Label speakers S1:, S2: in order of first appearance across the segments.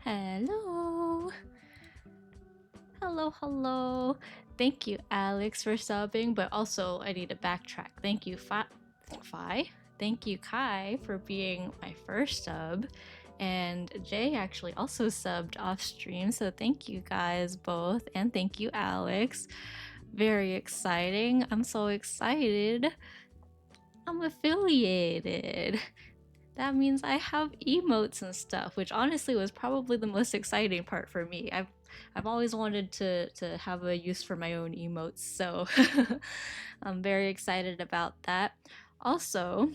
S1: Hello. Hello. Thank you, Alex, for subbing, but also I need to backtrack. Thank you, Fi. Thank you, Kai, for being my first sub. And Jay actually also subbed off stream, so thank you guys both. And thank you, Alex. Very exciting. I'm so excited. I'm affiliated. That means I have emotes and stuff, which honestly was probably the most exciting part for me. I've always wanted to have a use for my own emotes, so I'm very excited about that. Also,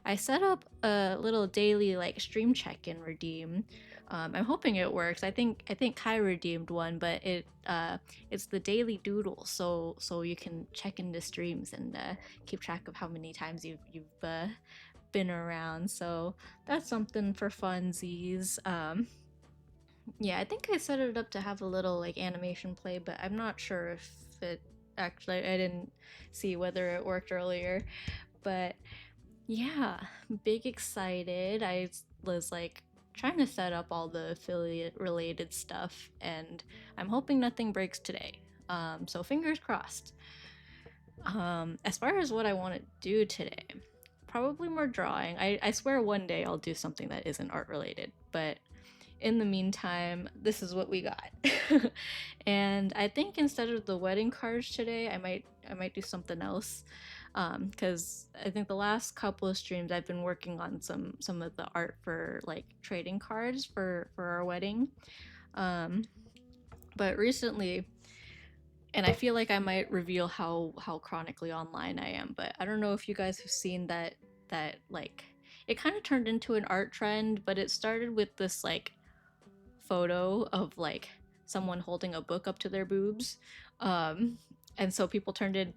S1: I set up a little daily like stream check-in redeem. I'm hoping it works. I think Kai redeemed one, but it's the daily doodle, so you can check into streams and keep track of how many times you've been around. So that's something for funsies. Yeah, I think I set it up to have a little like animation play, but I'm not sure if it actually, I didn't see whether it worked earlier. But yeah, big excited. I was like trying to set up all the affiliate related stuff, and I'm hoping nothing breaks today. So fingers crossed. As far as what I want to do today, probably more drawing. I swear one day I'll do something that isn't art related, but in the meantime, this is what we got. And I think instead of the wedding cards today, I might do something else. Because I think the last couple of streams I've been working on some of the art for like trading cards for our wedding. But recently, and I feel like I might reveal how chronically online I am, but I don't know if you guys have seen that like it kind of turned into an art trend, but it started with this like photo of like someone holding a book up to their boobs. Um and so people turned it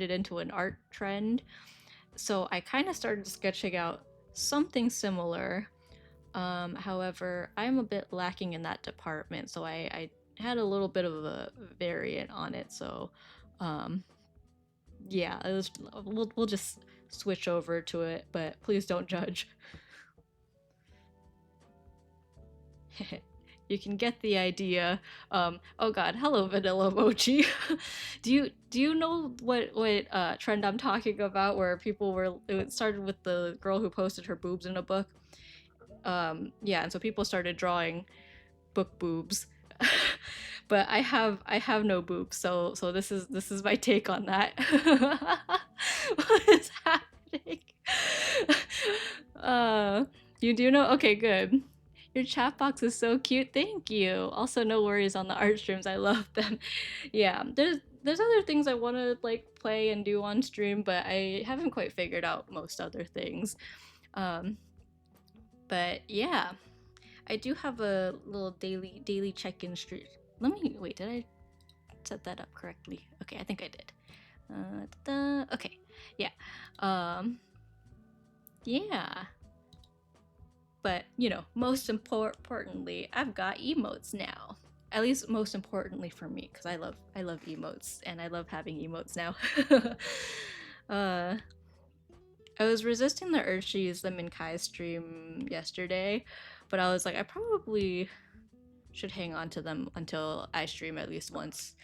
S1: into an art trend. So I kind of started sketching out something similar. However, I'm a bit lacking in that department, so I had a little bit of a variant on it. So, um, yeah, we'll just switch over to it, but please don't judge. You can get the idea. Oh God, hello Vanilla Mochi. Do you know what trend I'm talking about? Where people were, it started with the girl who posted her boobs in a book. Yeah, and so people started drawing book boobs. But I have no boobs, so this is my take on that. What is happening? uh you do know? Okay, good. Your chat box is so cute. Thank you. Also, no worries on the art streams. I love them. Yeah, there's other things I want to like play and do on stream, but I haven't quite figured out most other things. Um, but yeah, I do have a little daily check-in stream. Let me wait. Did I set that up correctly? Okay, I think I did. Okay, yeah, um, yeah. But most importantly, I've got emotes now. At least most importantly for me, because I love emotes and I love having emotes now. uh, I was resisting the urge to use them in Kai's stream yesterday, but I was like, I probably should hang on to them until I stream at least once.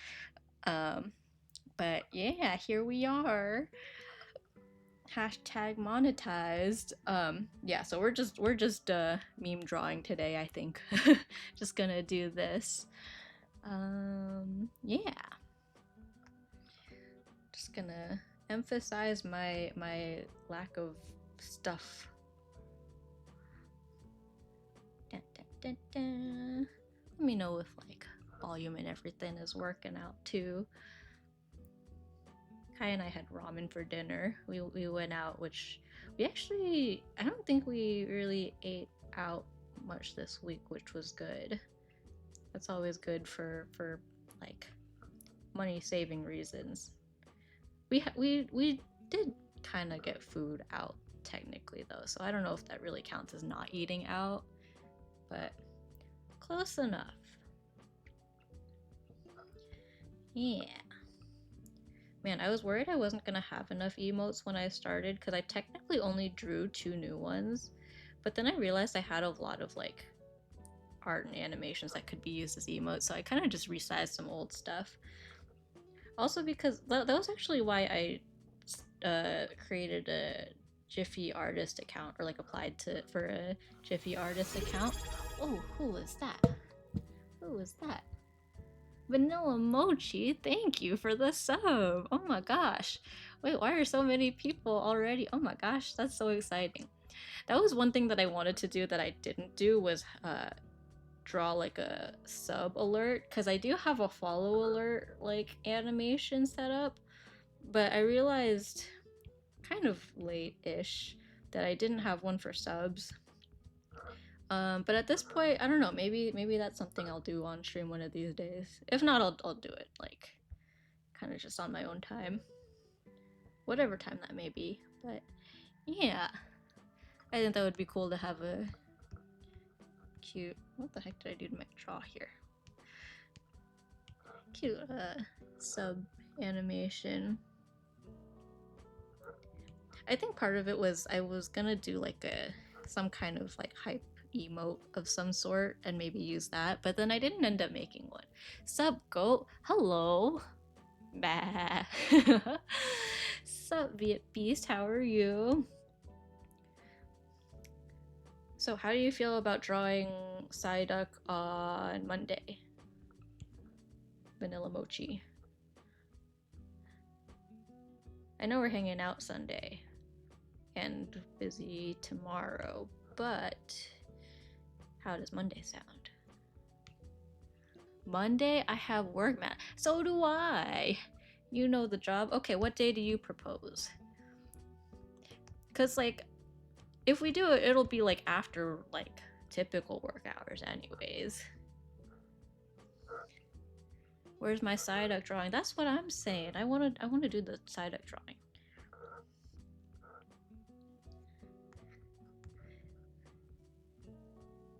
S1: Um, but yeah, here we are. Hashtag monetized. Yeah, so we're just meme drawing today, I think. Just gonna do this. Yeah. Just gonna emphasize my lack of stuff. Dun, dun, dun, dun. Let me know if like volume and everything is working out too. Kai and I had ramen for dinner. We went out, which we actually, I don't think we really ate out much this week, which was good. That's always good for like money saving reasons. We did kind of get food out technically though, so I don't know if that really counts as not eating out, but close enough. Yeah. Man, I was worried I wasn't gonna have enough emotes when I started because I technically only drew 2 new ones, but then I realized I had a lot of like art and animations that could be used as emotes, so I kind of just resized some old stuff. Also because that was actually why I created a Jiffy artist account, or like applied for a Jiffy artist account. Oh, who is that? Who is that? Vanilla Mochi, thank you for the sub. Oh my gosh. Wait, why are so many people already? Oh my gosh, that's so exciting. That was one thing that I wanted to do that I didn't do, was draw like a sub alert, because I do have a follow alert like animation set up, but I realized kind of late-ish that I didn't have one for subs. But at this point, I don't know, maybe that's something I'll do on stream one of these days. If not, I'll do it like kind of just on my own time. Whatever time that may be. But yeah. I think that would be cool to have a cute, what the heck did I do to my jaw here? Cute sub animation. I think part of it was I was gonna do like some kind of like hype emote of some sort and maybe use that, but then I didn't end up making one. Sup goat, hello. Bah. Sup Viet Beast, how are you? So how do you feel about drawing Psyduck on Monday? Vanilla Mochi. I know we're hanging out Sunday and busy tomorrow, but how does Monday sound? Monday, I have work, man. So do I. You know the job. Okay, what day do you propose? Because, like, if we do it, it'll be, like, after, like, typical work hours anyways. Where's my Psyduck drawing? That's what I'm saying. I want to do the Psyduck drawing.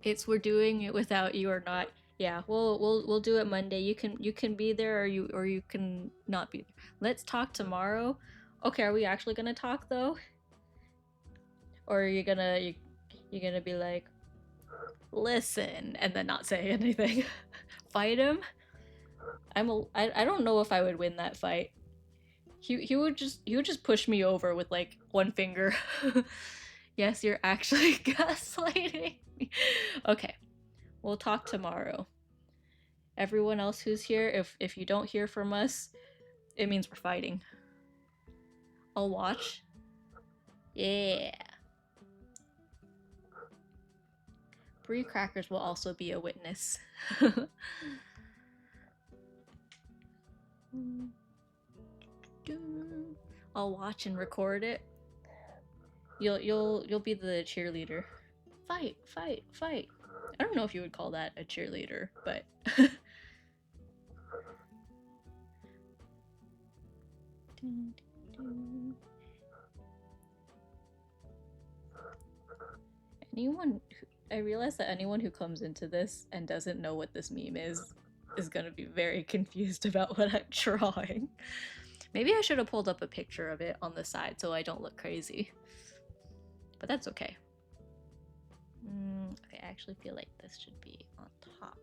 S1: It's we're doing it without you or not. Yeah, we'll do it Monday. You can be there, or you can not be there. Let's talk tomorrow. Okay, are we actually gonna talk though? Or are you gonna be like, listen, and then not say anything? Fight him? I don't know if I would win that fight. He would just push me over with like one finger. Yes, you're actually gaslighting me. Okay, we'll talk tomorrow. Everyone else who's here, if you don't hear from us, it means we're fighting. I'll watch. Yeah. Brie Crackers will also be a witness. I'll watch and record it. You'll be the cheerleader. Fight, fight, fight. I don't know if you would call that a cheerleader, but I realize that anyone who comes into this and doesn't know what this meme is gonna be very confused about what I'm drawing. Maybe I should have pulled up a picture of it on the side so I don't look crazy. But that's okay. Okay, I actually feel like this should be on top.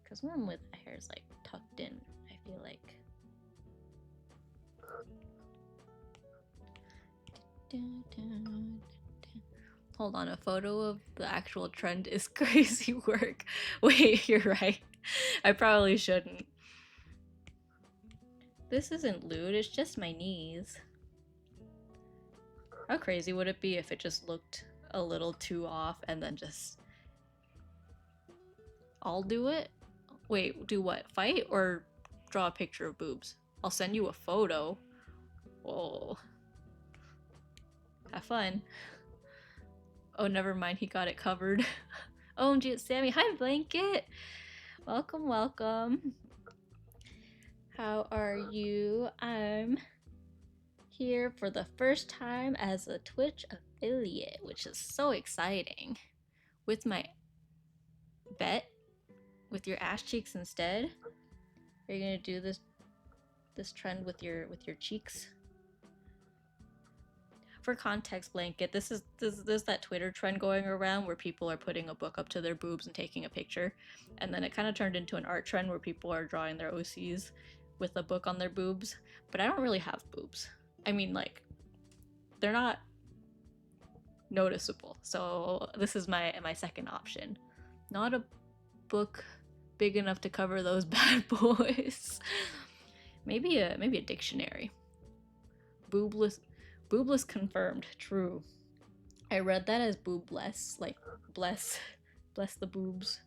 S1: Because normally the hair is like tucked in, I feel like. Hold on, a photo of the actual trend is crazy work. Wait, you're right. I probably shouldn't. This isn't lewd, it's just my knees. How crazy would it be if it just looked a little too off and then just... I'll do it? Wait, do what? Fight or draw a picture of boobs? I'll send you a photo. Whoa. Have fun. Oh, never mind, he got it covered. OMG, it's Sammy. Hi, Blanket! Welcome, welcome. How are you? I'm here for the first time as a Twitch affiliate, which is so exciting. With my bet, with your ass cheeks instead. Are you gonna do this trend with your cheeks? for context, blanket, there's that Twitter trend going around where people are putting a book up to their boobs and taking a picture, and then it kind of turned into an art trend where people are drawing their OCs with a book on their boobs. But I don't really have boobs. I mean, like, they're not noticeable. So this is my second option. Not a book big enough to cover those bad boys. maybe a dictionary. Boobless confirmed. True. I read that as boobless, like bless the boobs.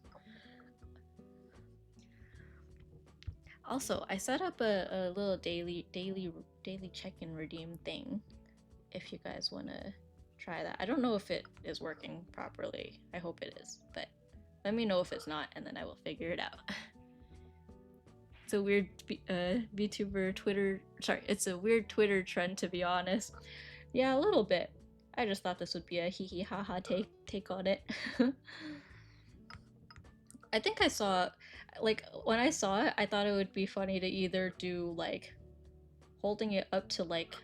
S1: Also, I set up a little daily check-in redeem thing if you guys want to try that. I don't know if it is working properly. I hope it is, but let me know if it's not, and then I will figure it out. It's a weird VTuber Twitter. Sorry, it's a weird Twitter trend, to be honest. Yeah, a little bit. I just thought this would be a hee hee ha ha take on it. I think I saw, like, when I saw it, I thought it would be funny to either do like holding it up to like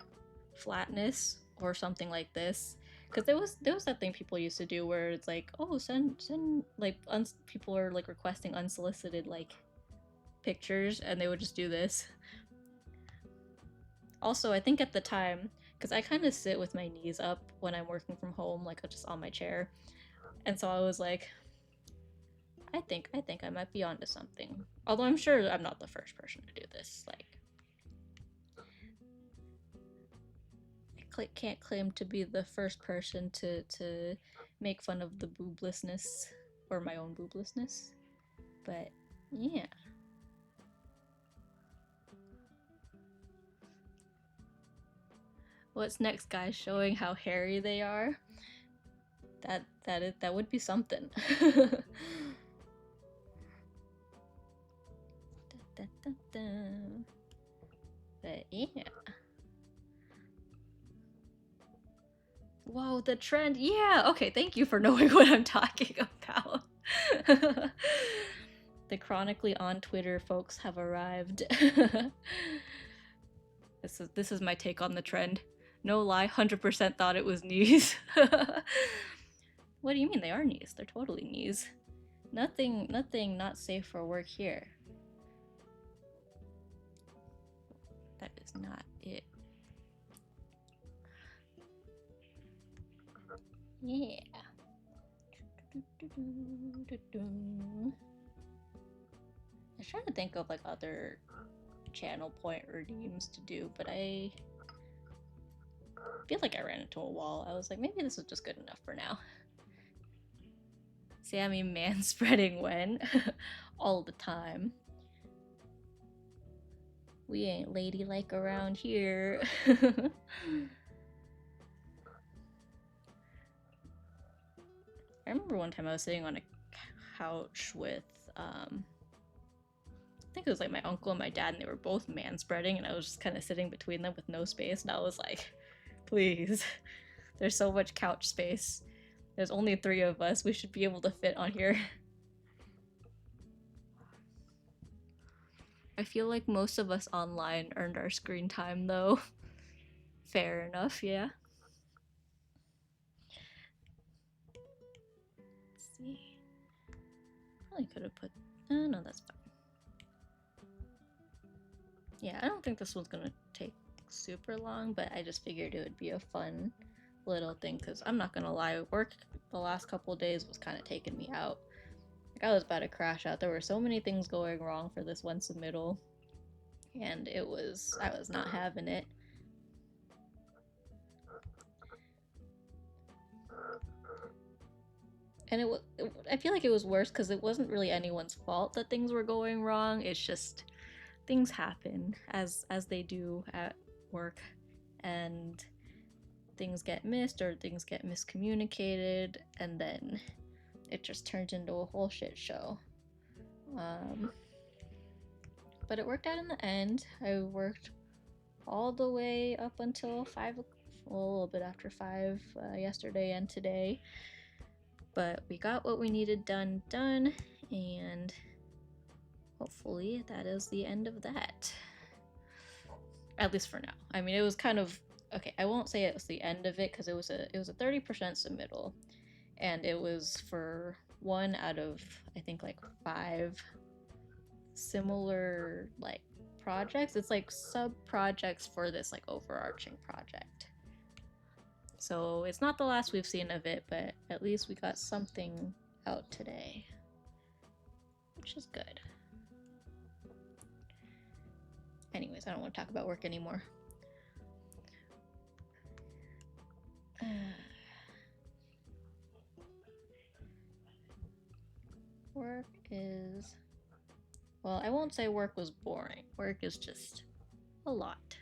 S1: flatness or something like this, because there was that thing people used to do where it's like, oh, send like people are like requesting unsolicited like pictures, and they would just do this. Also, I think at the time, because I kind of sit with my knees up when I'm working from home, like just on my chair, and so I was like, I think I might be onto something. Although I'm sure I'm not the first person to do this. Like, I can't claim to be the first person to make fun of the booblessness or my own booblessness, but yeah. What's next, guys? Showing how hairy they are? That would be something. But yeah. Whoa, the trend. Yeah, okay, thank you for knowing what I'm talking about. The chronically on Twitter folks have arrived. This is my take on the trend. No lie, 100% thought it was knees. What do you mean they are knees? They're totally knees. Nothing not safe for work here. That is not it. Yeah. I was trying to think of like other channel point redeems to do, but I feel like I ran into a wall. I was like, maybe this is just good enough for now. Sammy manspreading when? All the time. We ain't ladylike around here. I remember one time I was sitting on a couch with, I think it was like my uncle and my dad, and they were both manspreading, and I was just kind of sitting between them with no space, and I was like, please, there's so much couch space. There's only 3 of us. We should be able to fit on here. I feel like most of us online earned our screen time, though. Fair enough, yeah. Let's see. Probably could have put... no, that's fine. Yeah, I don't think this one's gonna take super long, but I just figured it would be a fun little thing, because I'm not gonna lie, work the last couple days was kind of taking me out. Like, I was about to crash out. There were so many things going wrong for this one submittal, and I was not having it. And I feel like it was worse because it wasn't really anyone's fault that things were going wrong. It's just things happen as they do at work, and things get missed or things get miscommunicated, and then it just turns into a whole shit show. But it worked out in the end. I worked all the way up until 5, well, a little bit after 5 yesterday and today. But we got what we needed done, and hopefully that is the end of that. At least for now. I mean, it was kind of okay, I won't say it was the end of it because it was a 30% submittal, and it was for one out of I think like 5 similar like projects. It's like sub projects for this like overarching project. So it's not the last we've seen of it, but at least we got something out today, which is good. Anyways, I don't want to talk about work anymore. Work is... well, I won't say work was boring. Work is just a lot.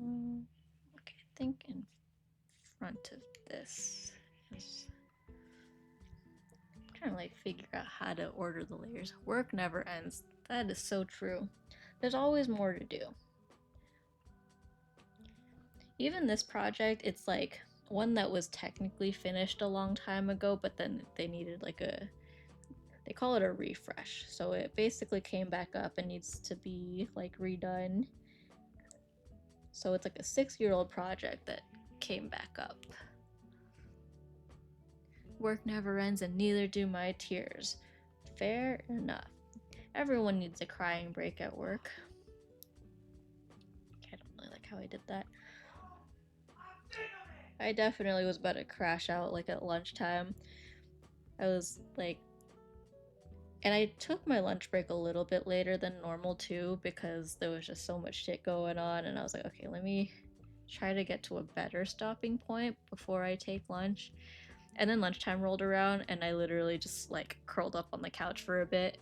S1: Okay, I think in front of this is... I'm trying to like figure out how to order the layers. Work never ends. That is so true. There's always more to do. Even this project, it's like one that was technically finished a long time ago, but then they needed like a... they call it a refresh. So it basically came back up and needs to be like redone. So it's like a 6-year-old project that came back up. Work never ends and neither do my tears. Fair enough. Everyone needs a crying break at work. I don't really like how I did that. I definitely was about to crash out like at lunchtime. I was like... and I took my lunch break a little bit later than normal too because there was just so much shit going on, and I was like, okay, let me try to get to a better stopping point before I take lunch. And then lunchtime rolled around and I literally just like curled up on the couch for a bit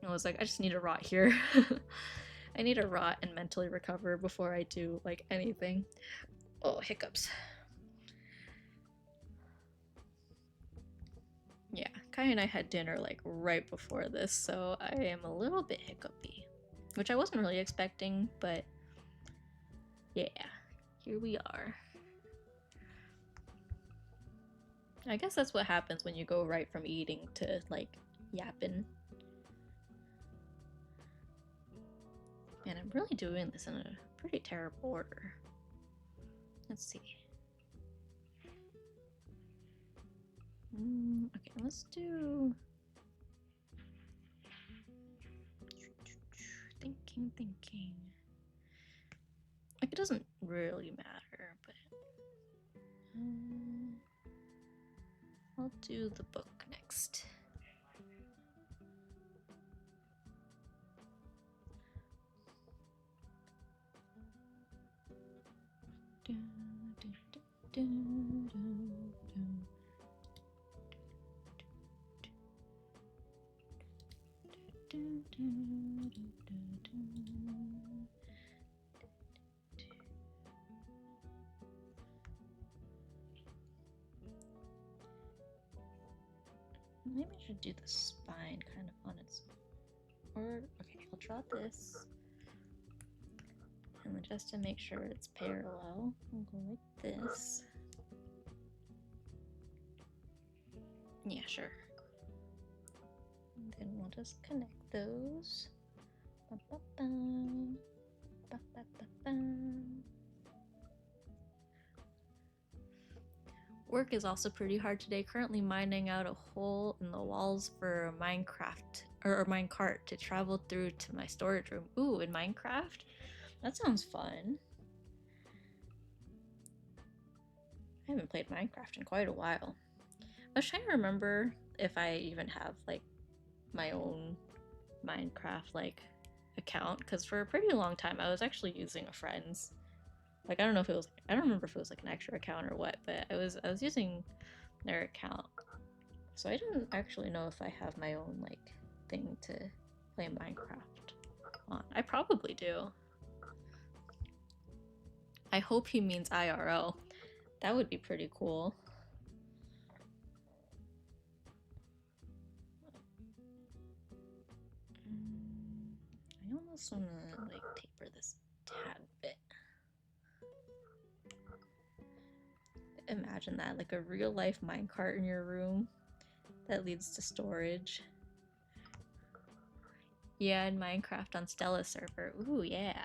S1: and was like, I just need to rot here. I need to rot and mentally recover before I do like anything. Oh, hiccups. Yeah, Kai and I had dinner like right before this, so I am a little bit hiccupy, which I wasn't really expecting, but yeah, here we are. I guess that's what happens when you go right from eating to like yapping. And I'm really doing this in a pretty terrible order. Let's see. Okay, let's do... thinking. Like, it doesn't really matter, but... I'll do the book next. Maybe I should do the spine kind of on its... or, okay, I'll draw this. And then just to make sure it's parallel, I'll go like this. Yeah, sure. And then we'll just connect those. Work is also pretty hard today. Currently mining out a hole in the walls for a Minecraft or a minecart to travel through to my storage room. Ooh, in Minecraft? That sounds fun. I haven't played Minecraft in quite a while. I was trying to remember if I even have like my own Minecraft like account, because for a pretty long time I was actually using a friend's. Like, I don't know if it was, I don't remember if it was like an extra account or what, but I was using their account. So I don't actually know if I have my own like thing to play Minecraft on. I probably do. I hope he means IRL. That would be pretty cool. I almost want to like taper this tad bit. Imagine that, like a real life minecart in your room that leads to storage. Yeah, in Minecraft on Stella server. Ooh, yeah.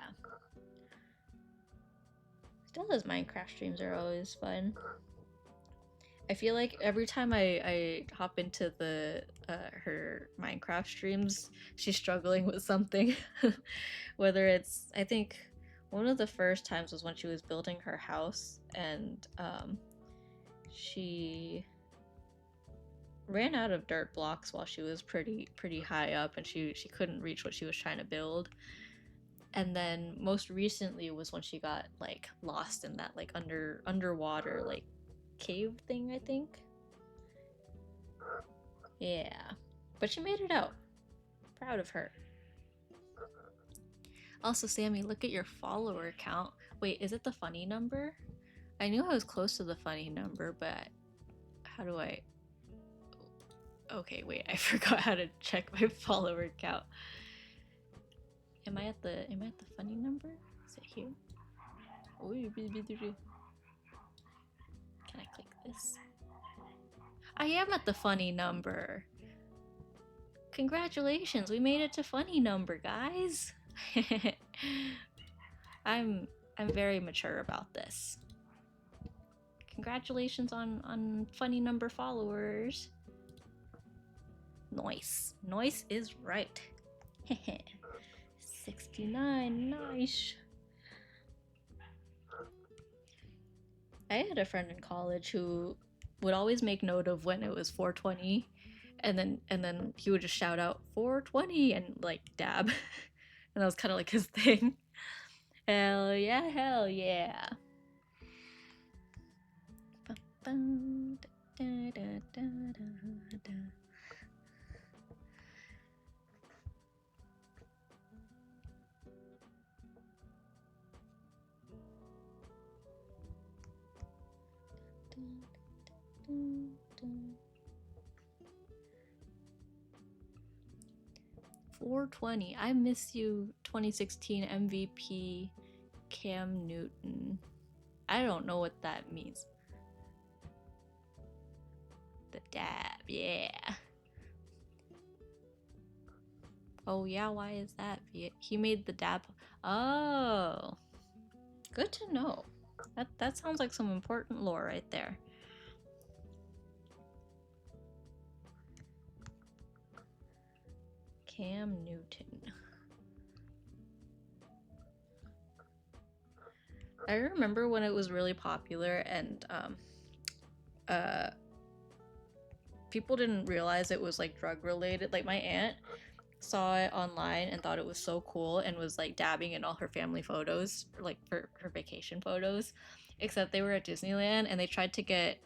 S1: Stella's Minecraft streams are always fun. I feel like every time I hop into the her Minecraft streams, she's struggling with something. Whether it's, I think one of the first times was when she was building her house, and she ran out of dirt blocks while she was pretty high up, and she couldn't reach what she was trying to build. And then most recently was when she got like lost in that like underwater like cave thing, I think. Yeah, but she made it out. Proud of her. Also, Sammy, look at your follower count. Wait, is it the funny number? I knew I was close to the funny number, but how do I? Okay, wait, I forgot how to check my follower count. Am I at the funny number? Is it here? Can I click this? I am at the funny number. Congratulations, we made it to funny number, guys. I'm very mature about this. Congratulations on funny number followers. Nice. Nice is right. 69, nice. I had a friend in college who would always make note of when it was 420, and then he would just shout out 420 and like dab. And that was kind of like his thing. Hell yeah, hell yeah. 420. I miss you, 2016 MVP Cam Newton. I don't know what that means. The dab, yeah. Oh yeah, why is that? He made the dab. Oh, good to know. That sounds like some important lore right there. Cam Newton. I remember when it was really popular and people didn't realize it was like drug related. Like my aunt saw it online and thought it was so cool and was like dabbing in all her family photos, like for her vacation photos. Except they were at Disneyland and they tried to get,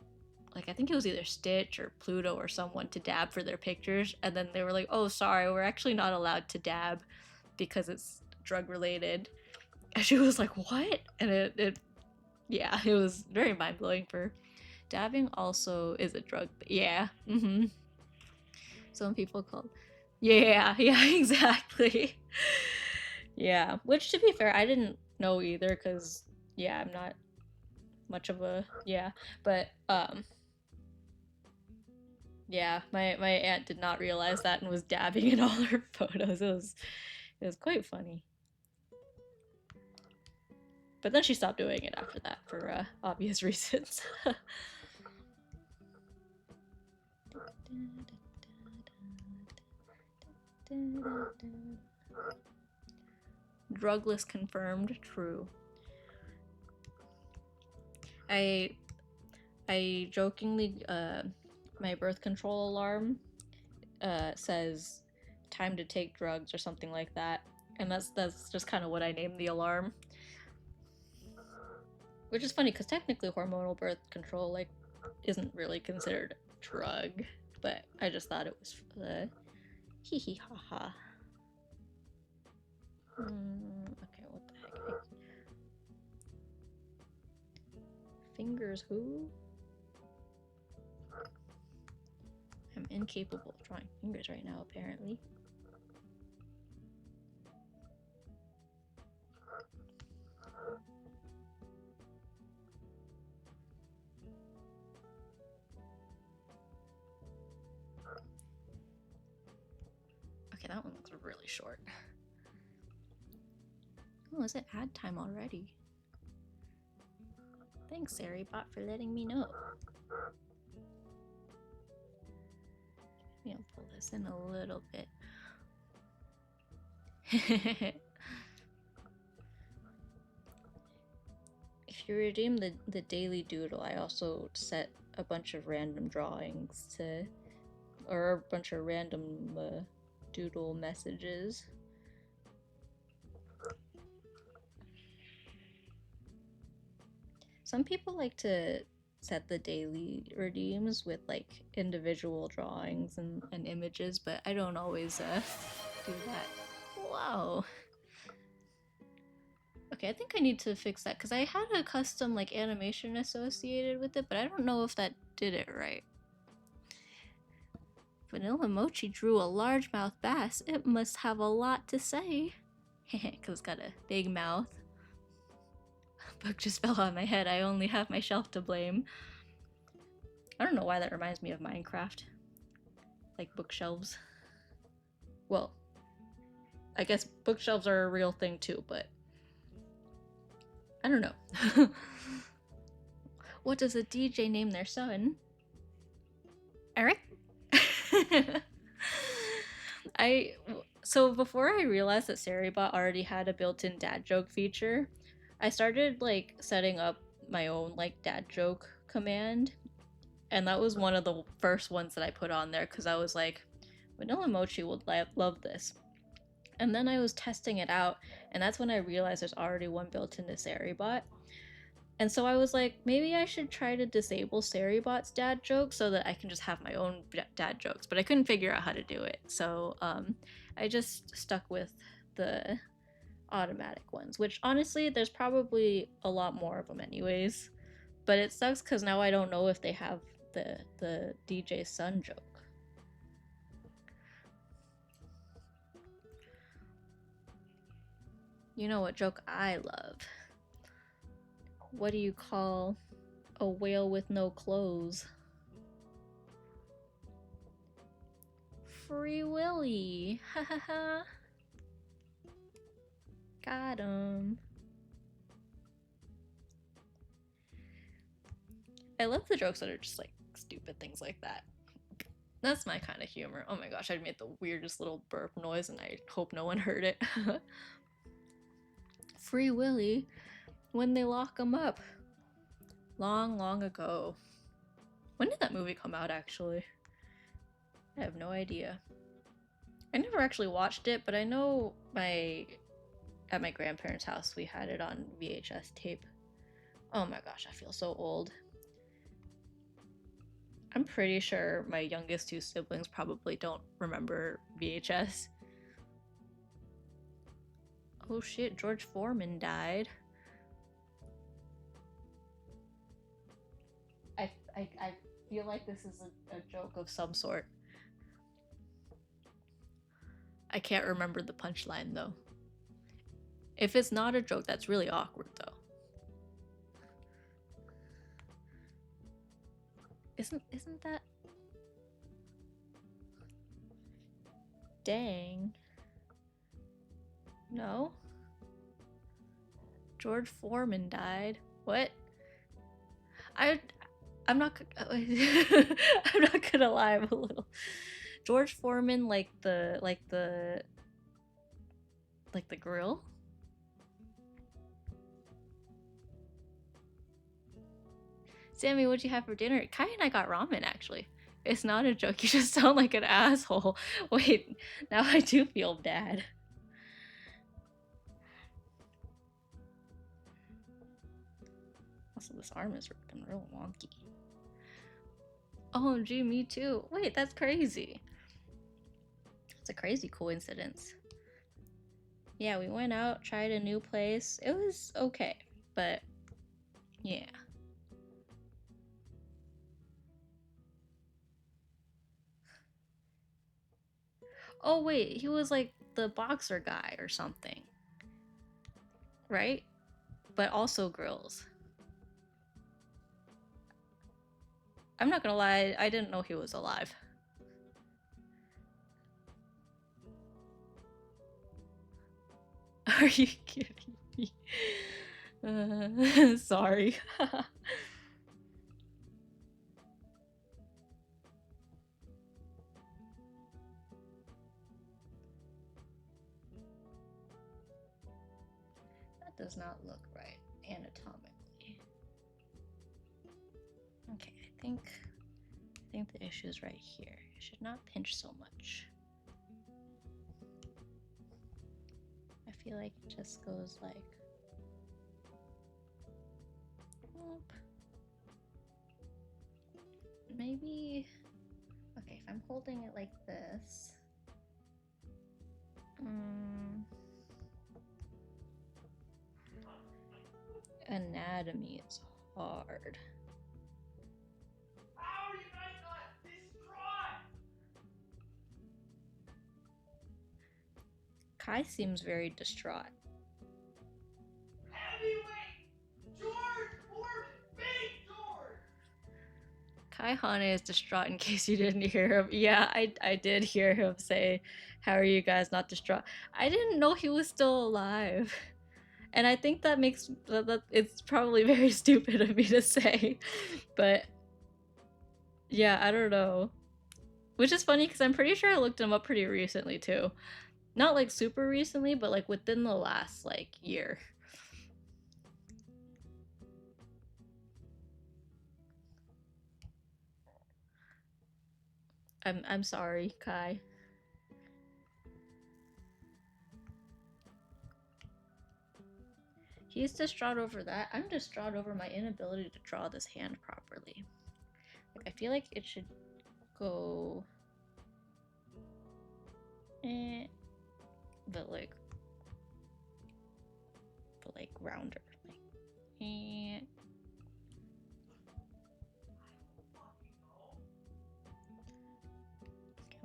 S1: like, I think it was either Stitch or Pluto or someone to dab for their pictures, and then they were like, oh sorry, we're actually not allowed to dab because it's drug related. And she was like, what? And it yeah, it was very mind-blowing. For dabbing also is a drug. Yeah. Some people call, yeah, exactly. Yeah, which to be fair, I didn't know either, because yeah, I'm not much of a, yeah, but yeah, my aunt did not realize that and was dabbing in all her photos. It was quite funny. But then she stopped doing it after that for obvious reasons. Drugless confirmed, true. I jokingly, my birth control alarm says time to take drugs or something like that, and that's just kind of what I named the alarm. Which is funny because technically hormonal birth control like isn't really considered a drug, but I just thought it was hee hee ha ha. Okay, what the heck? Fingers who? I'm incapable of drawing fingers right now, apparently. Okay, that one looks really short. Oh, is it ad time already? Thanks, Sarybot, for letting me know. I'll pull this in a little bit. If you redeem the daily doodle, I also set a bunch of random drawings to, or a bunch of random doodle messages. Some people like to set the daily redeems with like individual drawings and images, but I don't always do that. Wow. Okay, I think I need to fix that because I had a custom like animation associated with it, but I don't know if that did it right. Vanilla Mochi drew a largemouth bass. It must have a lot to say. Because it's got a big mouth. Book just fell on my head. I only have my shelf to blame. I don't know why that reminds me of Minecraft. Like bookshelves. Well, I guess bookshelves are a real thing too, but I don't know. What does a DJ name their son? Eric? So before I realized that Sarybot already had a built-in dad joke feature, I started like setting up my own like dad joke command, and that was one of the first ones that I put on there because I was like, Vanilla Mochi would love this. And then I was testing it out, and that's when I realized there's already one built into Sarybot. And so I was like, maybe I should try to disable Sarybot's dad jokes so that I can just have my own dad jokes, but I couldn't figure out how to do it. So I just stuck with the automatic ones, which honestly, there's probably a lot more of them anyways. But it sucks because now I don't know if they have the DJ son joke. You know what joke I love? What do you call a whale with no clothes? Free Willy. Ha ha ha. Got him. I love the jokes that are just like stupid things like that. That's my kind of humor. Oh my gosh, I made the weirdest little burp noise and I hope no one heard it. Free Willy, when they lock him up. Long, long ago. When did that movie come out, actually? I have no idea. I never actually watched it, but I know at my grandparents' house we had it on VHS tape. Oh my gosh, I feel so old. I'm pretty sure my youngest two siblings probably don't remember VHS. Oh shit, George Foreman died. I feel like this is a joke of some sort. I can't remember the punchline though. If it's not a joke, that's really awkward though. Isn't that? Dang. No? George Foreman died. What? I'm not I'm not gonna lie, I'm a little George Foreman like the grill? Sammy, what'd you have for dinner? Kai and I got ramen actually. It's not a joke, you just sound like an asshole. Wait, now I do feel bad. Also, this arm is looking real wonky. OMG, me too. Wait, that's crazy. It's a crazy coincidence. Yeah, we went out, tried a new place. It was okay, but yeah. Oh wait, he was like the boxer guy or something. Right? But also grills. I'm not gonna lie, I didn't know he was alive. Are you kidding me? Sorry. That does not look right anatomically. Okay, I think the issue is right here. You should not pinch so much. I feel like it just goes like whoop. Maybe okay, if I'm holding it like this. Anatomy is hard.
S2: How are you guys not distraught?
S1: Kai seems very distraught.
S2: Heavyweight! George Foreman! Big George!
S1: Kai Hane is distraught in case you didn't hear him. Yeah, I did hear him say, "How are you guys not distraught?" I didn't know he was still alive. And I think that makes that it's probably very stupid of me to say. But yeah, I don't know. Which is funny because I'm pretty sure I looked him up pretty recently too. Not like super recently, but like within the last like year. I'm sorry, Kai. He's distraught over that. I'm distraught over my inability to draw this hand properly. Like, I feel like it should go but like rounder. Like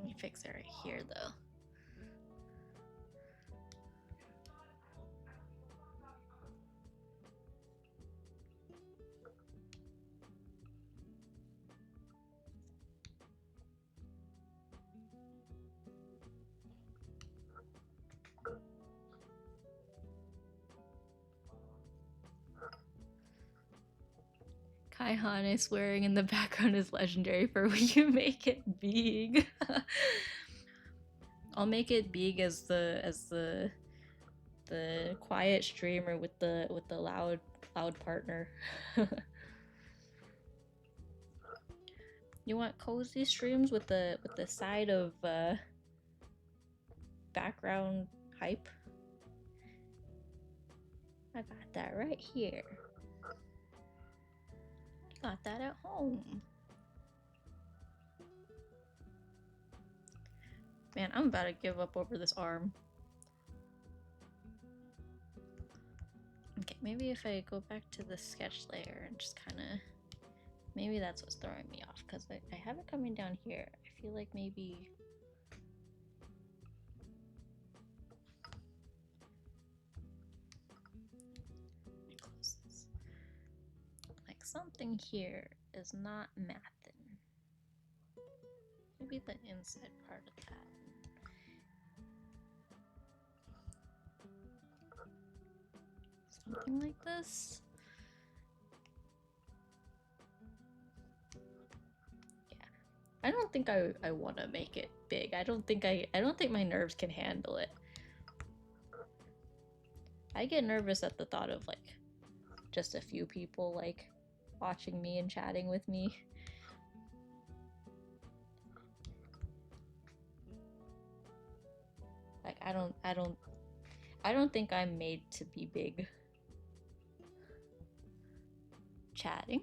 S1: Let me fix it right here though. Kai Hane swearing in the background is legendary for when you make it big. I'll make it big as the quiet streamer with the loud partner. You want cozy streams with the side of background hype? I got that right here. Got that at home. Man, I'm about to give up over this arm. Okay, maybe if I go back to the sketch layer and just kind of... Maybe that's what's throwing me off, because I have it coming down here. I feel like maybe... Let me close this. Like something here is not mathing. Maybe the inside part of that. Something like this. Yeah, I don't think I want to make it big. I don't think my nerves can handle it. I get nervous at the thought of like just a few people like watching me and chatting with me. Like I don't think I'm made to be big. Chatting?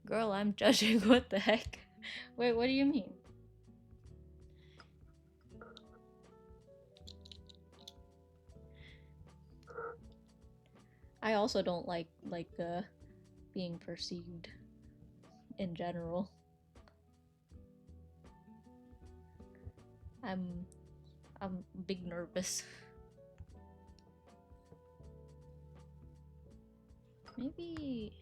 S1: Girl, I'm judging. What the heck? Wait, what do you mean? I also don't like being perceived in general. I'm big nervous. Maybe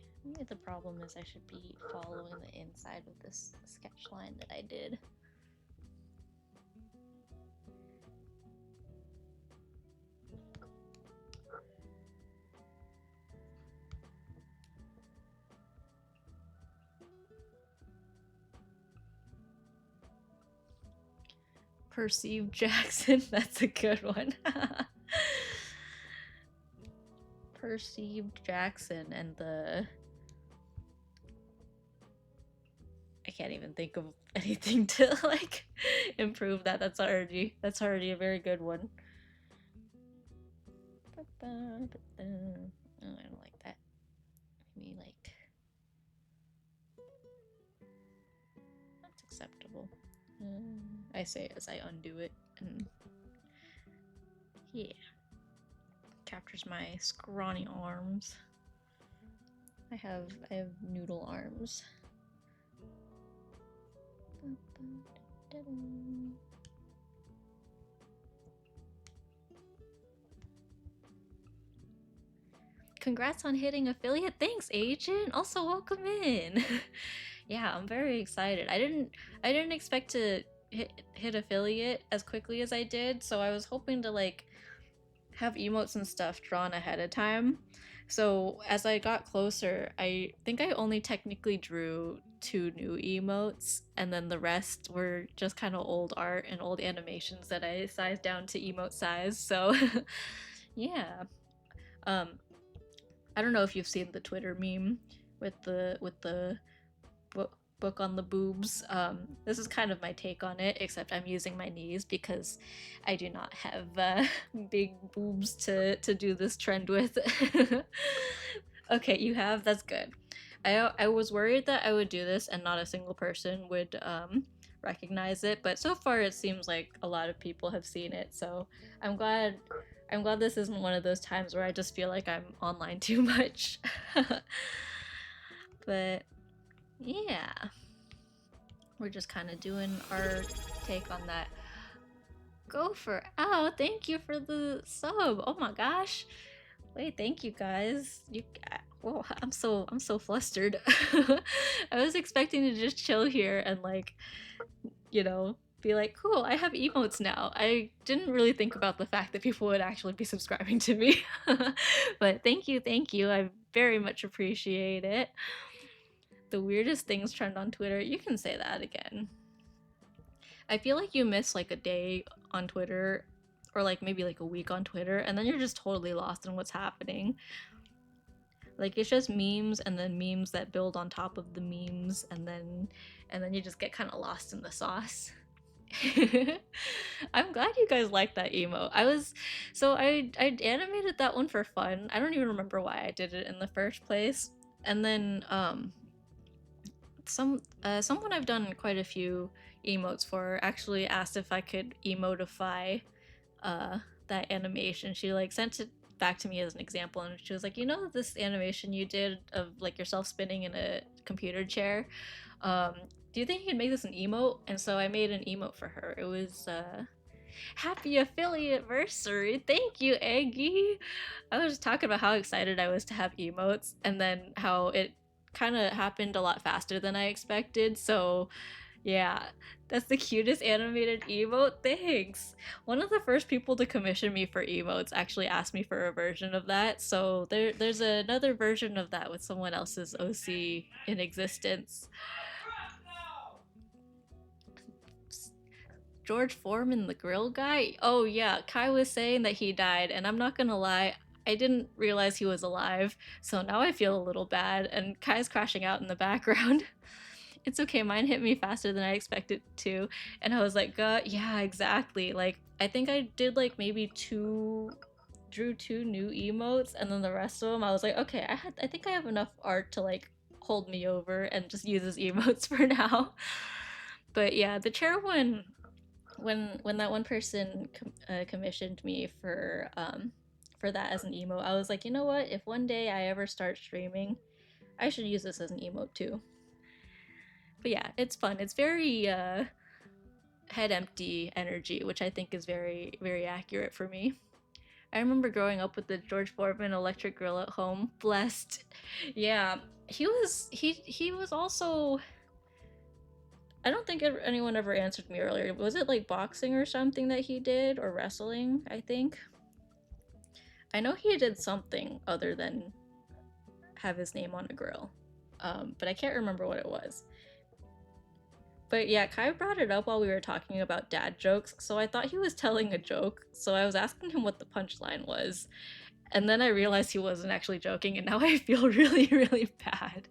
S1: the problem is I should be following the inside of this sketch line that I did. Perceived Jackson. That's a good one. Perceived Jackson and the... I can't even think of anything to like improve that. That's already a very good one. Oh, I don't like that. Maybe like that's acceptable. I say as I undo it, and yeah, captures my scrawny arms. I have noodle arms. Congrats on hitting affiliate. Thanks, agent. Also, welcome in. Yeah, I'm very excited. I didn't expect to hit affiliate as quickly as I did, so I was hoping to like have emotes and stuff drawn ahead of time. So as I got closer, I think I only technically drew 2 new emotes, and then the rest were just kind of old art and old animations that I sized down to emote size. So yeah. I don't know if you've seen the Twitter meme with the book on the boobs. This is kind of my take on it, except I'm using my knees because I do not have big boobs to do this trend with. Okay, you have? That's good. I was worried that I would do this and not a single person would recognize it, but so far it seems like a lot of people have seen it, so I'm glad this isn't one of those times where I just feel like I'm online too much. But yeah, we're just kind of doing our take on that. Gopher, oh, thank you for the sub. Oh my gosh. Wait, thank you guys. Whoa, I'm so flustered. I was expecting to just chill here and like, be like, cool, I have emotes now. I didn't really think about the fact that people would actually be subscribing to me. But thank you. I very much appreciate it. The weirdest things trend on Twitter. You can say that again. I feel like you miss like a day on Twitter or like maybe like a week on Twitter and then you're just totally lost in what's happening. Like it's just memes and then memes that build on top of the memes and then you just get kind of lost in the sauce. I'm glad you guys like that emo. I animated that one for fun. I don't even remember why I did it in the first place. And then someone I've done quite a few emotes for actually asked if I could emotify that animation. She like sent it back to me as an example and she was like, this animation you did of like yourself spinning in a computer chair, do you think you could make this an emote? And so I made an emote for her. It was happy affiliate versary. Thank you, Eggy. I was just talking about how excited I was to have emotes and then how it kind of happened a lot faster than I expected. So yeah, that's the cutest animated emote. Thanks. One of the first people to commission me for emotes actually asked me for a version of that. So there's another version of that with someone else's OC in existence. George Foreman, the grill guy? Oh yeah, Kai was saying that he died, and I'm not gonna lie, I didn't realize he was alive, so now I feel a little bad, and Kai's crashing out in the background. It's okay, mine hit me faster than I expected to, and I was like, yeah, exactly. Like, I think I did like maybe drew 2 new emotes, and then the rest of them, I was like, okay, I think I have enough art to like hold me over and just use as emotes for now. But yeah, the chair one, when that one person commissioned me for that as an emote, I was like, you know what? If one day I ever start streaming, I should use this as an emote too. But yeah, it's fun. It's very head empty energy, which I think is very, very accurate for me. I remember growing up with the George Foreman electric grill at home. Blessed. Yeah, he was also. I don't think anyone ever answered me earlier. Was it like boxing or something that he did, or wrestling? I think. I know he did something other than have his name on a grill, but I can't remember what it was. But yeah, Kai brought it up while we were talking about dad jokes, so I thought he was telling a joke, so I was asking him what the punchline was. And then I realized he wasn't actually joking, and now I feel really, really bad.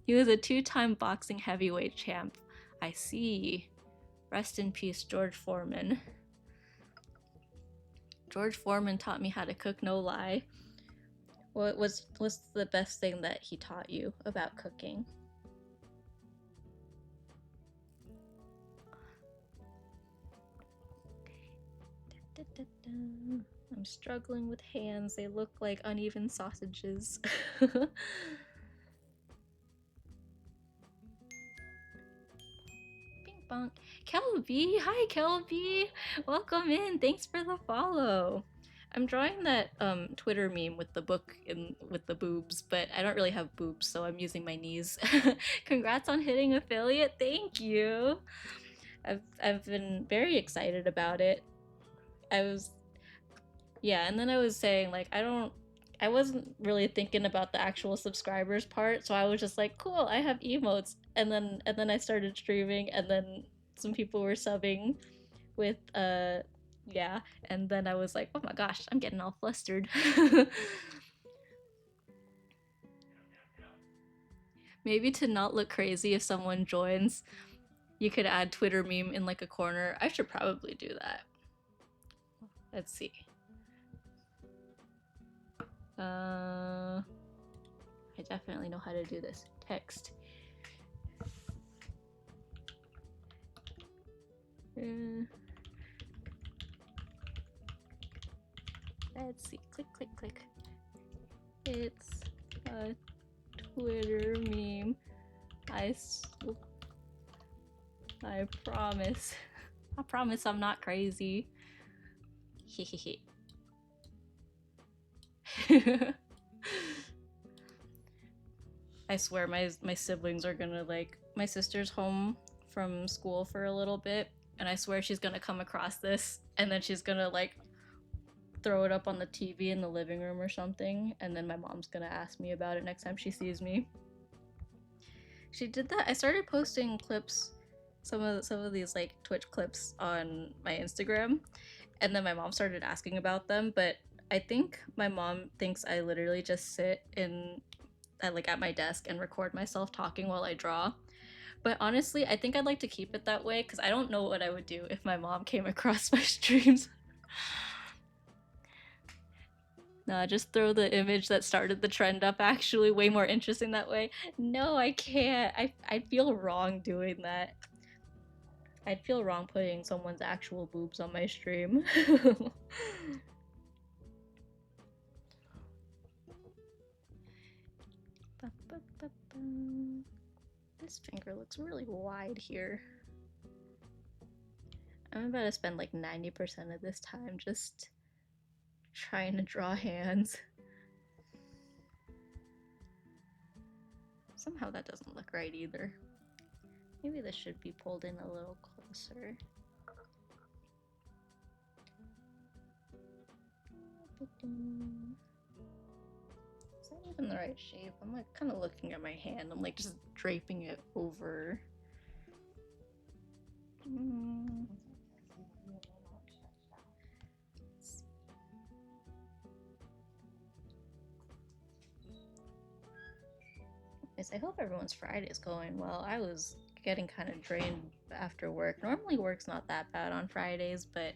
S1: He was a 2-time boxing heavyweight champ. I see. Rest in peace, George Foreman. George Foreman taught me how to cook, no lie. What's the best thing that he taught you about cooking? I'm struggling with hands. They look like uneven sausages. Ping pong. Kelby! Hi, Kelby! Welcome in. Thanks for the follow. I'm drawing that Twitter meme with the book and with the boobs, but I don't really have boobs, so I'm using my knees. Congrats on hitting affiliate. Thank you. I've been very excited about it. Yeah, and then I was saying like I wasn't really thinking about the actual subscribers part, so I was just like, cool, I have emotes. And then I started streaming, and then some people were subbing with yeah, and then I was like, oh my gosh, I'm getting all flustered. Maybe to not look crazy if someone joins, you could add Twitter meme in like a corner. I should probably do that. Let's see. I definitely know how to do this. Text. Let's see. Click, click, click. It's a Twitter meme. I promise. I promise I'm not crazy. Hehehe. I swear my siblings are gonna like, my sister's home from school for a little bit, and I swear she's gonna come across this, and then she's gonna like throw it up on the TV in the living room or something, and then my mom's gonna ask me about it next time she sees me. She did that. I started posting clips, some of these like Twitch clips on my Instagram, and then my mom started asking about them, but I think my mom thinks I literally just sit at my desk and record myself talking while I draw. But honestly, I think I'd like to keep it that way because I don't know what I would do if my mom came across my streams. No, just throw the image that started the trend up. Actually, way more interesting that way. No, I can't. I'd feel wrong doing that. I'd feel wrong putting someone's actual boobs on my stream. This finger looks really wide here. I'm about to spend like 90% of this time just trying to draw hands. Somehow that doesn't look right either. Maybe this should be pulled in a little closer. Is that even the right shape? I'm like kind of looking at my hand. I'm like just draping it over. I hope everyone's Friday is going well. I was getting kind of drained after work. Normally work's not that bad on Fridays, but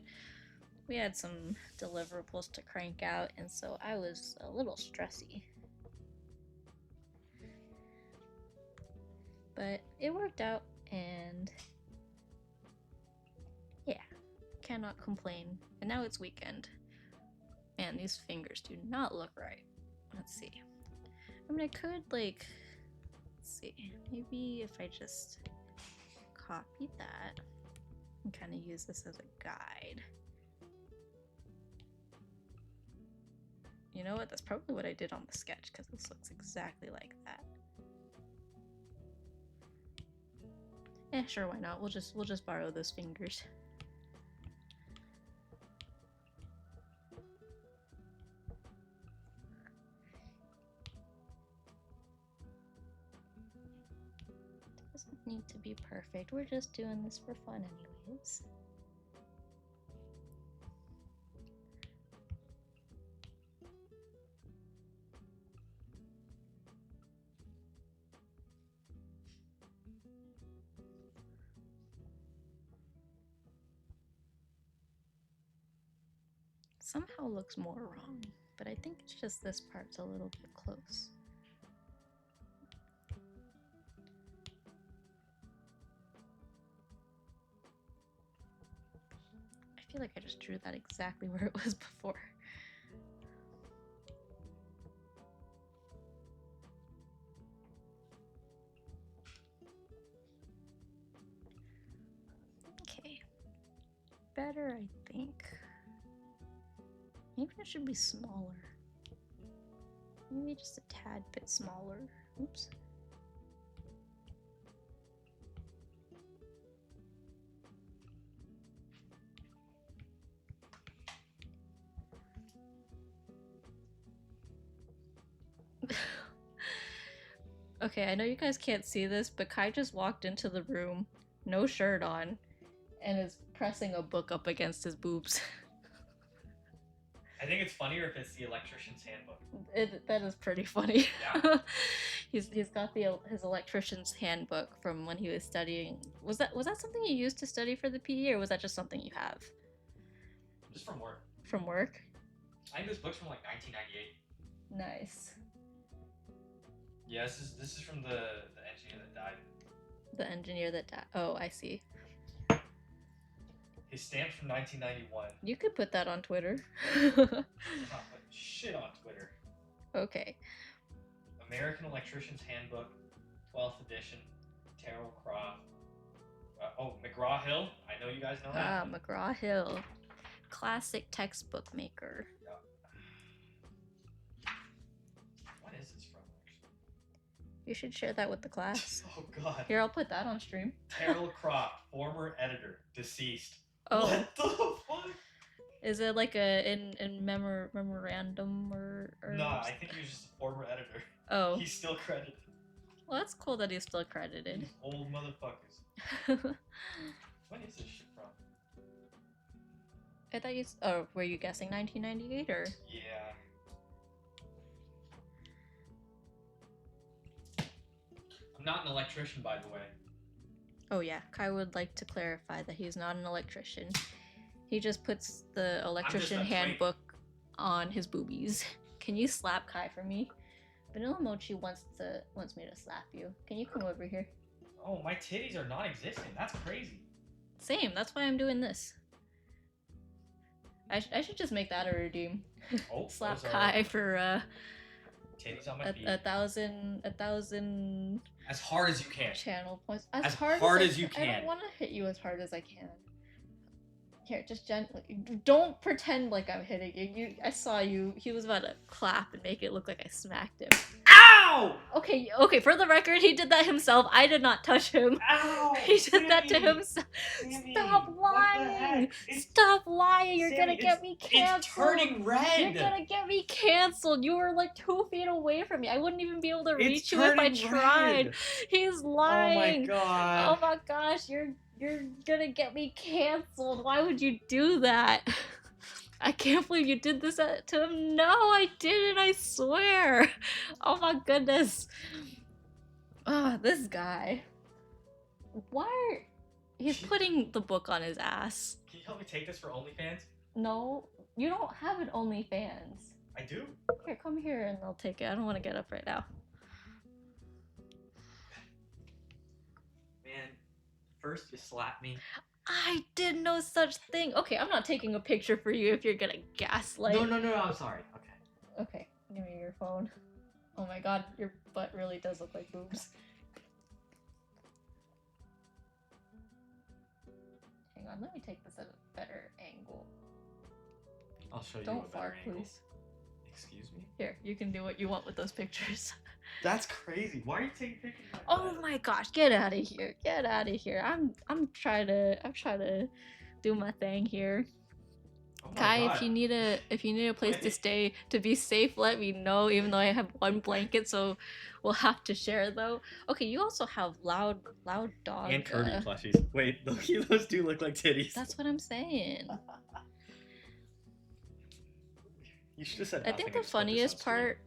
S1: we had some deliverables to crank out, and so I was a little stressy. But it worked out, and yeah, cannot complain. And now it's weekend. Man, these fingers do not look right. Let's see. I mean, I could like, let's see, maybe if I just copy that and kind of use this as a guide. You know what? That's probably what I did on the sketch because this looks exactly like that. Sure, why not? We'll just borrow those fingers. Doesn't need to be perfect. We're just doing this for fun anyways. Somehow looks more wrong, but I think it's just this part's a little bit close. I feel like I just drew that exactly where it was before. Okay. Better, I think. Maybe it should be smaller. Maybe just a tad bit smaller. Oops. Okay, I know you guys can't see this, but Kai just walked into the room, no shirt on, and is pressing a book up against his boobs.
S2: I think it's funnier if it's the electrician's handbook.
S1: That is pretty funny.
S2: Yeah.
S1: he's got his electrician's handbook from when he was studying. Was that something you used to study for the PE, or was that just something you have
S2: Just from work.
S1: from work?
S2: I think this book's from like 1998.
S1: Nice.
S2: Yeah, this is from the engineer that died.
S1: The engineer that died. Oh, I see.
S2: His stamp's from 1991.
S1: You could put that on Twitter.
S2: I'm not putting shit on Twitter.
S1: Okay.
S2: American Electrician's Handbook, 12th edition, Terrell Croft. McGraw-Hill. I know you guys know that.
S1: Ah, McGraw-Hill. Classic textbook maker.
S2: Yep. What is this from, actually?
S1: You should share that with the class.
S2: Oh, God.
S1: Here, I'll put that on stream.
S2: Terrell Croft, former editor, deceased.
S1: Oh.
S2: What the fuck?
S1: Is it like a in memorandum or
S2: No, I think he was just a former editor.
S1: Oh.
S2: He's still credited.
S1: Well, that's cool that he's still credited.
S2: These old motherfuckers. When is this shit from?
S1: I thought you. Oh, were you guessing 1998 or?
S2: Yeah. I'm not an electrician, by the way.
S1: Oh yeah, Kai would like to clarify that he's not an electrician. He just puts the electrician
S2: twink.
S1: handbook on his boobies. Can you slap Kai for me? Vanilla Mochi wants me to slap you. Can you come over here?
S2: Oh, my titties are non-existent. That's crazy.
S1: Same. That's why I'm doing this. I should just make that a redeem.
S2: Oh,
S1: Slap
S2: those are
S1: Kai for
S2: titties on my feet.
S1: a thousand
S2: As hard as you can.
S1: channel points.
S2: As hard as you
S1: I
S2: can.
S1: don't want to hit you as hard as I can. Here, just gently. Don't pretend like I'm hitting you. I saw you. He was about to clap and make it look like I smacked him.
S2: Ow!
S1: Okay, for the record, he did that himself. I did not touch him.
S2: Ow!
S1: He did that to
S2: Sammy!
S1: himself.
S2: Sammy,
S1: Stop
S2: what the
S1: lying!
S2: heck?
S1: Stop lying! You're
S2: Sammy,
S1: gonna get me canceled.
S2: It's turning red!
S1: You're gonna get me canceled. You were like 2 feet away from me. I wouldn't even be able to reach you if I tried.
S2: Red.
S1: He's
S2: Oh
S1: lying.
S2: my god.
S1: Oh my gosh, you're gonna get me canceled. Why would you do that? I can't believe you did this to him. No, I didn't, I swear. Oh my goodness. Oh, this guy. Why? He's putting the book on his ass.
S2: Can you help me take this for OnlyFans?
S1: No, you don't have an OnlyFans.
S2: I do.
S1: Here, come here and I'll take it. I don't want to get up right now.
S2: Man, first you slap me.
S1: I did no such thing. Okay, I'm not taking a picture for you if you're gonna gaslight.
S2: No, I'm sorry. Okay.
S1: Okay, give me your phone. Oh my god, your butt really does look like boobs. Hang on, let me take this at a better angle.
S2: I'll show you
S1: Don't
S2: a better
S1: fart,
S2: angle.
S1: please.
S2: Excuse me?
S1: Here, you can do what you want with those pictures.
S2: That's crazy. Why are you taking pictures like
S1: Oh
S2: that?
S1: my gosh, get out of here. Get out of here. I'm trying to do my thing here.
S2: Oh my
S1: Kai,
S2: god.
S1: if you need a place to
S2: Wait.
S1: stay to be safe, let me know. Even though I have one blanket, so we'll have to share though. Okay, you also have loud dog.
S3: And Kirby plushies. Wait, those do look like titties.
S1: That's what I'm saying.
S3: You should have said
S1: I
S3: nothing.
S1: think the
S3: and just put this on
S1: funniest
S3: stream.
S1: part.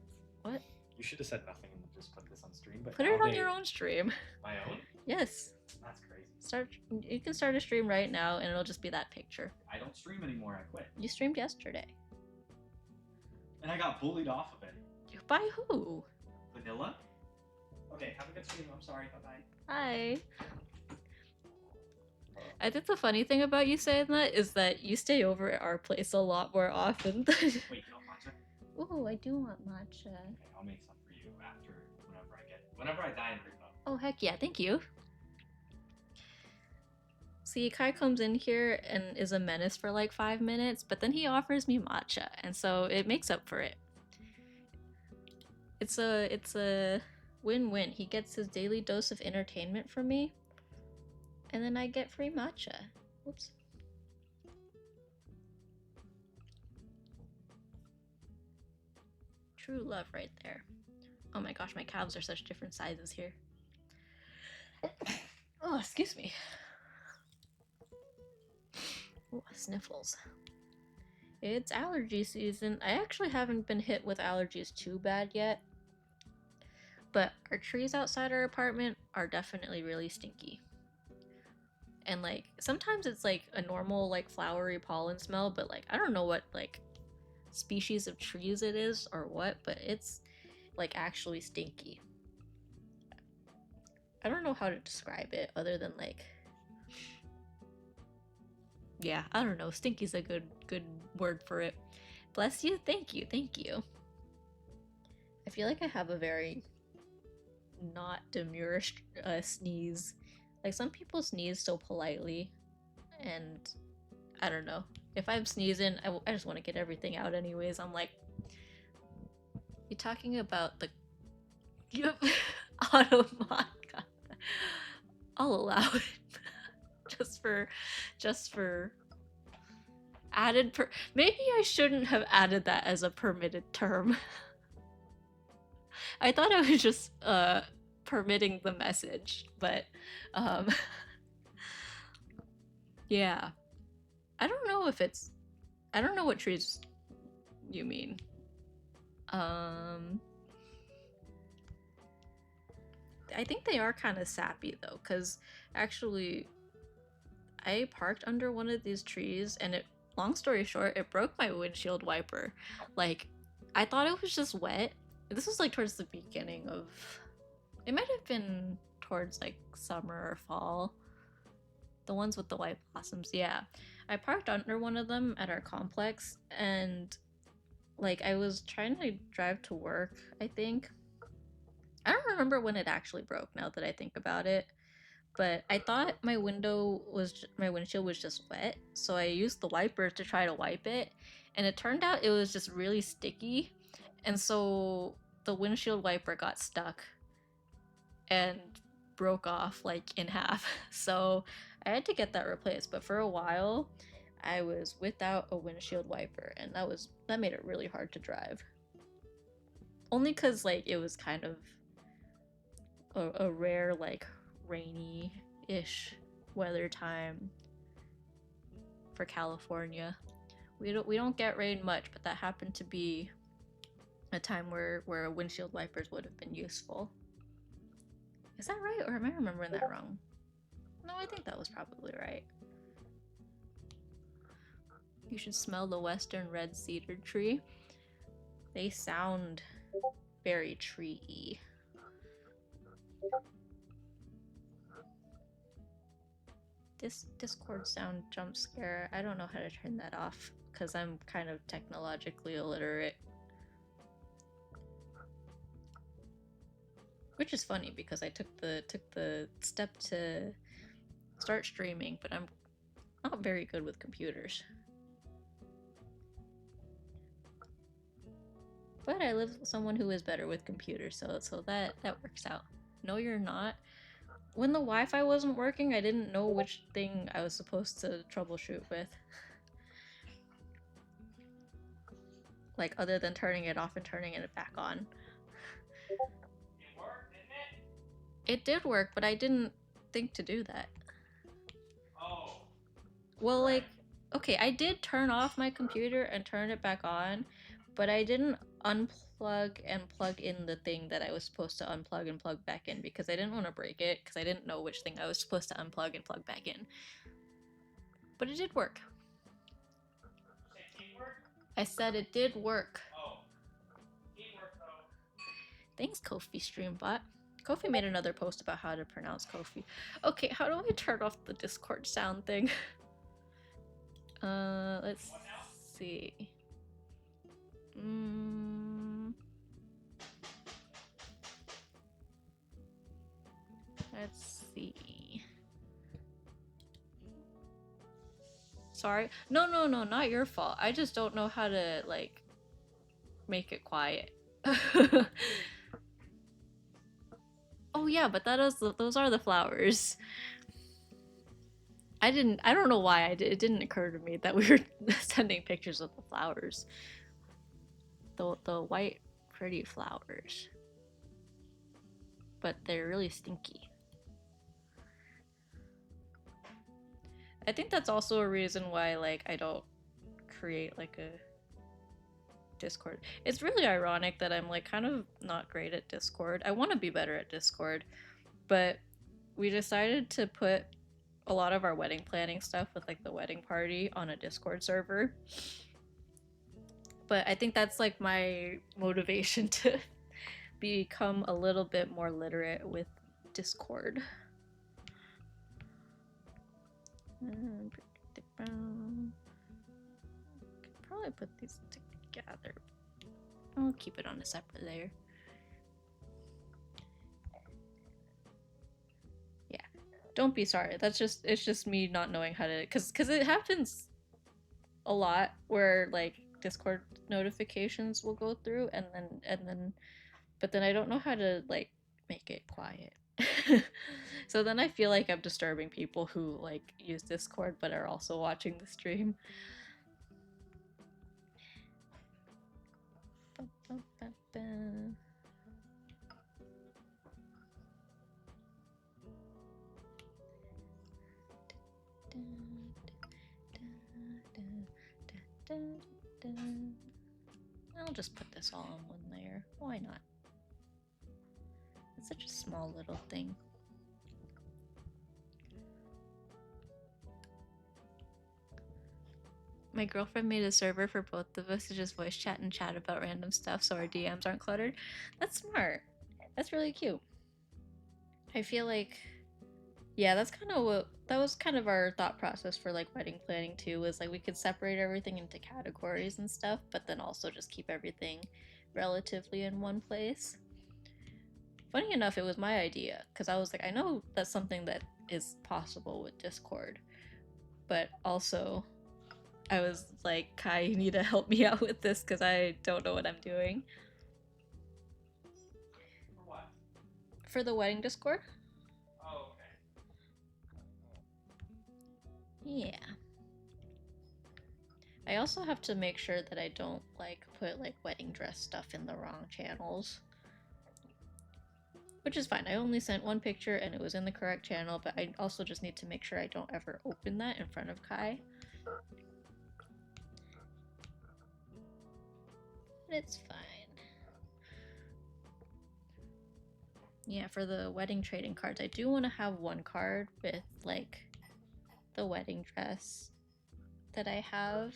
S1: What?
S3: You should have said nothing and just put this on stream. But
S1: Put
S3: now
S1: it on
S3: they-
S1: your own stream.
S2: My own?
S1: Yes.
S3: That's crazy.
S1: Start. You can start a stream right now, and it'll just be that picture.
S2: I don't stream anymore. I quit.
S1: You streamed yesterday.
S2: And I got bullied off of it.
S1: By who?
S2: Vanilla? Okay, have a good stream. I'm sorry. Bye bye.
S1: Hi. I think the funny thing about you saying that is that you stay over at our place a lot more often.
S2: Wait, you don't matcha?
S1: Ooh, I do want matcha.
S2: Okay, I'll make some for you after whenever I die in Ritmo.
S1: Oh, heck yeah, thank you. See, Kai comes in here and is a menace for like 5 minutes, but then he offers me matcha, and so it makes up for it. It's a win-win. He gets his daily dose of entertainment from me, and then I get free matcha. Whoops. True love right there. Oh my gosh, my calves are such different sizes here. Oh, excuse me. Ooh, sniffles. It's allergy season. I actually haven't been hit with allergies too bad yet. But our trees outside our apartment are definitely really stinky. And like, sometimes it's like a normal like flowery pollen smell, but like, I don't know what like species of trees it is or what, but it's like actually stinky. I don't know how to describe it other than like, yeah, I don't know. Stinky's a good word for it. Bless you. Thank you. Thank you. I feel like I have a very not demure sneeze. Like some people sneeze so politely, and I don't know. If I'm sneezing, I just want to get everything out anyways. I'm like, you talking about the Automod? I'll allow it. just for added maybe I shouldn't have added that as a permitted term. I thought I was just permitting the message, but yeah. I don't know what trees you mean. I think they are kind of sappy though, because actually I parked under one of these trees and it, long story short, it broke my windshield wiper. Like, I thought it was just wet. This was like towards the beginning of, it might have been towards like summer or fall. The ones with the white blossoms, yeah. I parked under one of them at our complex and like I was trying to drive to work, I think. I don't remember when it actually broke now that I think about it, but I thought my windshield was just wet, so I used the wiper to try to wipe it, and it turned out it was just really sticky, and so the windshield wiper got stuck and broke off like in half. So I had to get that replaced, but for a while I was without a windshield wiper, and that made it really hard to drive. Only because like it was kind of a rare like rainy-ish weather time for California. We don't get rain much, but that happened to be a time where windshield wipers would have been useful. Is that right, or am I remembering that wrong? No, I think that was probably right. You should smell the western red cedar tree. They sound very tree-y. This Discord sound jump scare, I don't know how to turn that off because I'm kind of technologically illiterate. Which is funny because I took the step to start streaming, but I'm not very good with computers. But I live with someone who is better with computers, so that works out. No, you're not. When the Wi-Fi wasn't working, I didn't know which thing I was supposed to troubleshoot with. like other than turning it off and turning it back on.
S2: It worked, didn't it?
S1: It did work, but I didn't think to do that.
S2: Oh.
S1: Well,
S2: Right.
S1: like, okay, I did turn off my computer and turn it back on, but I didn't unplug and plug in the thing that I was supposed to unplug and plug back in because I didn't want to break it because I didn't know which thing I was supposed to unplug and plug back in. But it did work.
S2: You say teamwork?
S1: I said it did work.
S2: Oh. Teamwork, though.
S1: Thanks, Kofi Streambot. Kofi made another post about how to pronounce Kofi. Okay, how do I turn off the Discord sound thing? Let's
S2: What now?
S1: see. Let's see. Sorry. No, not your fault. I just don't know how to, like, make it quiet. Oh yeah, but those are the flowers. I don't know why it didn't occur to me that we were sending pictures of the flowers. The white pretty flowers. But they're really stinky. I think that's also a reason why, like, I don't create, like, a Discord. It's really ironic that I'm, like, kind of not great at Discord. I want to be better at Discord, but we decided to put a lot of our wedding planning stuff with, like, the wedding party on a Discord server. But I think that's, like, my motivation to become a little bit more literate with Discord. Could probably put these together. I'll keep it on a separate layer. Yeah, don't be sorry. It's just me not knowing how to, cause it happens a lot where, like, Discord notifications will go through and then but then I don't know how to, like, make it quiet. So then I feel like I'm disturbing people who, like, use Discord but are also watching the stream. I'll just put this all on one layer. Why not? It's such a small little thing. My girlfriend made a server for both of us to just voice chat and chat about random stuff so our DMs aren't cluttered. That's smart. That's really cute. I feel like, yeah, that was kind of our thought process for, like, wedding planning too, was like we could separate everything into categories and stuff, but then also just keep everything relatively in one place. Funny enough, it was my idea, because I was like, I know that's something that is possible with Discord, but also I was like, Kai, you need to help me out with this because I don't know what I'm doing.
S2: For what?
S1: For the wedding Discord?
S2: Oh, okay.
S1: Yeah. I also have to make sure that I don't, like, put, like, wedding dress stuff in the wrong channels. Which is fine. I only sent one picture and it was in the correct channel, but I also just need to make sure I don't ever open that in front of Kai. But it's fine. Yeah, for the wedding trading cards, I do want to have one card with, like, the wedding dress that I have,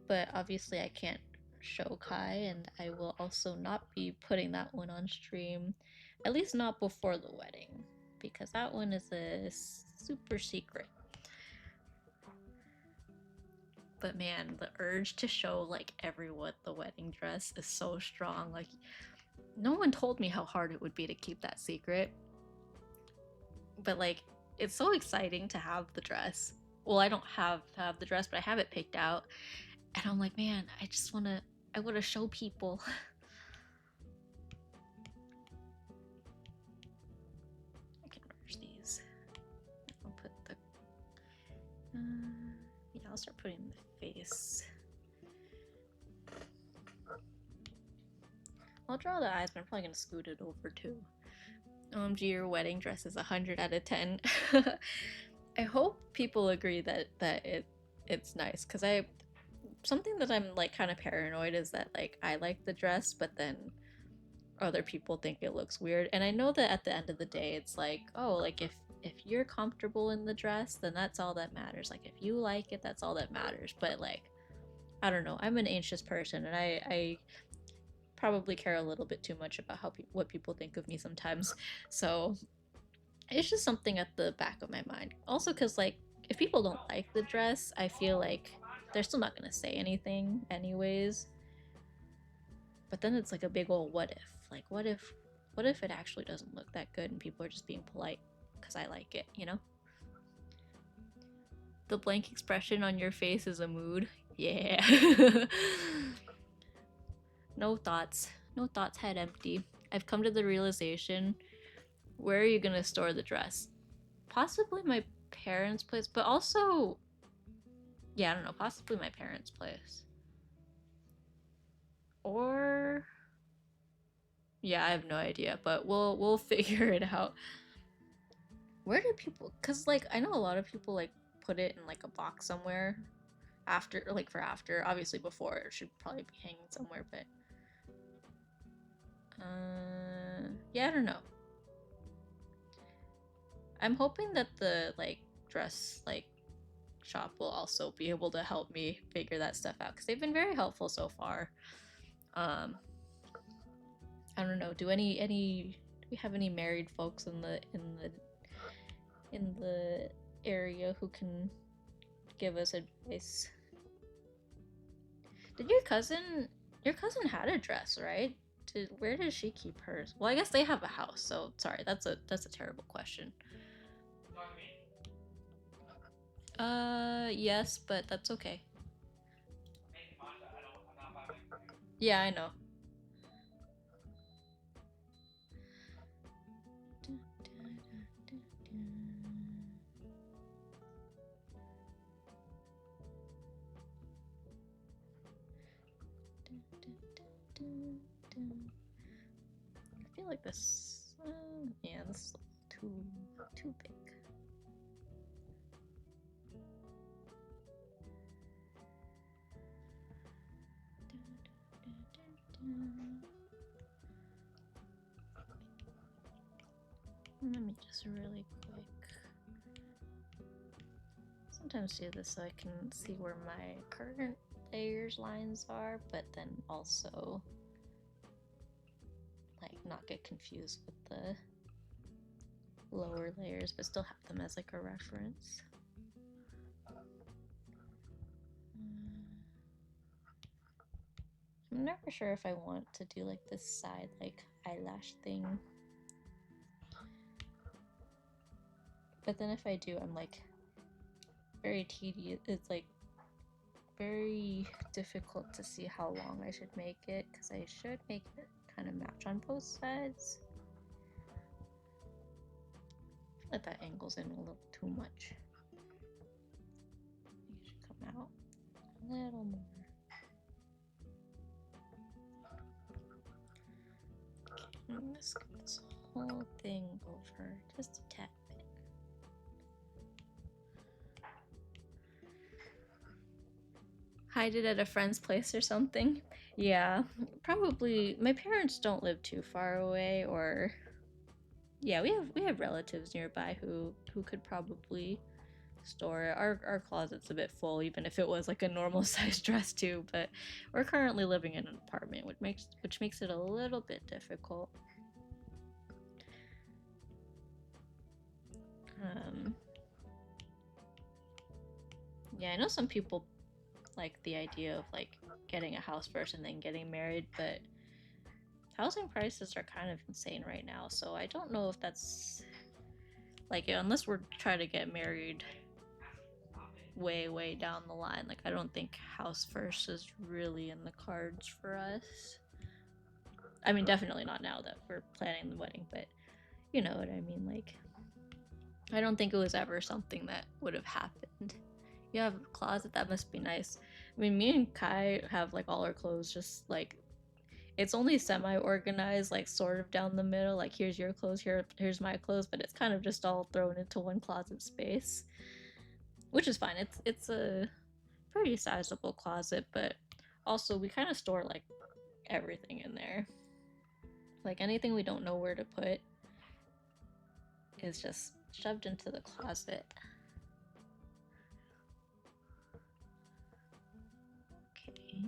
S1: but obviously I can't show Kai, and I will also not be putting that one on stream, at least not before the wedding, because that one is a super secret. But man, the urge to show, like, everyone the wedding dress is so strong. Like, no one told me how hard it would be to keep that secret, but, like, it's so exciting to have the dress. Well, I don't have to have the dress, but I have it picked out, and I'm like, man, I want to show people. I can merge these. I'll put the yeah, I'll start putting the face. I'll draw the eyes, but I'm probably gonna scoot it over too. OMG, your wedding dress is 100 out of 10. I hope people agree that it's nice, because something that I'm like kind of paranoid is that like I like the dress, but then other people think it looks weird. And I know that at the end of the day, it's like, oh, like if you're comfortable in the dress, then that's all that matters. Like if you like it, that's all that matters. But like, I don't know. I'm an anxious person, and I probably care a little bit too much about what people think of me sometimes. So it's just something at the back of my mind. Also, because like if people don't like the dress, I feel like they're still not gonna say anything anyways. But then it's like a big old what if. Like what if it actually doesn't look that good and people are just being polite because I like it, you know? The blank expression on your face is a mood. Yeah. No thoughts. No thoughts, head empty. I've come to the realization, where are you gonna store the dress? Possibly my parents' place, but also, yeah, I don't know, possibly my parents' place. Or, yeah, I have no idea, but we'll figure it out. Where do people, cause like I know a lot of people like put it in like a box somewhere after, like for after, obviously before it should probably be hanging somewhere, but yeah, I don't know. I'm hoping that the like dress like shop will also be able to help me figure that stuff out, because they've been very helpful so far. I don't know. Do we have any married folks in the area who can give us advice? Did your cousin had a dress, right? Where does she keep hers? Well, I guess they have a house, so sorry, that's a terrible question. Yes, but that's okay. Yeah, I know. I feel like this, yeah, this is too big. Let me just really quick. Sometimes do this so I can see where my current layers lines are, but then also like not get confused with the lower layers, but still have them as like a reference. I'm never sure if I want to do like this side like eyelash thing, but then if I do, I'm like very tedious. It's like very difficult to see how long I should make it, because I should make it kind of match on both sides. I feel like that angle's in a little too much. It should come out a little more. I'm gonna scoot this whole thing over just a tad bit. Hide it at a friend's place or something. Yeah, probably. My parents don't live too far away, or yeah, we have relatives nearby who could probably store it. Our closet's a bit full, even if it was like a normal size dress too. But we're currently living in an apartment, which makes it a little bit difficult. Yeah, I know some people like the idea of like getting a house first and then getting married, but housing prices are kind of insane right now, so I don't know if that's like, unless we're trying to get married way down the line, like I don't think house first is really in the cards for us. I mean, definitely not now that we're planning the wedding, but you know what I mean. Like, I don't think it was ever something that would have happened. You have a closet? That must be nice. I mean, me and Kai have like all our clothes just like it's only semi-organized, like sort of down the middle. Like here's your clothes, here's my clothes, but it's kind of just all thrown into one closet space, which is fine. It's a pretty sizable closet, but also we kind of store like everything in there. Like anything we don't know where to put is just shoved into the closet. Okay.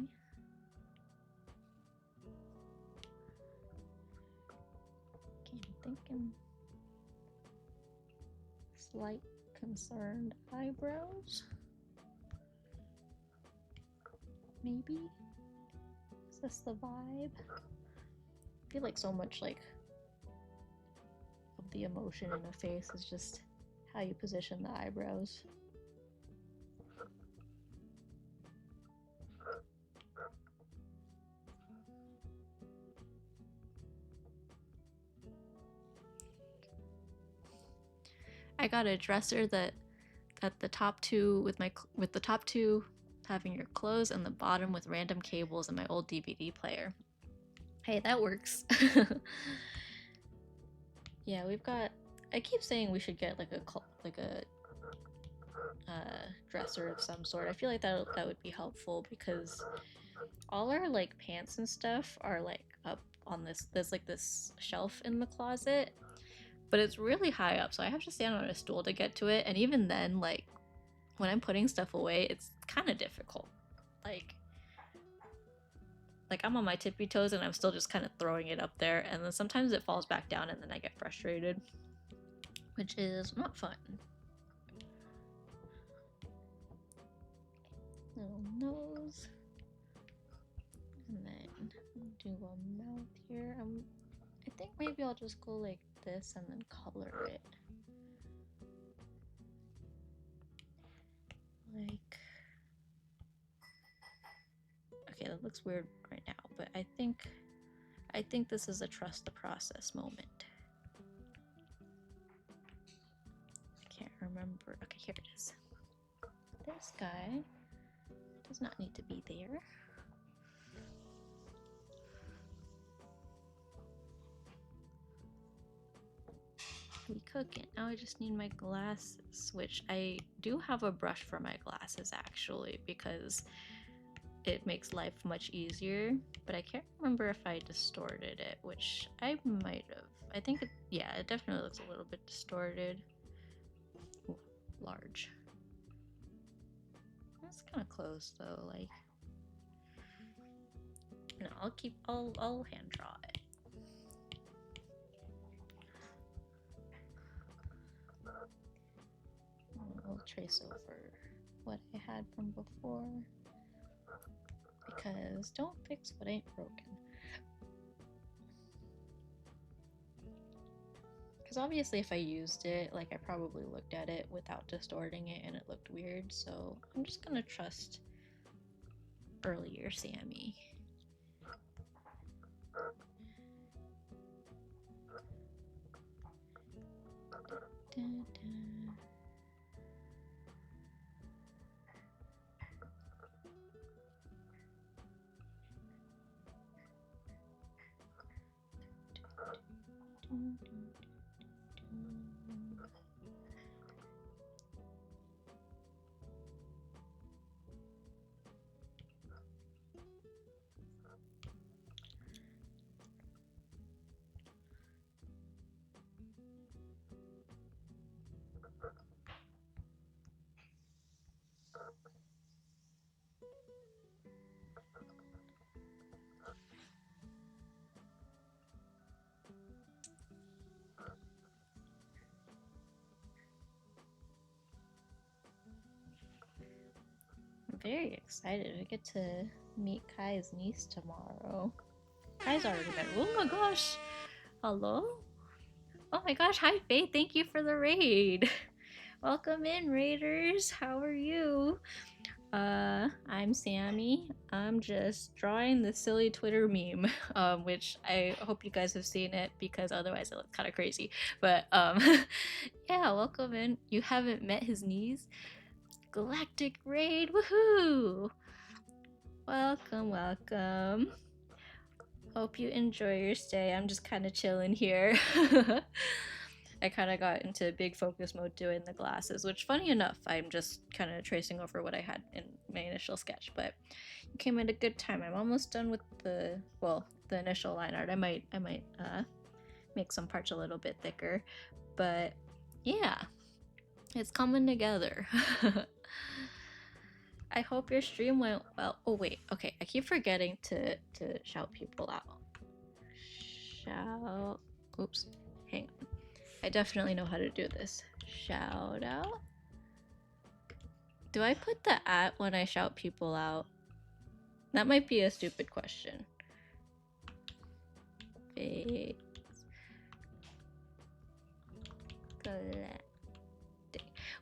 S1: Okay, I'm thinking slight concerned eyebrows. Maybe? Is this the vibe? I feel like so much like of the emotion in a face is just how you position the eyebrows. I got a dresser that the top two with the top two having your clothes and the bottom with random cables and my old DVD player. Hey, that works. Yeah, we've got. I keep saying we should get like a dresser of some sort. I feel like that would be helpful because all our like pants and stuff are like up on this. There's like this shelf in the closet, but it's really high up, so I have to stand on a stool to get to it. And even then, like when I'm putting stuff away, it's kind of difficult. Like I'm on my tippy toes and I'm still just kind of throwing it up there, and then sometimes it falls back down and then I get frustrated, which is not fun. Little nose, and then do a mouth here. I think maybe I'll just go like this and then color it. Like, okay, that looks weird right now, but I think this is a trust the process moment. I can't remember. Okay, here it is. This guy does not need to be there. We cooking. Now I just need my glasses, which I do have a brush for my glasses actually, because it makes life much easier, but I can't remember if I distorted it, which I might have. I think it, yeah, it definitely looks a little bit distorted. Ooh, large. That's kind of close though, like. No, I'll hand draw it. We'll trace over what I had from before, because don't fix what ain't broken. Because obviously if I used it, like I probably looked at it without distorting it and it looked weird, so I'm just gonna trust earlier Sammy. Da, da. I'm very excited. I get to meet Kai's niece tomorrow. Kai's already met. Oh my gosh! Hello? Oh my gosh, hi Faith, thank you for the raid. Welcome in, raiders. How are you? I'm Sammy. I'm just drawing the silly Twitter meme, which I hope you guys have seen it because otherwise it looks kind of crazy. But yeah, welcome in. You haven't met his niece? Galactic raid, woohoo! Welcome, welcome. Hope you enjoy your stay. I'm just kind of chilling here. I kind of got into big focus mode doing the glasses, which, funny enough, I'm just kind of tracing over what I had in my initial sketch, but you came at a good time. I'm almost done with the initial line art. I might make some parts a little bit thicker, but yeah, it's coming together. I hope your stream went well. Oh wait, okay, I keep forgetting to shout people out. Shout. Oops, hang on. I definitely know how to do this. Shout out. Do I put the @ when I shout people out? That might be a stupid question. Wait,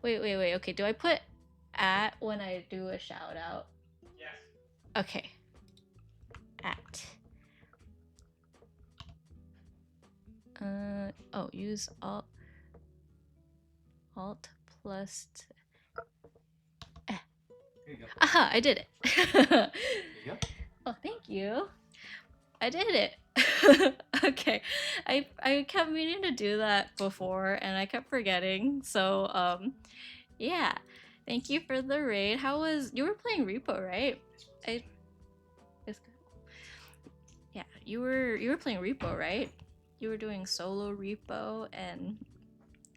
S1: okay, do I put @ when I do a shout out?
S2: Yes.
S1: Okay. @ oh, use alt plus
S3: Here you go.
S1: aha, I did it.
S3: There you go.
S1: Oh, thank you. I did it. Okay. I kept meaning to do that before and I kept forgetting. So yeah. Thank you for the raid. How was you were playing Repo, right? It's good. Yeah, you were playing Repo, right? You were doing solo Repo, and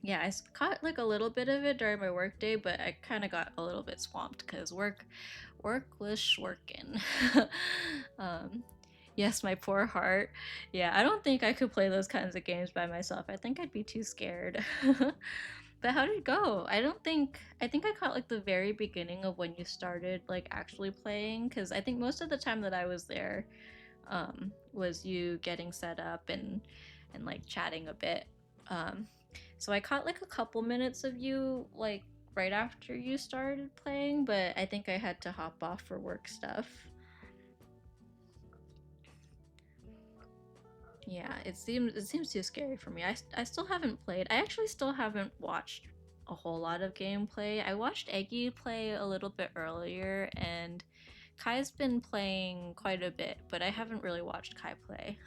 S1: yeah, I caught like a little bit of it during my work day, but I kind of got a little bit swamped because work was working. Yes, my poor heart. Yeah, I don't think I could play those kinds of games by myself. I think I'd be too scared. But how did it go? I think I caught like the very beginning of when you started like actually playing, because I think most of the time that I was there was you getting set up and like chatting a bit. So I caught like a couple minutes of you like right after you started playing, but I think I had to hop off for work stuff. Yeah, it seems too scary for me. I still haven't played. I actually still haven't watched a whole lot of gameplay. I watched Eggy play a little bit earlier, and Kai's been playing quite a bit, but I haven't really watched Kai play.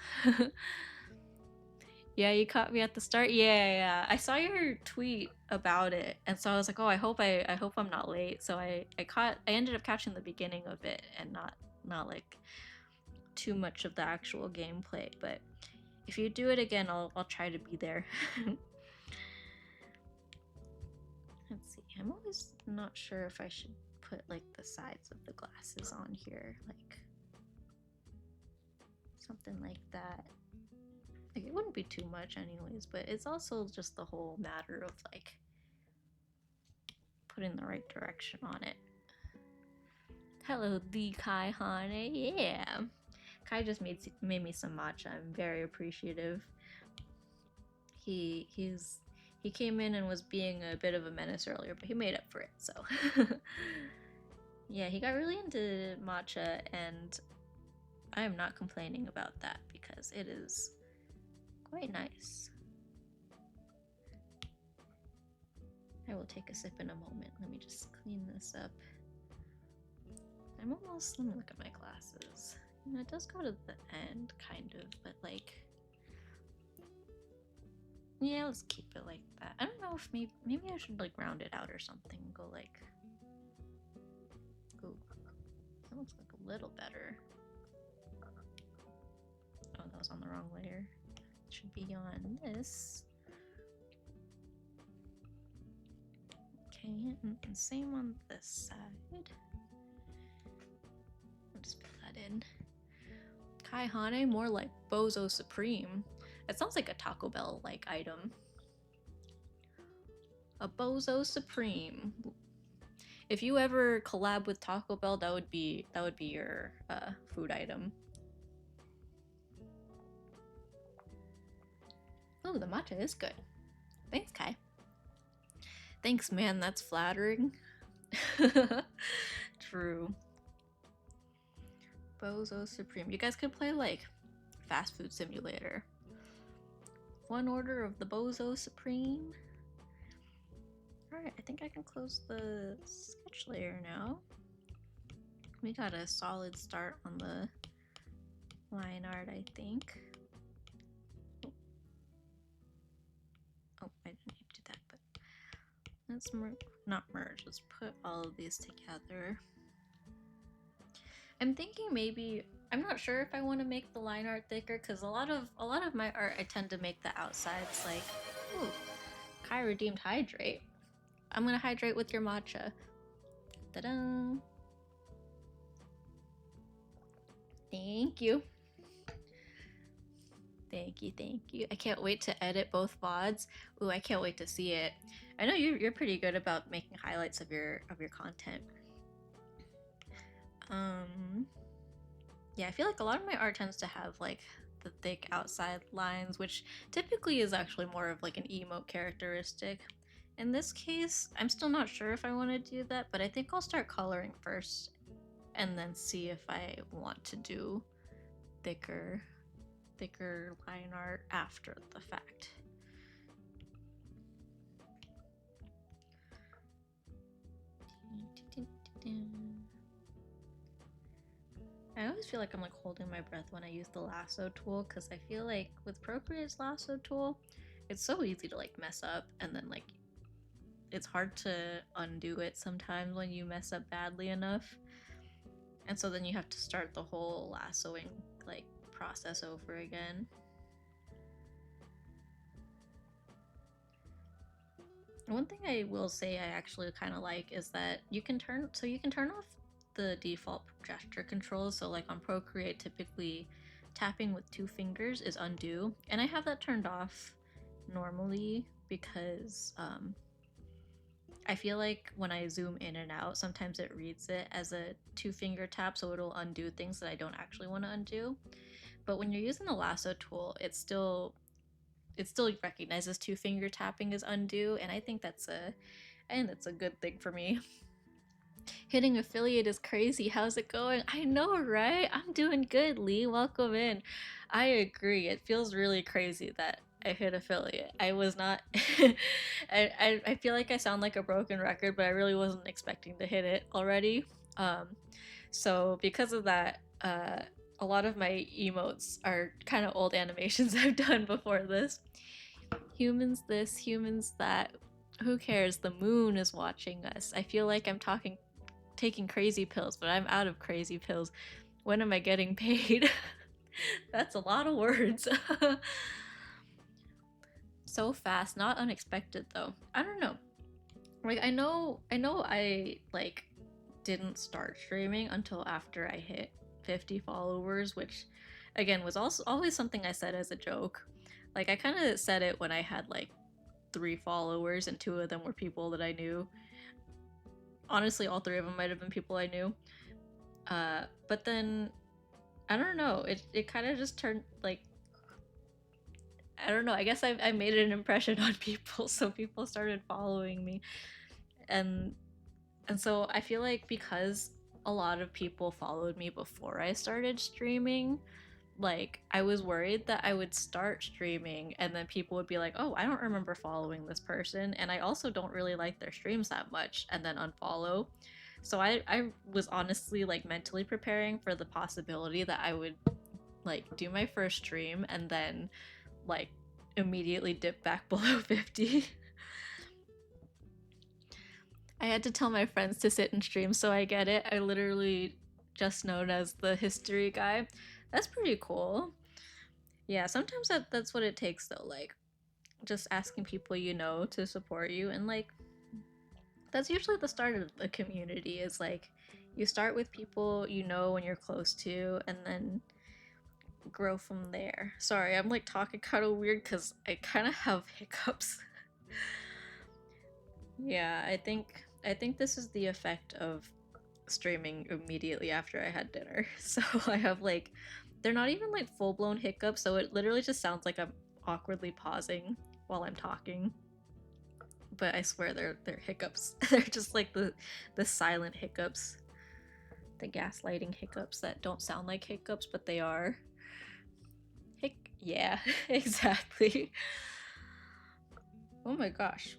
S1: Yeah, you caught me at the start. Yeah. I saw your tweet about it, and so I was like, oh, I hope I'm not late. So I ended up catching the beginning of it and not like too much of the actual gameplay. But if you do it again, I'll try to be there. Let's see. I'm always not sure if I should put like the sides of the glasses on here, like something like that. Like, it wouldn't be too much anyways, but it's also just the whole matter of like putting the right direction on it. Hello, the Kai Hane. Yeah. Kai just made me some matcha. I'm very appreciative. He came in and was being a bit of a menace earlier, but he made up for it, so. Yeah, he got really into matcha, and I am not complaining about that because it is quite nice. I will take a sip in a moment. Let me just clean this up. Let me look at my glasses. You know, it does go to the end, kind of, but like, yeah, let's keep it like that. I don't know if maybe I should like round it out or something. Go like, ooh, that looks like a little better. Oh, that was on the wrong layer. It should be on this. Okay, and same on this side. I'll just put that in. Kai Hane, more like Bozo Supreme. It sounds like a Taco Bell like item. A Bozo Supreme. If you ever collab with Taco Bell, that would be your food item. Oh, the matcha is good. Thanks, Kai. Thanks, man. That's flattering. True. Bozo Supreme. You guys could play like Fast Food Simulator. One order of the Bozo Supreme. Alright, I think I can close the sketch layer now. We got a solid start on the line art, I think. Oh, I didn't need to do that, but let's not merge. Let's put all of these together. I'm thinking maybe I'm not sure if I want to make the line art thicker because a lot of my art I tend to make the outsides like, ooh, Kai redeemed hydrate. I'm gonna hydrate with your matcha. Ta-da! Thank you. Thank you, thank you. I can't wait to edit both VODs. Ooh, I can't wait to see it. I know you're pretty good about making highlights of your content. Yeah, I feel like a lot of my art tends to have like the thick outside lines, which typically is actually more of like an emote characteristic. In this case, I'm still not sure if I want to do that, but I think I'll start coloring first and then see if I want to do thicker line art after the fact. I always feel like I'm like holding my breath when I use the lasso tool because I feel like with Procreate's lasso tool, it's so easy to like mess up and then like it's hard to undo it sometimes when you mess up badly enough. And so then you have to start the whole lassoing like process over again. One thing I will say I actually kind of like is that you can turn off the default gesture controls. So like on Procreate, typically tapping with 2 fingers is undo, and I have that turned off normally because I feel like when I zoom in and out, sometimes it reads it as a 2-finger tap, so it'll undo things that I don't actually want to undo. But when you're using the lasso tool, it still recognizes 2-finger tapping as undo, and I think that's a good thing for me. Hitting affiliate is crazy. How's it going? I know, right? I'm doing good, Lee. Welcome in. I agree. It feels really crazy that I hit affiliate. I was not. I feel like I sound like a broken record, but I really wasn't expecting to hit it already. So because of that, a lot of my emotes are kind of old animations I've done before this. Humans this, humans that. Who cares? The moon is watching us. I feel like I'm taking crazy pills, but I'm out of crazy pills. When am I getting paid? That's a lot of words. So fast, not unexpected though. I don't know. Like I know I like didn't start streaming until after I hit 50 followers, which again was also always something I said as a joke. Like I kind of said it when I had like 3 followers and 2 of them were people that I knew. Honestly, all 3 of them might have been people I knew. But then I don't know. It kind of just turned like I don't know. I guess I made an impression on people, so people started following me, and so I feel like because a lot of people followed me before I started streaming, like I was worried that I would start streaming and then people would be like, "Oh, I don't remember following this person, and I also don't really like their streams that much," and then unfollow. So I was honestly like mentally preparing for the possibility that I would like do my first stream and then like immediately dip back below 50. I had to tell my friends to sit and stream, so I get it. I literally just known as the history guy. That's pretty cool. Yeah, sometimes that's what it takes though, like just asking people you know to support you, and like that's usually the start of a community is like you start with people you know when you're close to and then grow from there. Sorry, I'm like talking kind of weird because I kind of have hiccups. Yeah, I think this is the effect of streaming immediately after I had dinner. So I have like they're not even like full-blown hiccups, so it literally just sounds like I'm awkwardly pausing while I'm talking. But I swear they're hiccups. They're just like the silent hiccups. The gaslighting hiccups that don't sound like hiccups, but they are. Yeah, exactly. Oh my gosh.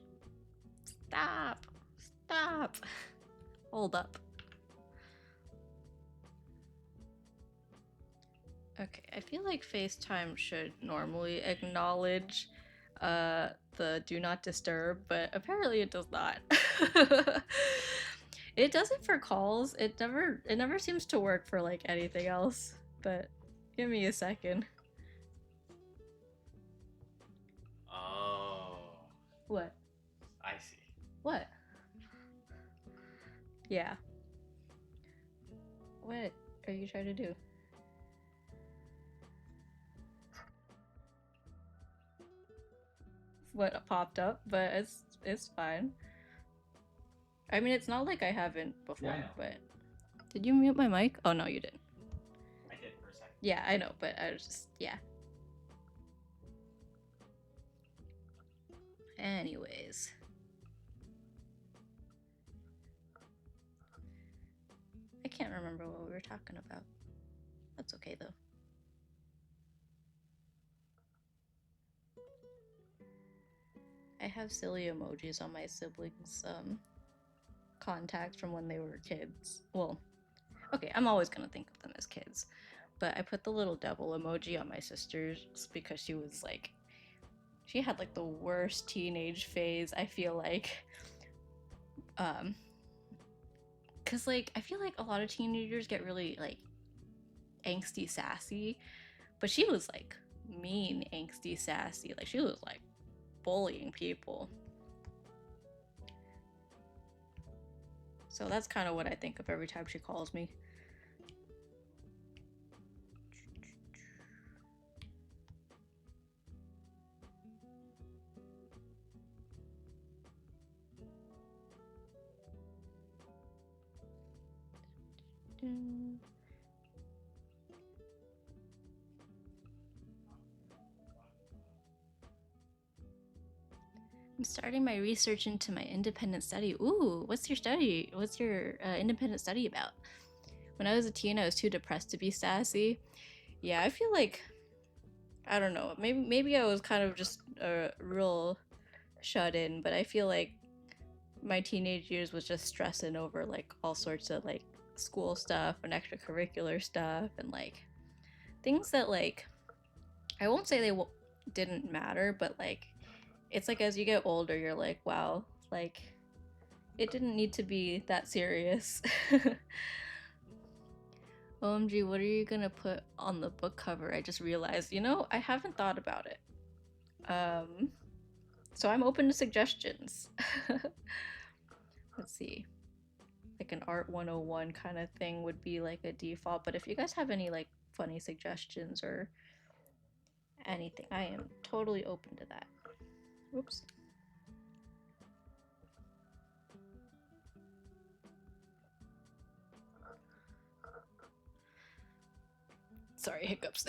S1: Stop. Stop. Hold up. Okay, I feel like FaceTime should normally acknowledge the do not disturb, but apparently it does not. It does it for calls. It never seems to work for like anything else. But give me a second.
S2: Oh,
S1: What?
S2: I see.
S1: What? Yeah. What are you trying to do? What popped up, but it's fine. I mean, it's not like I haven't before,
S3: Yeah, I know.
S1: but did you mute my mic? Oh no, you didn't.
S2: I did for a second.
S1: Yeah, I know, but I was just yeah. Anyways. I can't remember what we were talking about. That's okay though. I have silly emojis on my siblings' contacts from when they were kids. Well, okay, I'm always gonna think of them as kids. But I put the little devil emoji on my sister's because she was like, she had like the worst teenage phase, I feel like. Cause like I feel like a lot of teenagers get really like angsty sassy, but she was like mean angsty sassy. Like she was like bullying people. So that's kind of what I think of every time she calls me. I'm starting my research into my independent study. Ooh, what's your study? What's your independent study about? When I was a teen, I was too depressed to be sassy. Yeah, I feel like I don't know. Maybe I was kind of just a real shut in, but I feel like my teenage years was just stressing over like all sorts of like school stuff and extracurricular stuff and like things that like I won't say they didn't matter, but like it's like as you get older, you're like, wow, like it didn't need to be that serious. OMG, what are you gonna put on the book cover? I just realized, I haven't thought about it. So I'm open to suggestions. Let's see. Like an art 101 kind of thing would be like a default, but if you guys have any like funny suggestions or anything, I am totally open to that. Oops. Sorry, hiccups.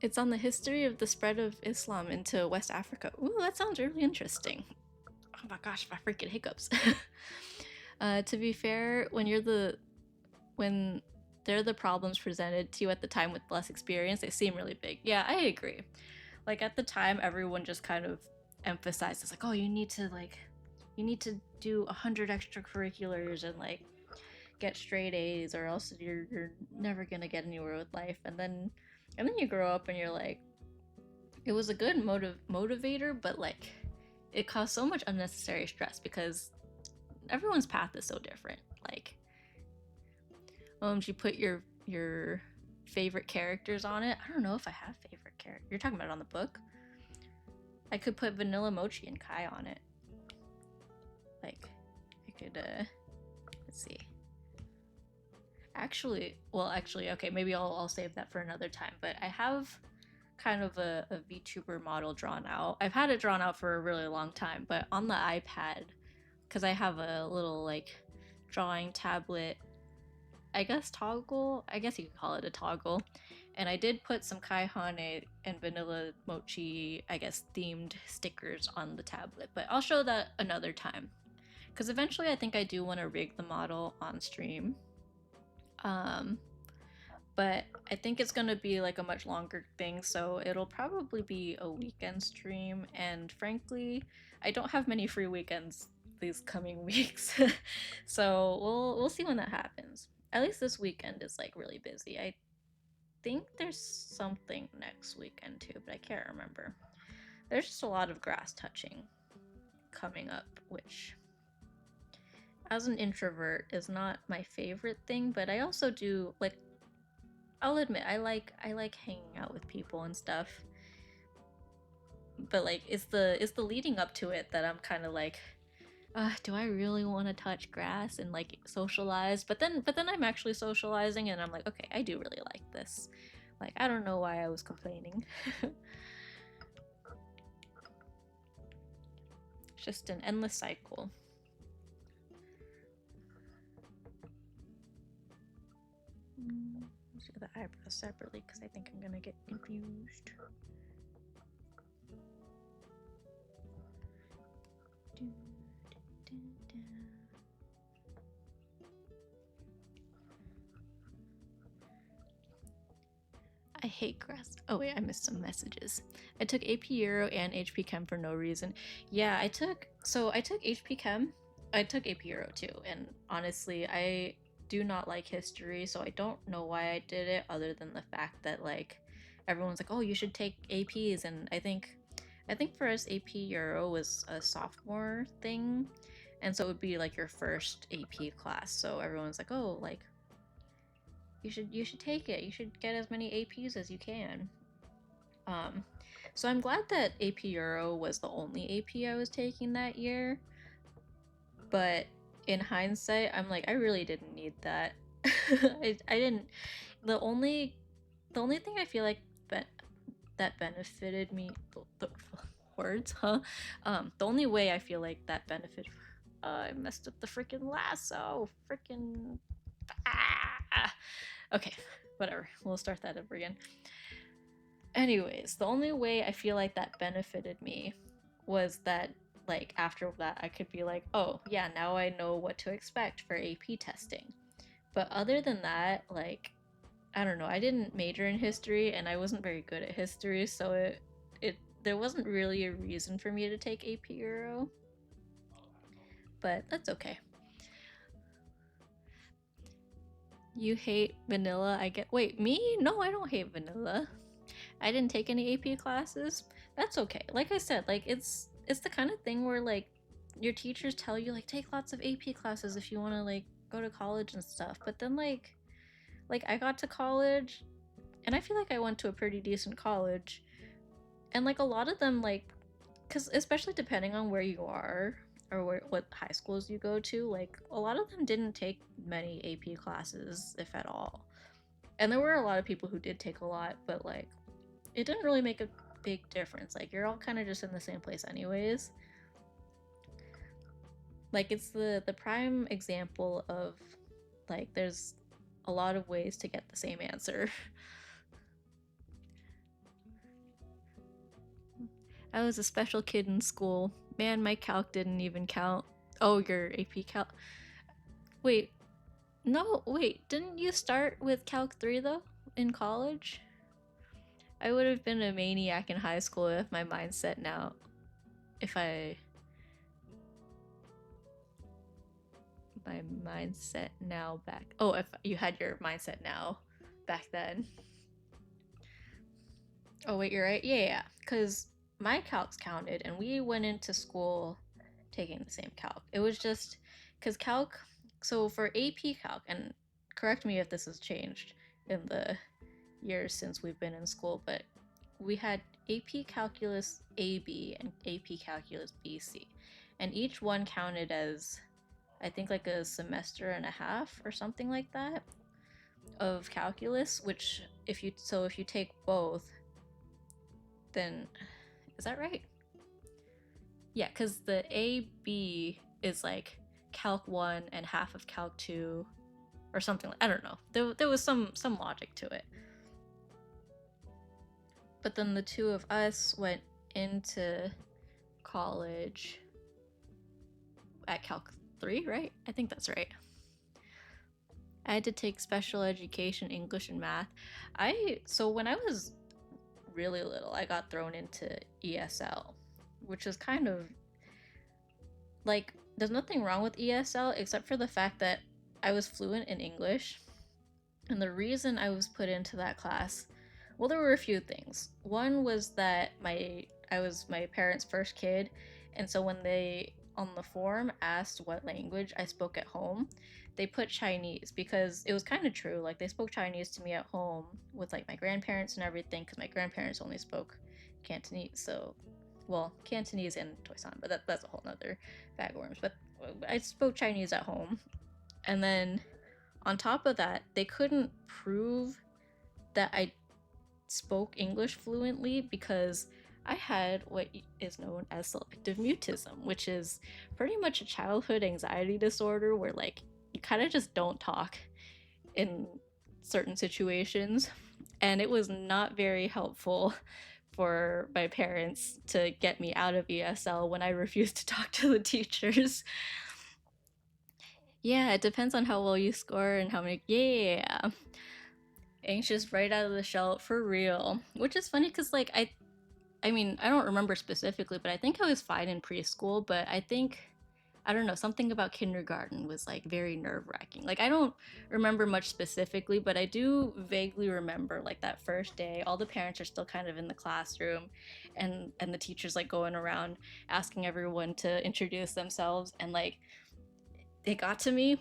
S1: It's on the history of the spread of Islam into West Africa. Ooh, that sounds really interesting. Oh my gosh, my freaking hiccups. To be fair, when they're the problems presented to you at the time with less experience, they seem really big. Yeah, I agree. Like at the time, everyone just kind of emphasizes like, oh, you need to do 100 extracurriculars and like get straight A's or else you're never gonna get anywhere with life. And then you grow up and you're like, it was a good motivator, but like it caused so much unnecessary stress because everyone's path is so different. Like, you put your favorite characters on it. I don't know if I have favorite character. You're talking about it on the book. I could put Vanilla Mochi and Kai on it. Like, I could let's see. Actually, okay, maybe I'll save that for another time. But I have kind of a VTuber model drawn out. I've had it drawn out for a really long time, but on the iPad, because I have a little like drawing tablet, I guess toggle. I guess you could call it a toggle. And I did put some Kaihane and Vanilla Mochi, I guess, themed stickers on the tablet, but I'll show that another time. Because eventually I think I do want to rig the model on stream. But I think it's going to be like a much longer thing, so it'll probably be a weekend stream, and frankly, I don't have many free weekends these coming weeks. So we'll see when that happens. At least this weekend is like really busy. think there's something next weekend too, but I can't remember. There's just a lot of grass touching coming up, which as an introvert is not my favorite thing, but I also do like, I'll admit I like hanging out with people and stuff. But like it's the leading up to it that I'm kind of like, do I really want to touch grass and like socialize? But then I'm actually socializing and I'm like, okay, I do really like this. Like, I don't know why I was complaining. It's just an endless cycle. Let's do the eyebrows separately because I think I'm gonna get confused. I hate grass. Oh wait, I missed some messages. I took AP Euro and HP Chem for no reason. Yeah, I took HP Chem. I took AP Euro too, and honestly, I do not like history, so I don't know why I did it other than the fact that like everyone's like, "Oh, you should take APs." And I think for us AP Euro was a sophomore thing, and so it would be like your first AP class. So everyone's like, "Oh, like you should take it. You should get as many APs as you can." So I'm glad that AP Euro was the only AP I was taking that year. But in hindsight, I'm like, I really didn't need that. I didn't. The only thing I feel like that benefited me, the words, huh? The only way I feel like that benefited. I messed up the freaking lasso. Freaking. Ah! Okay, whatever. We'll start that over again. Anyways, the only way I feel like that benefited me was that, like, after that, I could be like, oh, yeah, now I know what to expect for AP testing. But other than that, like, I don't know, I didn't major in history and I wasn't very good at history, so there wasn't really a reason for me to take AP Euro. But that's okay. You hate vanilla, I get. Wait, me? No, I don't hate vanilla. I didn't take any AP classes. That's okay. Like I said, like it's the kind of thing where like your teachers tell you like take lots of AP classes if you want to like go to college and stuff. But then like I got to college and I feel like I went to a pretty decent college. And like a lot of them like cuz especially depending on where you are or what high schools you go to, like a lot of them didn't take many AP classes if at all. And there were a lot of people who did take a lot, but like it didn't really make a big difference. Like you're all kind of just in the same place anyways. Like it's the prime example of like there's a lot of ways to get the same answer. I was a special kid in school. Man, my calc didn't even count. Oh, your AP calc. Wait. No, wait. Didn't you start with calc 3 though in college? I would have been a maniac in high school if my mindset now my mindset now back. Oh, if you had your mindset now back then. Oh, wait, you're right. Yeah. Because my calcs counted and we went into school taking the same calc. It was just because calc, so for AP calc, and correct me if this has changed in the years since we've been in school, but we had AP Calculus AB and AP Calculus BC, and each one counted as, I think, like a semester and a half or something like that of calculus. Which, if you take both, then is that right? Yeah, because the AB is like Calc 1 and half of Calc 2 or something. I don't know. There was some logic to it. But then the two of us went into college at Calc 3, right? I think that's right. I had to take special education, English, and math. So when I was really little, I got thrown into ESL, which is kind of like, there's nothing wrong with ESL except for the fact that I was fluent in English. And the reason I was put into that class, well, there were a few things. One was that I was my parents' first kid, and so when they on the form asked what language I spoke at home, they put Chinese because it was kind of true. Like they spoke Chinese to me at home with like my grandparents and everything because my grandparents only spoke Cantonese. So, well, Cantonese and Toisan, but that's a whole nother bag of worms. But I spoke Chinese at home, and then on top of that, they couldn't prove that I spoke English fluently because I had what is known as selective mutism, which is pretty much a childhood anxiety disorder where, like, you kind of just don't talk in certain situations. And it was not very helpful for my parents to get me out of ESL when I refused to talk to the teachers. Yeah, it depends on how well you score and how many. Yeah. Anxious right out of the shell for real. Which is funny because, like, I mean, I don't remember specifically, but I think I was fine in preschool, but I think. I don't know, something about kindergarten was like very nerve wracking. Like, I don't remember much specifically, but I do vaguely remember like that first day. All the parents are still kind of in the classroom, and the teacher's like going around asking everyone to introduce themselves. And like, it got to me,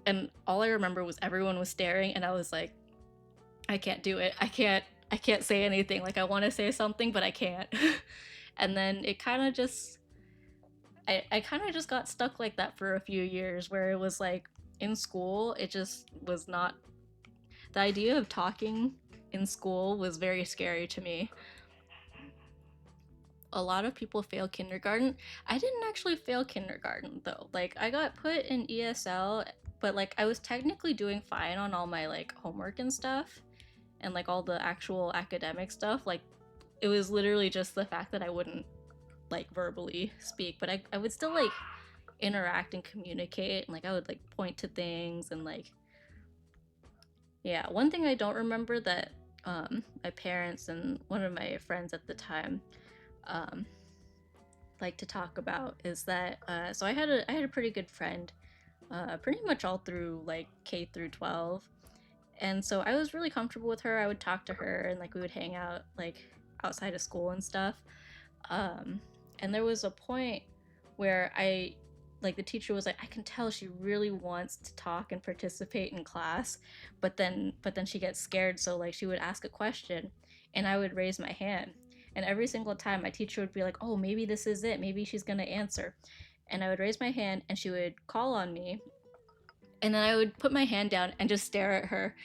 S1: and all I remember was everyone was staring, and I was like, I can't do it. I can't say anything. Like I want to say something, but I can't. And then it kind of just I kind of just got stuck like that for a few years where it was like in school it just was not the idea of talking in school was very scary to me. A lot of people fail kindergarten. I didn't actually fail kindergarten though. Like I got put in ESL, but like I was technically doing fine on all my like homework and stuff and like all the actual academic stuff. Like it was literally just the fact that I wouldn't like verbally speak, but I would still like interact and communicate, and like I would like point to things and like yeah. One thing I don't remember that my parents and one of my friends at the time um like to talk about is that so I had a pretty good friend pretty much all through like K through 12, and so I was really comfortable with her. I would talk to her and like we would hang out like outside of school and stuff. um and there was a point where I like the teacher was like, I can tell she really wants to talk and participate in class, but then she gets scared, so like she would ask a question and I would raise my hand, and every single time my teacher would be like, oh, maybe this is it, maybe she's gonna answer, and I would raise my hand and she would call on me, and then I would put my hand down and just stare at her.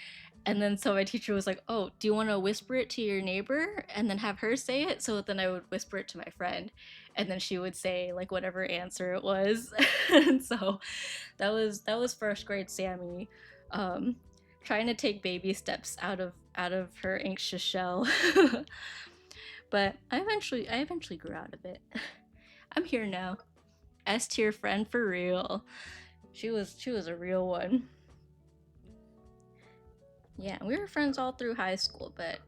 S1: And then so my teacher was like, oh, do you want to whisper it to your neighbor and then have her say it? So then I would whisper it to my friend, and then she would say like whatever answer it was. And so that was first grade Sammy, um, trying to take baby steps out of her anxious shell. But I eventually grew out of it. I'm here now. S tier friend for real. She was a real one. Yeah, we were friends all through high school, but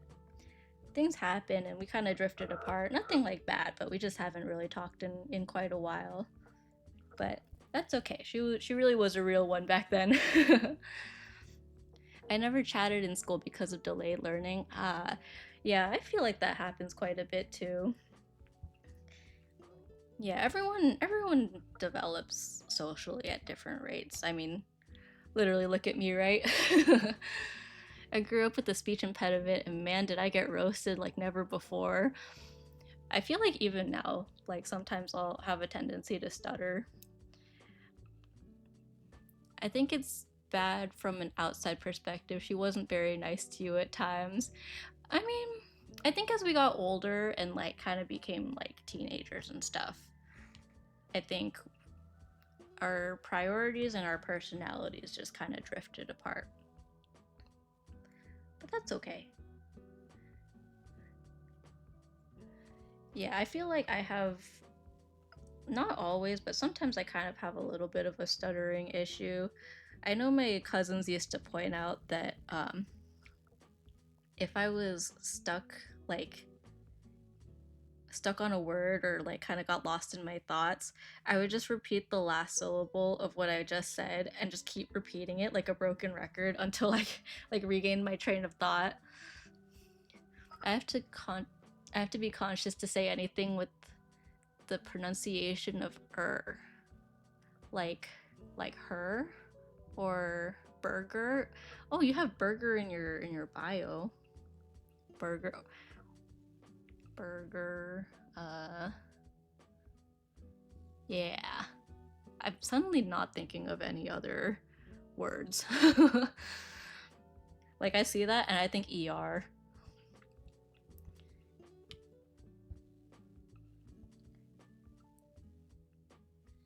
S1: things happened and we kind of drifted apart. Nothing like bad, but we just haven't really talked in quite a while. But that's okay. She really was a real one back then. I never chatted in school because of delayed learning. Yeah, I feel like that happens quite a bit too. Yeah, everyone develops socially at different rates. I mean, literally look at me, right? I grew up with a speech impediment, and man, did I get roasted like never before. I feel like even now, like sometimes I'll have a tendency to stutter. I think it's bad from an outside perspective. She wasn't very nice to you at times. I mean, I think as we got older and like kind of became like teenagers and stuff, I think our priorities and our personalities just kind of drifted apart. But that's okay. Yeah, I feel like I have, not always, but sometimes I kind of have a little bit of a stuttering issue. I know my cousins used to point out that if I was stuck like stuck on a word or like kind of got lost in my thoughts, I would just repeat the last syllable of what I just said and just keep repeating it like a broken record until I like regain my train of thought. I have to be conscious to say anything with the pronunciation of like her or burger. Oh, you have burger in your bio. Burger. Yeah. I'm suddenly not thinking of any other words. Like I see that and I think ER.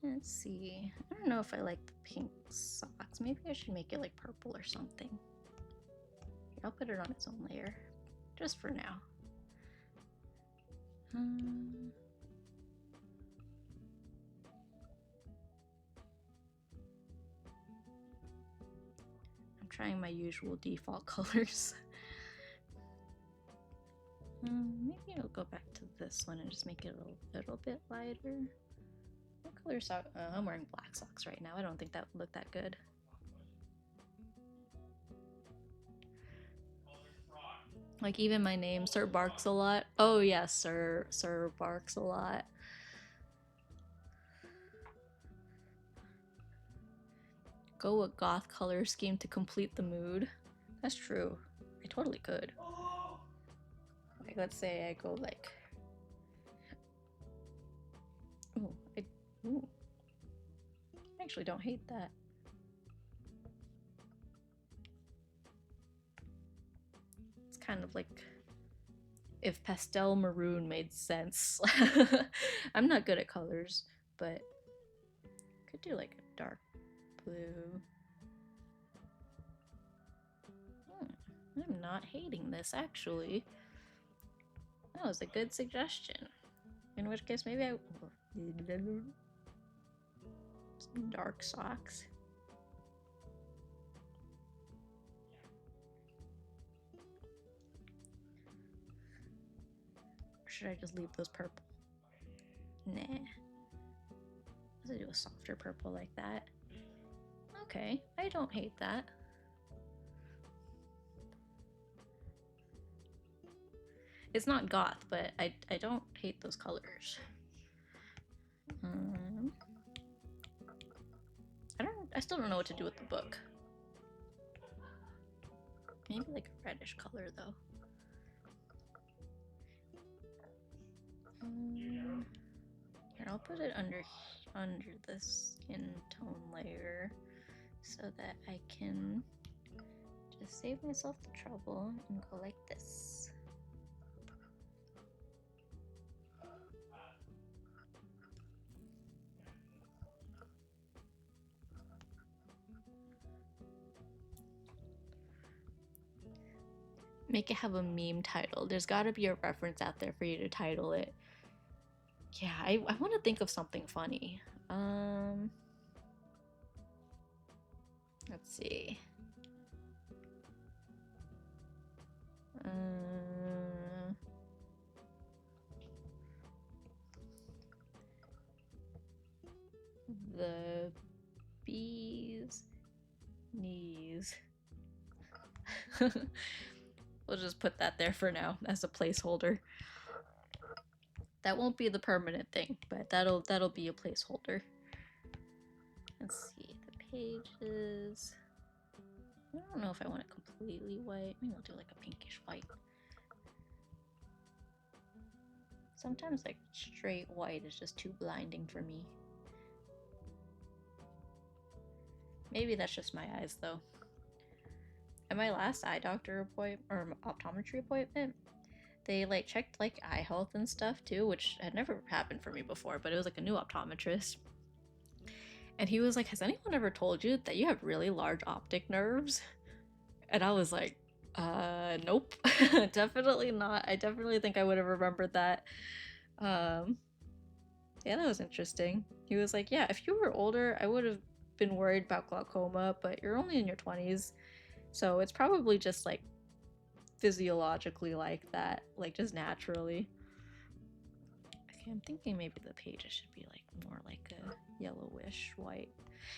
S1: Let's see. I don't know if I like the pink socks. Maybe I should make it like purple or something. I'll put it on its own layer. Just for now. I'm trying my usual default colors. Maybe I'll go back to this one and just make it a little bit lighter. What color sock? I'm wearing black socks right now. I don't think that would look that good. Like even my name, Sir barks a lot. Oh yes, Sir barks a lot. Go a goth color scheme to complete the mood. That's true. I totally could. Like let's say I go like. Ooh. I actually don't hate that. It's kind of like if pastel maroon made sense. I'm not good at colors, but could do like a dark blue. I'm not hating this actually. That was a good suggestion. In which case maybe I some dark socks. Or should I just leave those purple? Nah. Let's do a softer purple like that. Okay, I don't hate that. It's not goth, but I don't hate those colors. I still don't know what to do with the book. Maybe like a reddish color though. Here, I'll put it under the skin tone layer so that I can just save myself the trouble and go like this. Make it have a meme title. There's got to be a reference out there for you to title it. Yeah, I want to think of something funny. Let's see. The bee's knees. We'll just put that there for now as a placeholder. That won't be the permanent thing, but that'll be a placeholder. Let's see, the pages. I don't know if I want it completely white. Maybe I'll do like a pinkish white. Sometimes like straight white is just too blinding for me. Maybe that's just my eyes though. At my last eye doctor appointment or optometry appointment, they like checked like eye health and stuff too, which had never happened for me before, but it was like a new optometrist. And he was like, "Has anyone ever told you that you have really large optic nerves?" And I was like, nope. Definitely not. I definitely think I would have remembered that. Yeah, that was interesting. He was like, "Yeah, if you were older, I would have been worried about glaucoma, but you're only in your 20s. So it's probably just like physiologically like that, like just naturally." Okay, I'm thinking maybe the pages should be like more like a yellowish white.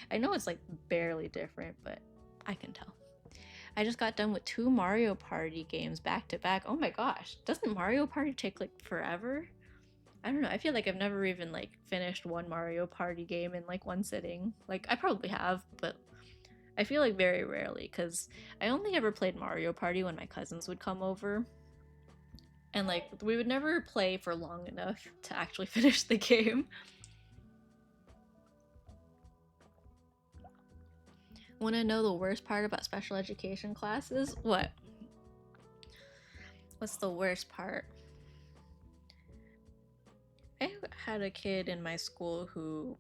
S1: I know it's like barely different, but I can tell. I just got done with 2 Mario Party games back to back. Oh my gosh, doesn't Mario Party take like forever? I don't know. I feel like I've never even like finished one Mario Party game in like one sitting. Like I probably have, but I feel like very rarely because I only ever played Mario Party when my cousins would come over. And like we would never play for long enough to actually finish the game. Want to know the worst part about special education classes? What? What's the worst part? I had a kid in my school who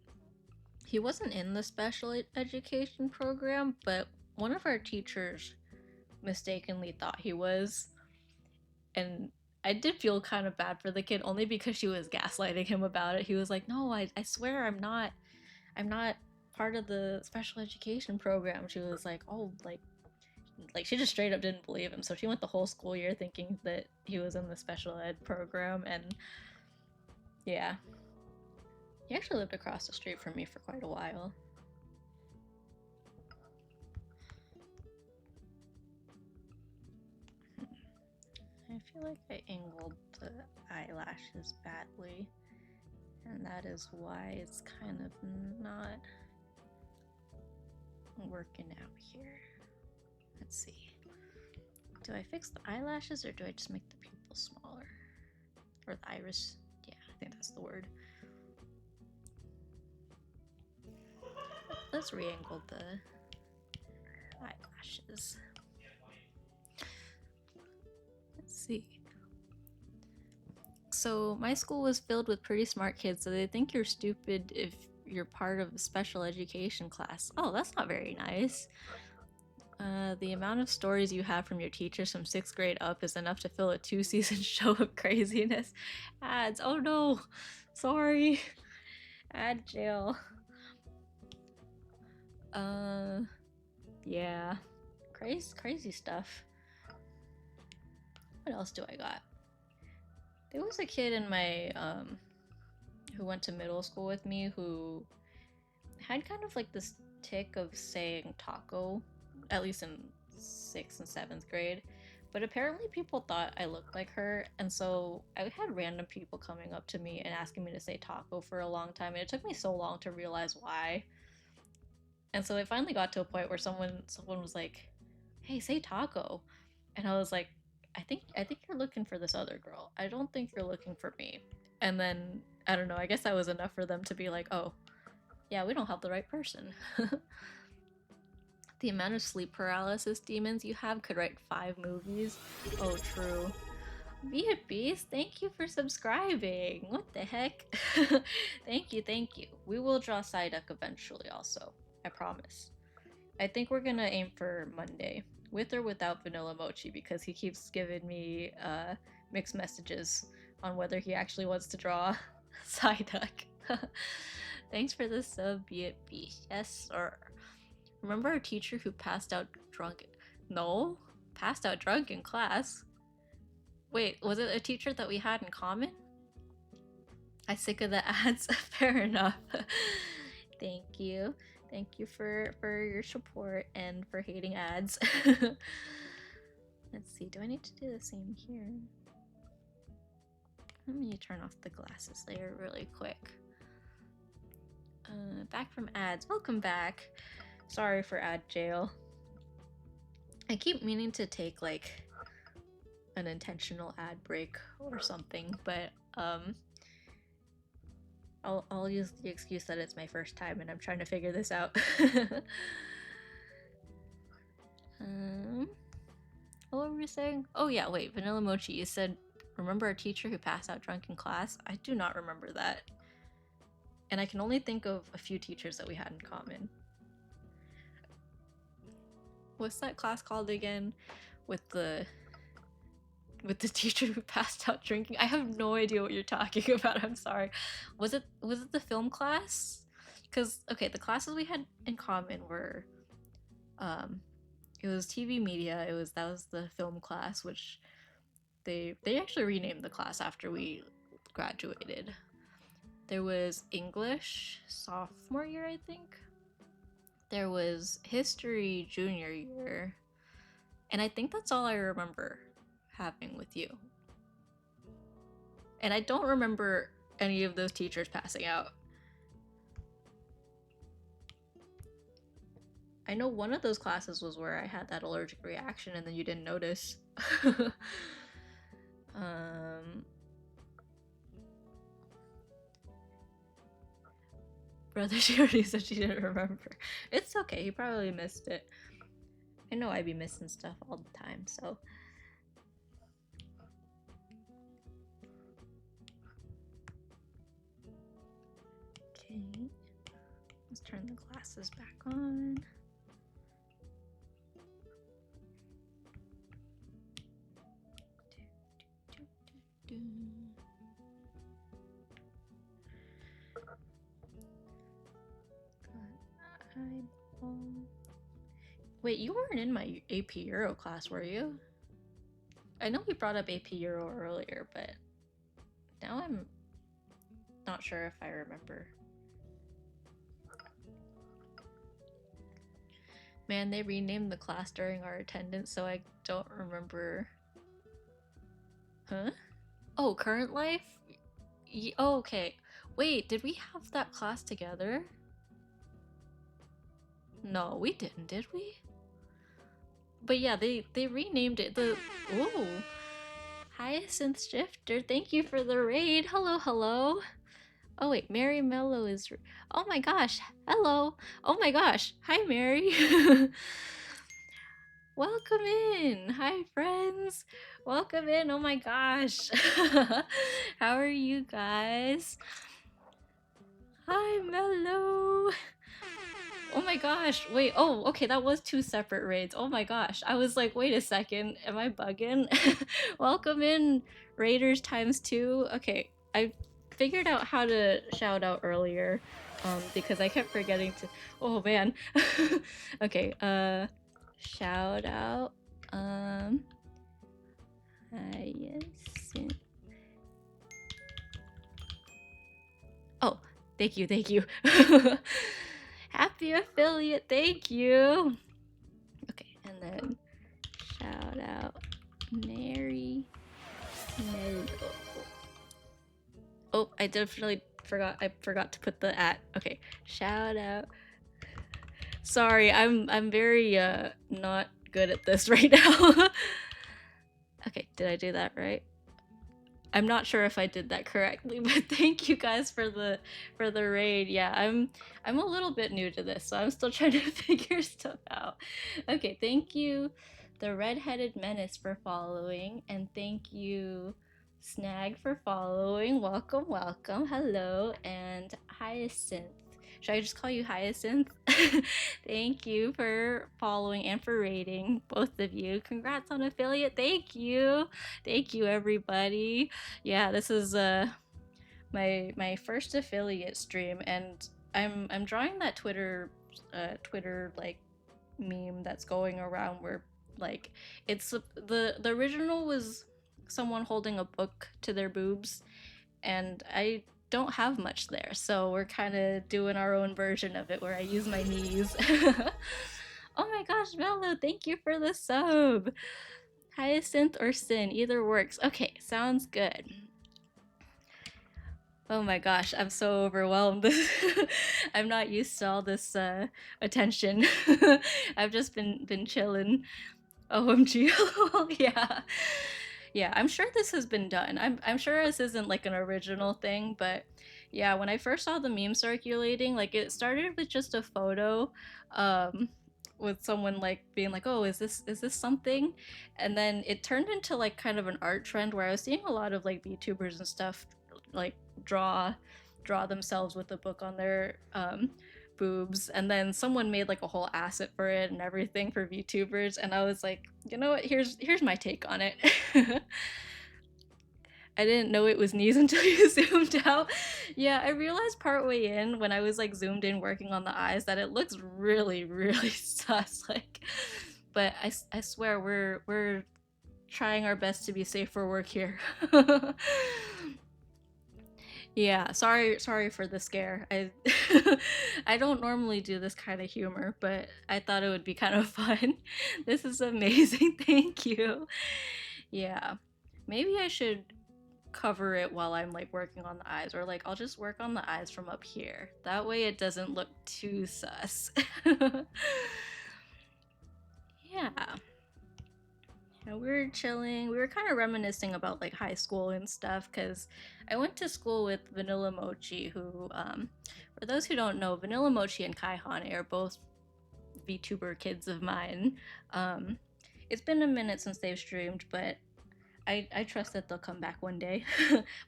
S1: he wasn't in the special education program, but one of our teachers mistakenly thought he was. And I did feel kind of bad for the kid only because she was gaslighting him about it. He was like, "No, I swear I'm not part of the special education program." She was like, "Oh, like she just straight up didn't believe him." So she went the whole school year thinking that he was in the special ed program, and yeah. He actually lived across the street from me for quite a while. I feel like I angled the eyelashes badly, and that is why it's kind of not working out here. Let's see. Do I fix the eyelashes or do I just make the pupil smaller? Or the iris? Yeah, I think that's the word. Let's re-angle the eyelashes. Let's see. So my school was filled with pretty smart kids, so they think you're stupid if you're part of a special education class. Oh, that's not very nice. The amount of stories you have from your teachers from 6th grade up is enough to fill a 2-season show of craziness. Ads. Oh no. Sorry. Ad jail. Yeah. Crazy stuff. What else do I got? There was a kid in my, who went to middle school with me who had kind of like this tick of saying taco, at least in 6th and 7th grade. But apparently people thought I looked like her, and so I had random people coming up to me and asking me to say taco for a long time, and it took me so long to realize why. And so it finally got to a point where someone was like, "Hey, say taco," and I was like, "I think you're looking for this other girl. I don't think you're looking for me." And then I don't know. I guess that was enough for them to be like, "Oh, yeah, we don't have the right person." The amount of sleep paralysis demons you have could write 5 movies. Oh, true. Viet Beast, thank you for subscribing. What the heck? Thank you. We will draw Psyduck eventually also. I promise. I think we're gonna aim for Monday. With or without Vanilla Mochi, because he keeps giving me mixed messages on whether he actually wants to draw Psyduck. Thanks for the sub, Viet Beast. Yes, sir. Remember our teacher who passed out drunk? No? Passed out drunk in class? Wait, was it a teacher that we had in common? I sick of the ads. Fair enough. Thank you. Thank you for your support and for hating ads. Let's see, do I need to do the same here? Let me turn off the glasses layer really quick. Back from ads. Welcome back. Sorry for ad jail. I keep meaning to take like an intentional ad break or something, but I'll use the excuse that it's my first time and I'm trying to figure this out. What were we saying? Oh yeah, wait, Vanilla Mochi, you said, remember our teacher who passed out drunk in class? I do not remember that. And I can only think of a few teachers that we had in common. What's that class called again? With the teacher who passed out drinking? I have no idea what you're talking about. I'm sorry. Was it the film class? Because okay, the classes we had in common were, it was TV media. That was the film class, which they actually renamed the class after we graduated. There was English sophomore year, I think. There was history junior year. And I think that's all I remember having with you. And I don't remember any of those teachers passing out. I know one of those classes was where I had that allergic reaction and then you didn't notice. Brother, she already said she didn't remember. It's okay, he probably missed it. I know I be missing stuff all the time, so. Okay, let's turn the glasses back on. Wait, you weren't in my AP Euro class, were you? I know we brought up AP Euro earlier, but now I'm not sure if I remember. Man, they renamed the class during our attendance, so I don't remember. Huh? Oh, current life? Oh, okay. Wait, did we have that class together? No, we didn't, did we? But yeah, they renamed it. Ooh. Hyacinth Shifter, thank you for the raid. Hello, hello. Oh wait, Mary Mello is. Oh my gosh, hello. Oh my gosh, hi Mary. Welcome in. Hi friends. Welcome in. Oh my gosh. How are you guys? Hi Mello. Oh my gosh, wait, oh, okay, that was 2 separate raids. Oh my gosh, I was like, wait a second, am I bugging? Welcome in, Raiders ×2. Okay, I figured out how to shout out earlier, because I kept forgetting to, oh man. Okay, shout out, Hyacinth. Oh, thank you, thank you. Happy affiliate, thank you. Okay, and then shout out Mary Mello. Oh, I definitely forgot. I forgot to put the @ Okay, shout out. Sorry, I'm very not good at this right now. Okay, did I do that right? I'm not sure if I did that correctly, but thank you guys for the raid. Yeah, I'm a little bit new to this, so I'm still trying to figure stuff out. Okay, thank you, the Redheaded Menace, for following, and thank you, Snag, for following. Welcome, welcome. Hello, and Hyacinth. Should I just call you Hyacinth? Thank you for following and for rating, both of you. Congrats on affiliate. Thank you. Thank you, everybody. Yeah, this is my first affiliate stream, and I'm drawing that Twitter like meme that's going around where like it's the original was someone holding a book to their boobs, and I don't have much there, so we're kind of doing our own version of it where I use my knees. Oh my gosh, Mello, thank you for the sub. Hyacinth or Sin, either works. Okay, sounds good. Oh my gosh, I'm so overwhelmed. I'm not used to all this attention. I've just been chilling. OMG. Yeah. Yeah, I'm sure this has been done. I'm sure this isn't like an original thing, but yeah, when I first saw the meme circulating, like it started with just a photo with someone like being like, "Oh, is this something?" And then it turned into like kind of an art trend where I was seeing a lot of like VTubers and stuff like draw themselves with a book on their boobs, and then someone made like a whole asset for it and everything for VTubers, and I was like, you know what, here's my take on it. I didn't know it was knees until you zoomed out. Yeah, I realized partway in when I was like zoomed in working on the eyes that it looks really sus, like, but I swear we're trying our best to be safe for work here. Yeah, sorry for the scare. I I don't normally do this kind of humor, but I thought it would be kind of fun. This is amazing. Thank you. Yeah. Maybe I should cover it while I'm like working on the eyes, or like I'll just work on the eyes from up here. That way it doesn't look too sus. Yeah. Yeah, we were chilling. We were kind of reminiscing about like high school and stuff because I went to school with Vanilla Mochi, who, for those who don't know, Vanilla Mochi and Kai Hane are both VTuber kids of mine. Um, it's been a minute since they've streamed, but I trust that they'll come back one day.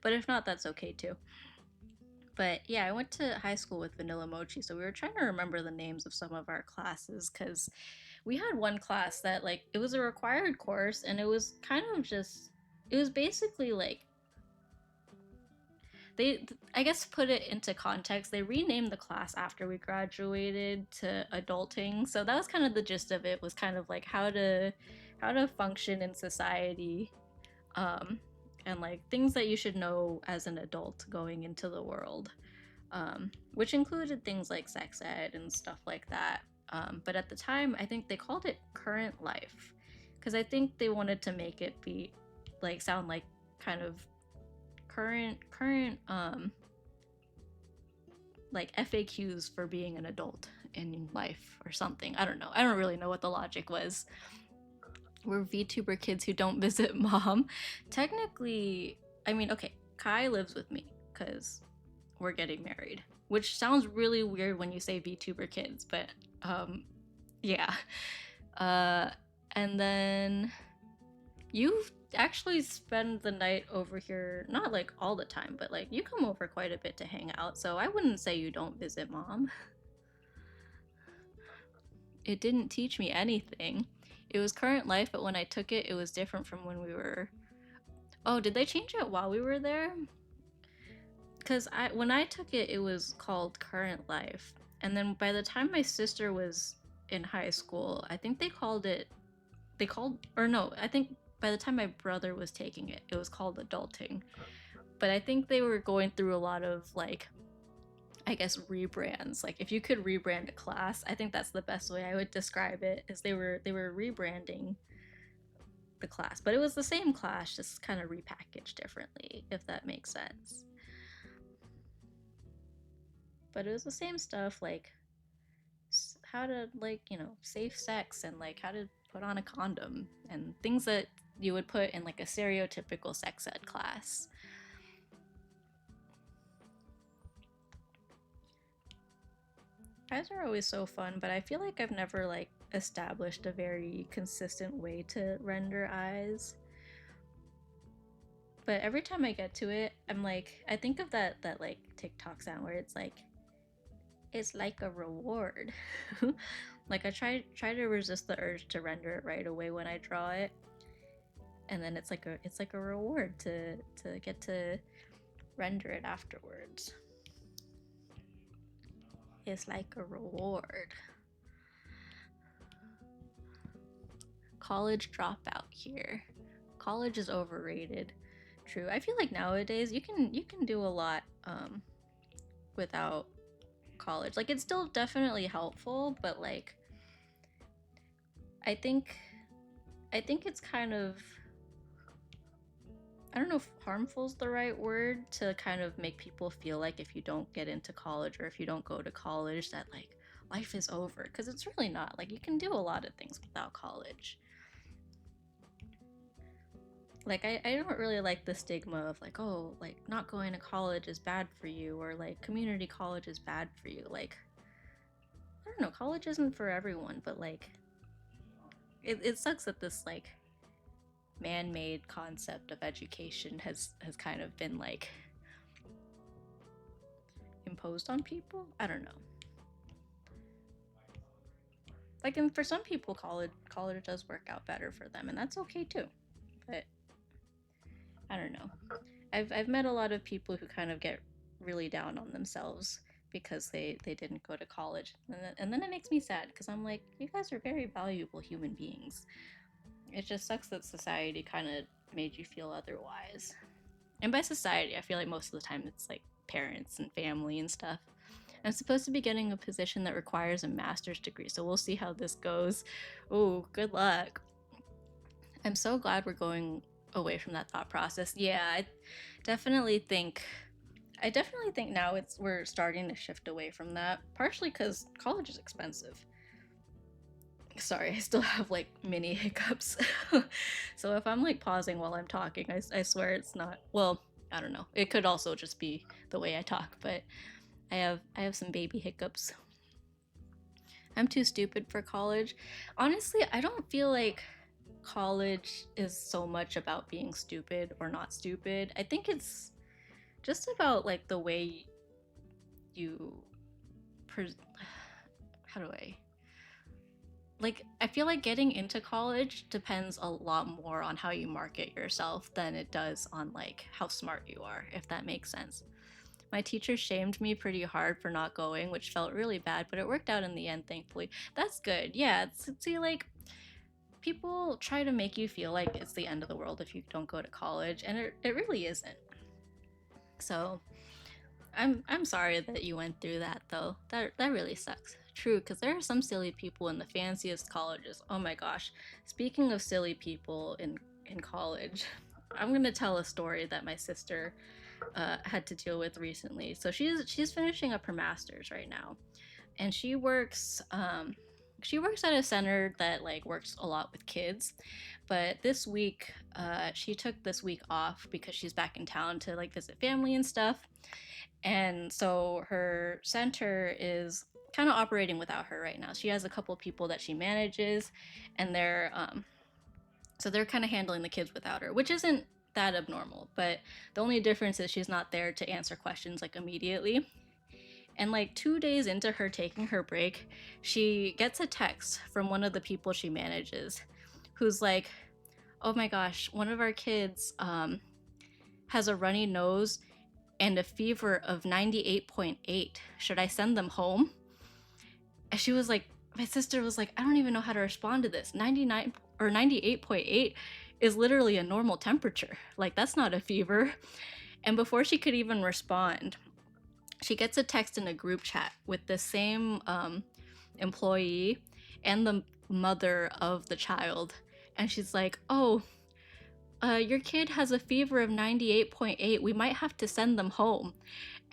S1: But if not, that's okay too. But yeah, I went to high school with Vanilla Mochi, so we were trying to remember the names of some of our classes because we had one class that like it was a required course and it was kind of just it was basically like they I guess put it into context, they renamed the class after we graduated to adulting. So that was kind of the gist of it, was kind of like how to function in society, um and like things that you should know as an adult going into the world, which included things like sex ed and stuff like that. But at the time, I think they called it current life because I think they wanted to make it be like sound like kind of current like FAQs for being an adult in life or something. I don't know. I don't really know what the logic was. We're VTuber kids who don't visit mom. Technically, I mean, okay, Kai lives with me because we're getting married, which sounds really weird when you say VTuber kids, but yeah. Uh, and then you actually spend the night over here, not like all the time, but like you come over quite a bit to hang out, so I wouldn't say you don't visit mom. It didn't teach me anything. It was current life, but when I took it, it was different from when we were. Oh, did they change it while we were there? Because when I took it, it was called current life, and then by the time my sister was in high school, I think they called it. They called or no, I think by the time my brother was taking it, it was called adulting. But I think they were going through a lot of like, I guess, rebrands. Like if you could rebrand a class, I think that's the best way I would describe it. Is they were rebranding the class, but it was the same class, just kind of repackaged differently, if that makes sense. But it was the same stuff, like how to like safe sex and like how to put on a condom and things that you would put in like a stereotypical sex ed class. Eyes are always so fun, but I feel like I've never like established a very consistent way to render eyes. But every time I get to it, I'm like, I think of that like TikTok sound where it's like a reward. Like I try to resist the urge to render it right away when I draw it, and then it's like a reward to get to render it afterwards. It's like a reward. College dropout here. College is overrated. True. I feel like nowadays you can do a lot without college. Like it's still definitely helpful, but like I think I think it's kind of, I don't know if harmful is the right word, to kind of make people feel like if you don't get into college or if you don't go to college that like life is over, because it's really not. Like you can do a lot of things without college. Like I don't really like the stigma of like, oh, like not going to college is bad for you, or like community college is bad for you. Like I don't know, college isn't for everyone, but like it sucks that this like man-made concept of education has kind of been like imposed on people. I don't know. Like, and for some people, college does work out better for them, and that's okay too. But I don't know. I've met a lot of people who kind of get really down on themselves because they didn't go to college, and then it makes me sad because I'm like, you guys are very valuable human beings. It just sucks that society kind of made you feel otherwise. And by society, I feel like most of the time it's like parents and family and stuff. I'm supposed to be getting a position that requires a master's degree, so we'll see how this goes. Oh, good luck. I'm so glad we're going away from that thought process. Yeah, I definitely think now we're starting to shift away from that, partially because college is expensive. Sorry, I still have like mini hiccups. So if I'm like pausing while I'm talking, I swear it's not, well, I don't know. It could also just be the way I talk, but I have some baby hiccups. I'm too stupid for college. Honestly, I don't feel like college is so much about being stupid or not stupid. I think it's just about like the way you how do I like, I feel like getting into college depends a lot more on how you market yourself than it does on like how smart you are, if that makes sense. My teacher shamed me pretty hard for not going, which felt really bad, but it worked out in the end, thankfully. That's good. Yeah, see, like, people try to make you feel like it's the end of the world if you don't go to college, and it really isn't. So, I'm sorry that you went through that though. That really sucks. True, because there are some silly people in the fanciest colleges. Oh my gosh. Speaking of silly people in college, I'm gonna tell a story that my sister had to deal with recently. So she's finishing up her master's right now, and she works at a center that like works a lot with kids. But this week, she took this week off because she's back in town to like visit family and stuff. And so her center is kind of operating without her right now. She has a couple people that she manages, and they're kind of handling the kids without her, which isn't that abnormal. But the only difference is she's not there to answer questions like immediately. And like 2 days into her taking her break, she gets a text from one of the people she manages, who's like, "Oh my gosh, one of our kids has a runny nose and a fever of 98.8. Should I send them home?" And she was like, my sister was like, "I don't even know how to respond to this. 99 or 98.8 is literally a normal temperature. Like, that's not a fever." And before she could even respond, she gets a text in a group chat with the same employee and the mother of the child. And she's like, "Oh, your kid has a fever of 98.8. We might have to send them home."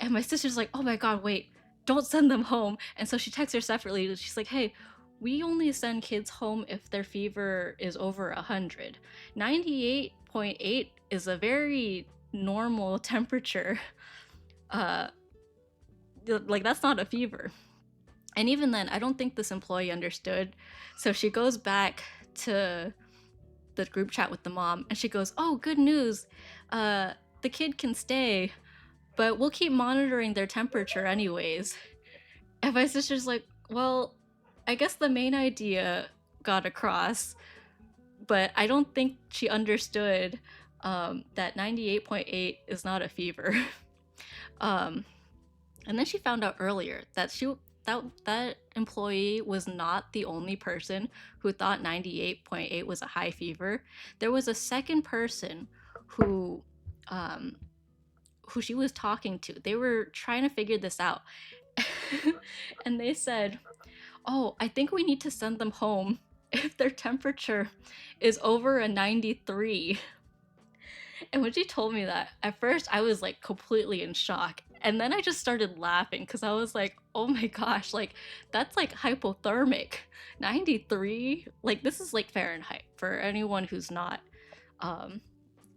S1: And my sister's like, "Oh my god, wait, don't send them home." And so she texts her separately. She's like, "Hey, we only send kids home if their fever is over 100. 98.8 is a very normal temperature. Like, that's not a fever." And even then, I don't think this employee understood. So she goes back to the group chat with the mom, and she goes, "Oh, good news. The kid can stay, but we'll keep monitoring their temperature anyways." And my sister's like, "Well, I guess the main idea got across, but I don't think she understood that 98.8 is not a fever." And then she found out earlier that that employee was not the only person who thought 98.8 was a high fever. There was a second person who she was talking to. They were trying to figure this out. And they said, "Oh, I think we need to send them home if their temperature is over a 93. And when she told me that, at first I was like completely in shock. And then I just started laughing because I was like, "Oh my gosh, like that's like hypothermic. 93? Like, this is like Fahrenheit for anyone who's not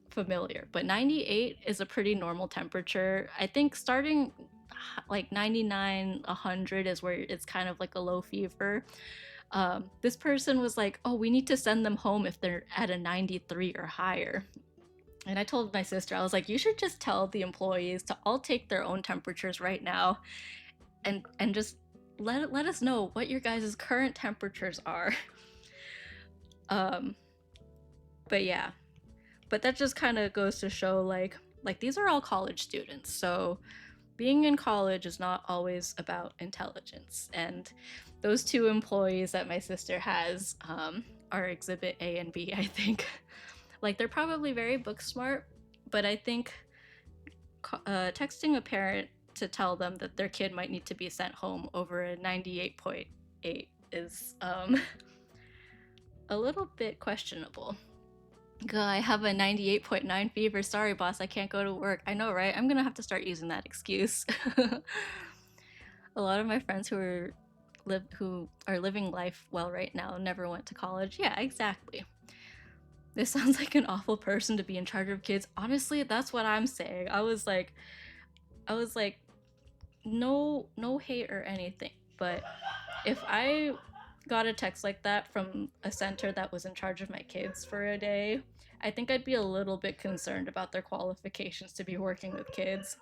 S1: familiar. But 98 is a pretty normal temperature. I think starting like 99, 100 is where it's kind of like a low fever." This person was like, "Oh, we need to send them home if they're at a 93 or higher." And I told my sister, I was like, "You should just tell the employees to all take their own temperatures right now, and just let us know what your guys' current temperatures are." But yeah, but that just kind of goes to show like these are all college students, so being in college is not always about intelligence. And those two employees that my sister has are exhibit A and B, I think. Like, they're probably very book smart, but I think texting a parent to tell them that their kid might need to be sent home over a 98.8 is a little bit questionable. I have a 98.9 fever. Sorry, boss, I can't go to work. I know, right? I'm gonna have to start using that excuse. A lot of my friends who are living life well right now never went to college. Yeah, exactly. This sounds like an awful person to be in charge of kids. Honestly, that's what I'm saying. I was like, no hate or anything, but if I got a text like that from a center that was in charge of my kids for a day, I think I'd be a little bit concerned about their qualifications to be working with kids.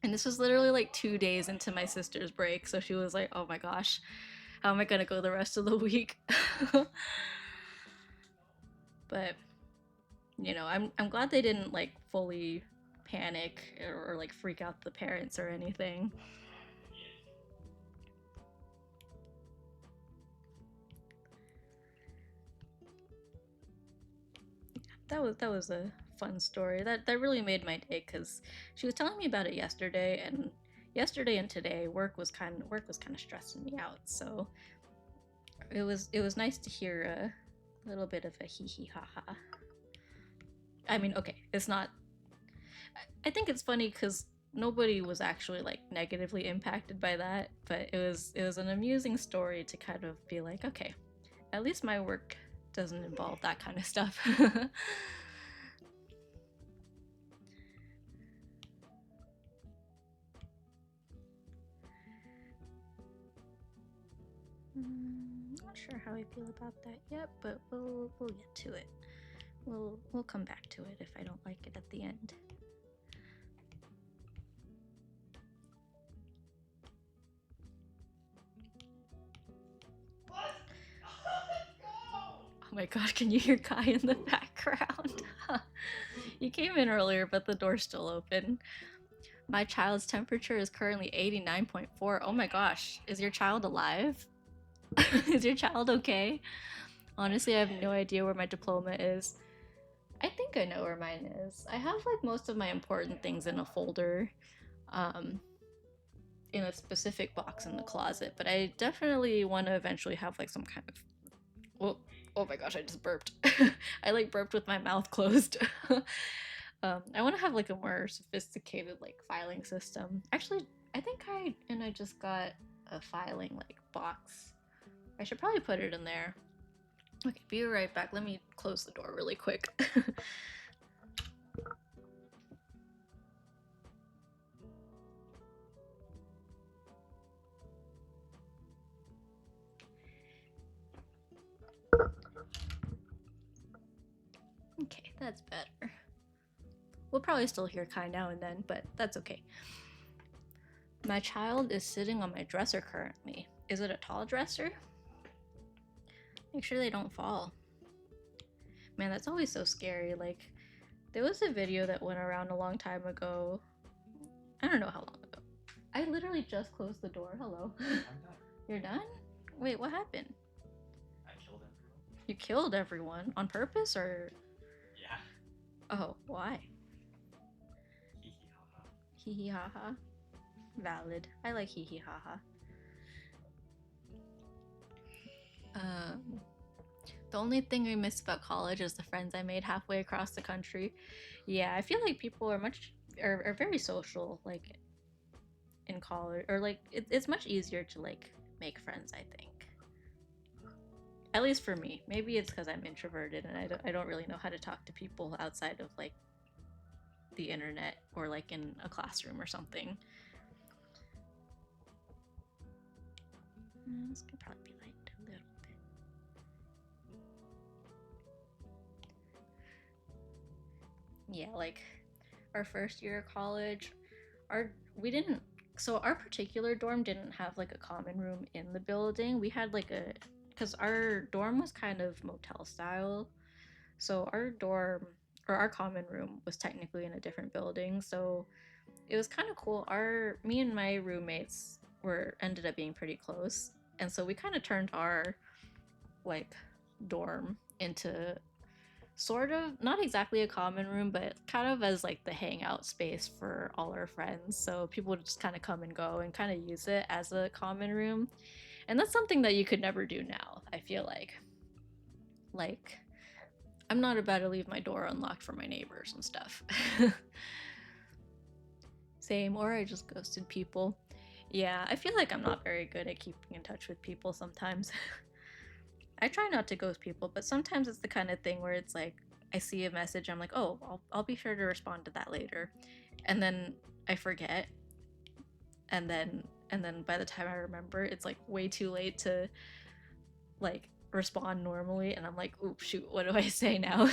S1: And this was literally like 2 days into my sister's break, so she was like, oh my gosh, how am I gonna go the rest of the week? But you know, I'm glad they didn't like fully panic or like freak out the parents or anything. That was a fun story. That really made my day because she was telling me about it yesterday, and yesterday and today work was kind of stressing me out. So it was nice to hear a little bit of a hee hee ha ha. I mean, okay, it's not. I think it's funny because nobody was actually like negatively impacted by that, but it was an amusing story to kind of be like, okay, at least my work doesn't involve that kind of stuff. Not sure how I feel about that yet, but we'll get to it. We'll come back to it if I don't like it at the end. Oh my god, can you hear Kai in the background? You came in earlier, but the door's still open. My child's temperature is currently 89.4. Oh my gosh, is your child alive? Is your child okay? Honestly, I have no idea where my diploma is. I think I know where mine is. I have like most of my important things in a folder, in a specific box in the closet, but I definitely want to eventually have like some kind of. Well, oh my gosh, I just burped. I like burped with my mouth closed. I want to have like a more sophisticated like filing system. Actually, I think I just got a filing like box. I should probably put it in there. Okay, be right back. Let me close the door really quick. Okay, that's better. We'll probably still hear Kai now and then, but that's okay. My child is sitting on my dresser currently. Is it a tall dresser? Make sure they don't fall. Man, that's always so scary. Like, there was a video that went around a long time ago. I don't know how long ago. I literally just closed the door. Hello.
S2: I'm done.
S1: You're done? Wait, what happened?
S2: I killed everyone.
S1: You killed everyone on purpose or?
S2: Yeah.
S1: Oh, why?
S2: Hee hee ha ha.
S1: Hee hee ha ha. Valid. I like hee hee ha ha. The only thing I miss about college is the friends I made halfway across the country. Yeah, I feel like people are very social, like in college, or like it's much easier to like make friends. I think, at least for me. Maybe it's because I'm introverted and I don't really know how to talk to people outside of like the internet or like in a classroom or something. This could probably be lightened a little bit. Yeah, like our first year of college, our particular dorm didn't have like a common room in the building. We had like because our dorm was kind of motel style, so our dorm or our common room was technically in a different building. So it was kind of cool. Me and my roommates were ended up being pretty close, and so we kind of turned our like dorm into sort of, not exactly a common room, but kind of as like the hangout space for all our friends. So people would just kind of come and go and kind of use it as a common room. And that's something that you could never do now, I feel like. Like, I'm not about to leave my door unlocked for my neighbors and stuff. Same, or I just ghosted people. Yeah, I feel like I'm not very good at keeping in touch with people sometimes. I try not to ghost people, but sometimes it's the kind of thing where it's like I see a message, I'm like, oh, I'll be sure to respond to that later, and then I forget, and then by the time I remember, it's like way too late to like respond normally, and I'm like, oops, shoot, what do I say now?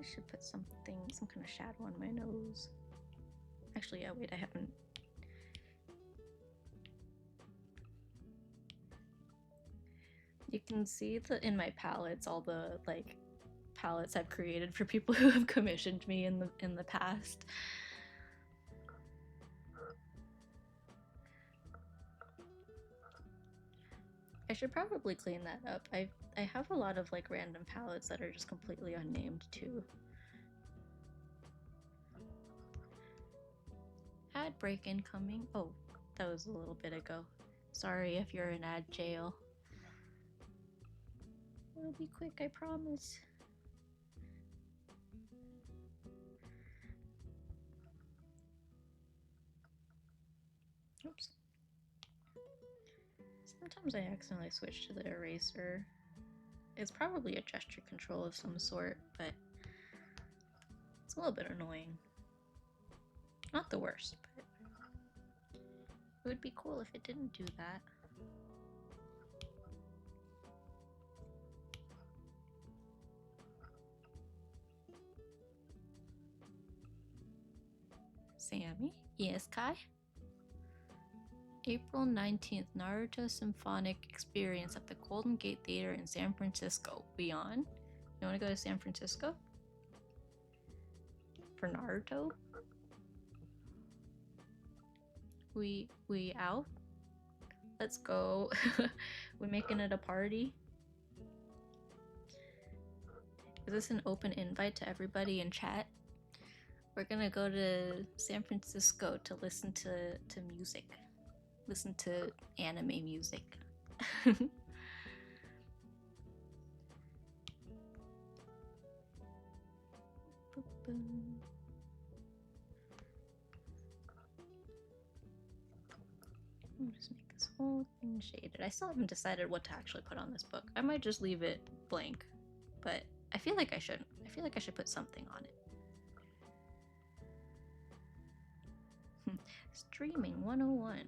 S1: I should put some kind of shadow on my nose. Actually, yeah, wait, I haven't. You can see in my palettes all the like palettes I've created for people who have commissioned me in the past. I should probably clean that up. I have a lot of like random palettes that are just completely unnamed too. Ad break incoming. Oh, that was a little bit ago. Sorry if you're in ad jail. It'll be quick, I promise. Oops. Sometimes I accidentally switch to the eraser. It's probably a gesture control of some sort, but it's a little bit annoying. Not the worst, but it would be cool if it didn't do that. Sammy? Yes, Kai? April 19th, Naruto Symphonic Experience at the Golden Gate Theater in San Francisco. We on? You want to go to San Francisco? For Naruto? We out? Let's go. We making it a party? Is this an open invite to everybody in chat? We're gonna go to San Francisco to listen to music. Listen to anime music. I'm just make this whole thing shaded. I still haven't decided what to actually put on this book. I might just leave it blank, but I feel like I shouldn't. I feel like I should put something on it. Streaming 101.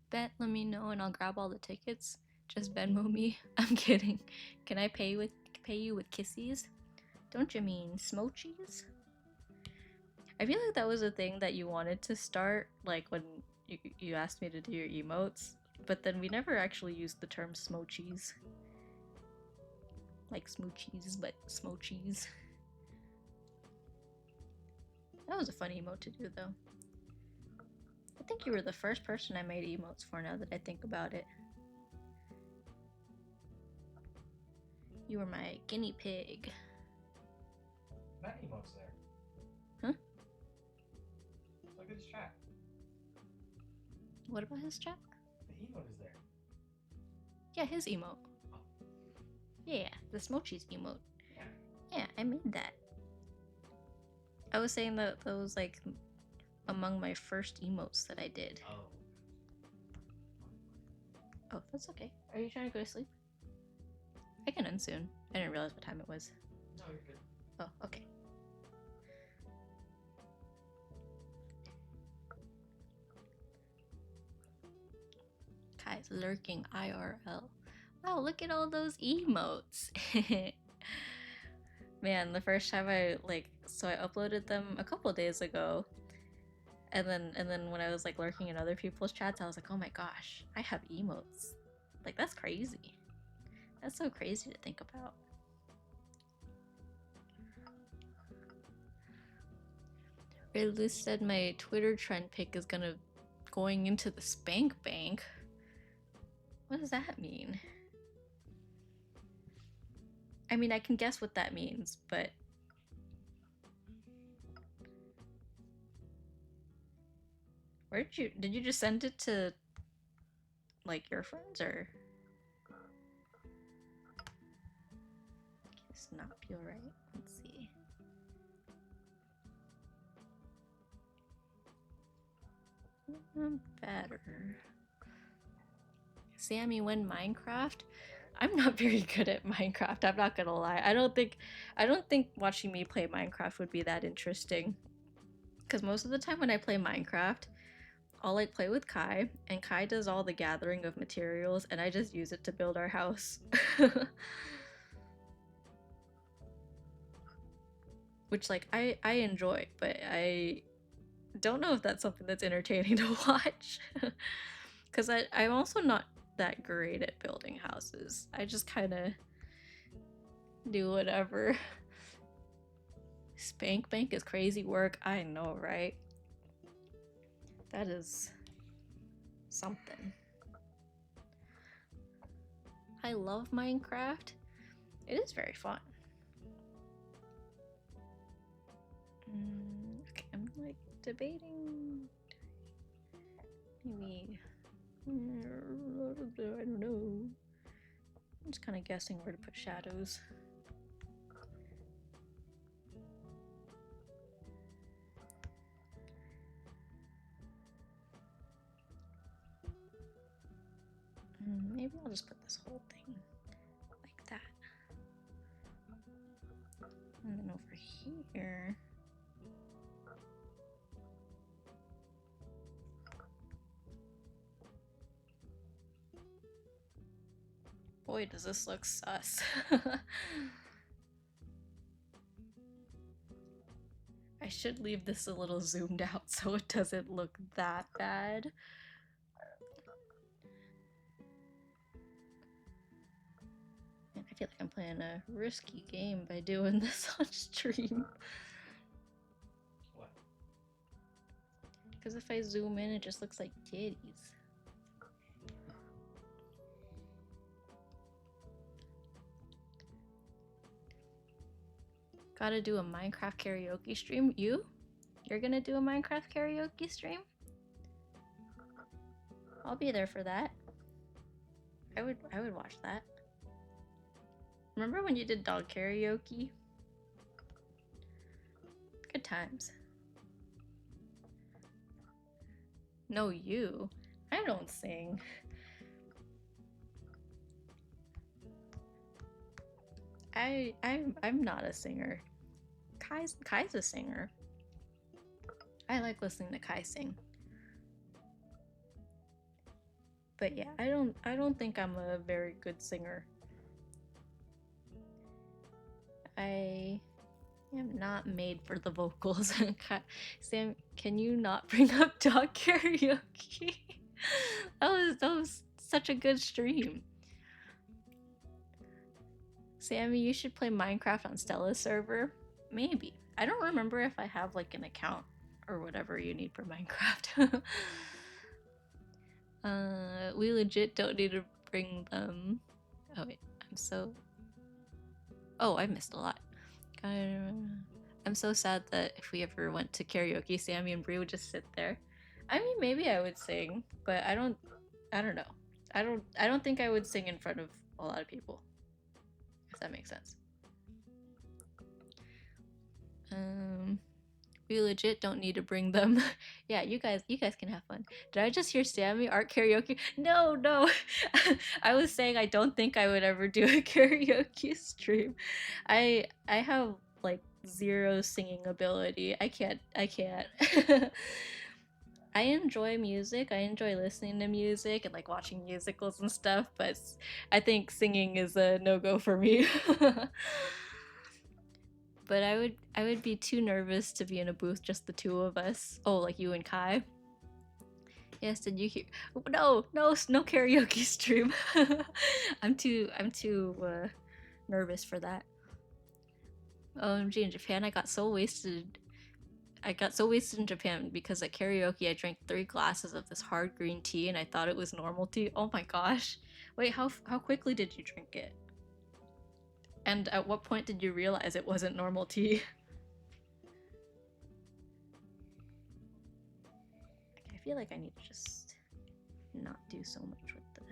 S1: Bet, let me know and I'll grab all the tickets. Just Venmo me. I'm kidding. Can I pay you with kissies? Don't you mean smochies? I feel like that was a thing that you wanted to start, like when you asked me to do your emotes, but then we never actually used the term smochies. Like smoochies, but smochies. That was a fun emote to do, though. I think you were the first person I made emotes for, now that I think about it. You were my guinea pig.
S2: That emote's there.
S1: Huh?
S2: Look at his chat.
S1: What about his chat?
S2: The emote is there.
S1: Yeah, his emote.
S2: Oh.
S1: Yeah, the smochies emote.
S2: Yeah.
S1: Yeah, I made that. I was saying that was like among my first emotes that I did.
S2: Oh.
S1: Oh, that's okay. Are you trying to go to sleep? I can end soon. I didn't realize what time it was.
S2: No, you're good.
S1: Oh, okay. Guys lurking IRL. Wow, look at all those emotes. Man, the first time I uploaded them a couple days ago. And then when I was like lurking in other people's chats, I was like, oh my gosh, I have emotes. Like, that's crazy. That's so crazy to think about. Ray Luce said my Twitter trend pic is going into the spank bank. What does that mean? I mean, I can guess what that means, but where did you just send it to like your friends or? It's not feel right. Let's see. Better. Sammy win Minecraft? I'm not very good at Minecraft, I'm not gonna lie. I don't think watching me play Minecraft would be that interesting. Because most of the time when I play Minecraft, I'll like play with Kai, and Kai does all the gathering of materials, and I just use it to build our house. Which like I enjoy, but I don't know if that's something that's entertaining to watch. Because I'm also not that great at building houses. I just kind of do whatever. Spank bank is crazy work. I know, right? That is something. I love Minecraft. It is very fun. Okay, I'm like debating. Maybe. I don't know. I'm just kind of guessing where to put shadows. Maybe I'll just put this whole thing like that. And then over here. Boy, does this look sus. I should leave this a little zoomed out so it doesn't look that bad. Man, I feel like I'm playing a risky game by doing this on stream.
S2: What?
S1: Because if I zoom in, it just looks like titties. Gotta do a Minecraft karaoke stream. You're gonna do a Minecraft karaoke stream? I'll be there for that. I would watch that. Remember when you did dog karaoke? Good times. No, you. I don't sing. I'm not a singer. Kai's a singer. I like listening to Kai sing. But yeah, I don't think I'm a very good singer. I am not made for the vocals. Sam, can you not bring up dog karaoke? that was such a good stream. Sammy, you should play Minecraft on Stella's server. Maybe. I don't remember if I have like an account or whatever you need for Minecraft. We legit don't need to bring them. Oh wait, Oh, I missed a lot. I'm so sad that if we ever went to karaoke, Sammy and Brie would just sit there. I mean, maybe I would sing, but I don't know. I don't think I would sing in front of a lot of people. If that makes sense. We legit don't need to bring them. Yeah, you guys can have fun. Did I just hear Sammy art karaoke? No. I was saying I don't think I would ever do a karaoke stream. I have like zero singing ability. I can't. I enjoy music. I enjoy listening to music and like watching musicals and stuff, but I think singing is a no-go for me. But I would be too nervous to be in a booth just the two of us. Oh, like you and Kai. Yes, did you hear? No, no karaoke stream. I'm too nervous for that. OMG, in Japan, I got so wasted. I got so wasted in Japan because at karaoke I drank 3 glasses of this hard green tea and I thought it was normal tea. Oh my gosh. Wait, how quickly did you drink it? And at what point did you realize it wasn't normal tea? Okay, I feel like I need to just not do so much with the...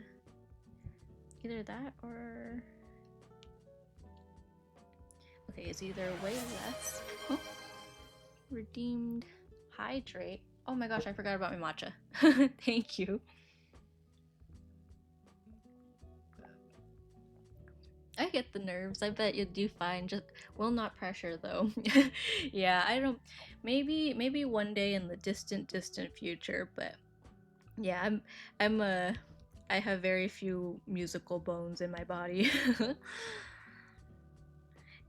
S1: Either that or... Okay, it's either way less... Oh. Redeemed hydrate. Oh my gosh, I forgot about my matcha. Thank you. I get the nerves. I bet you'll do fine. Just will not pressure though. Yeah, I don't. Maybe one day in the distant future. But yeah, I have very few musical bones in my body.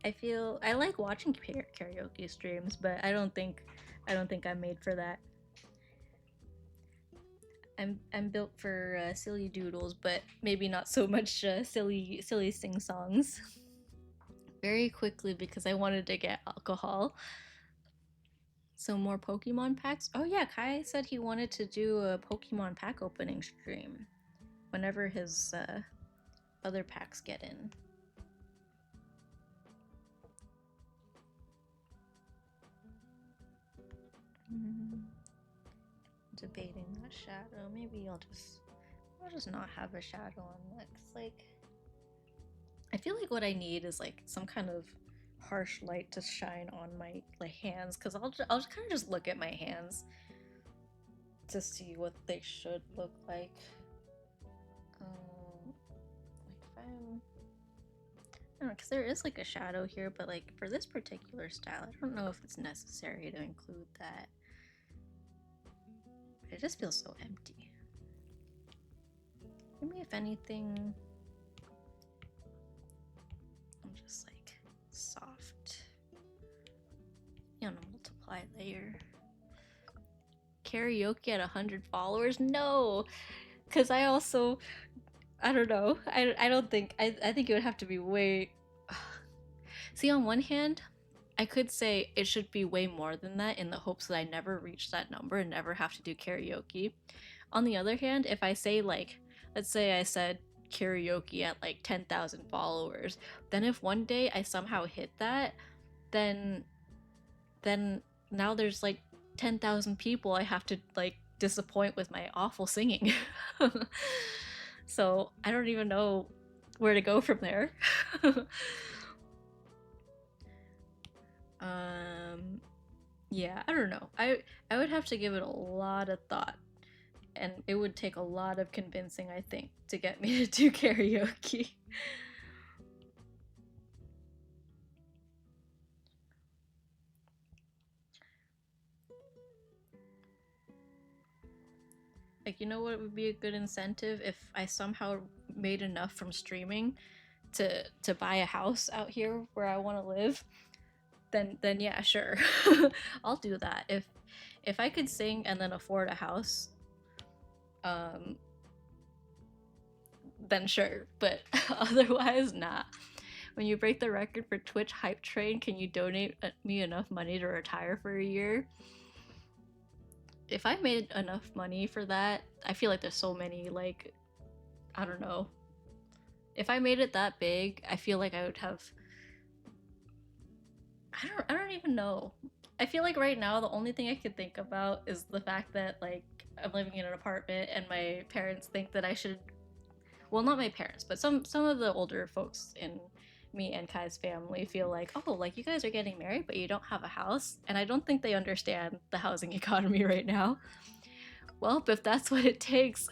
S1: I like watching karaoke streams, but I don't think I'm made for that. I'm built for silly doodles, but maybe not so much silly sing songs. Very quickly because I wanted to get alcohol. So more Pokemon packs. Oh yeah, Kai said he wanted to do a Pokemon pack opening stream whenever his other packs get in. Debating that shadow. Maybe I'll just not have a shadow on Lex. Like, I feel like what I need is like some kind of harsh light to shine on my like hands, because I'll just kind of just look at my hands to see what they should look like. Like if I don't know, because there is like a shadow here, but like for this particular style, I don't know if it's necessary to include that. It just feels so empty. Maybe if anything, I'm just like soft. You know, multiply layer. Karaoke at 100 followers? No, because I don't know. I don't think I think it would have to be way. See, on one hand, I could say it should be way more than that in the hopes that I never reach that number and never have to do karaoke. On the other hand, if I say like, let's say I said karaoke at like 10,000 followers, then if one day I somehow hit that, then now there's like 10,000 people I have to like disappoint with my awful singing. So I don't even know where to go from there. Yeah, I don't know. I would have to give it a lot of thought, and it would take a lot of convincing, I think, to get me to do karaoke. Like, you know what would be a good incentive if I somehow made enough from streaming to buy a house out here where I want to live? Then yeah, sure. I'll do that. If I could sing and then afford a house, then sure. But otherwise, nah. When you break the record for Twitch Hype Train, can you donate me enough money to retire for a year? If I made enough money for that, I feel like there's so many, like, I don't know. If I made it that big, I feel like I would have... I don't even know. I feel like right now the only thing I could think about is the fact that like I'm living in an apartment and my parents think that I should, well, not my parents, but some of the older folks in me and Kai's family feel like, oh, like you guys are getting married but you don't have a house, and I don't think they understand the housing economy right now. Well, if that's what it takes.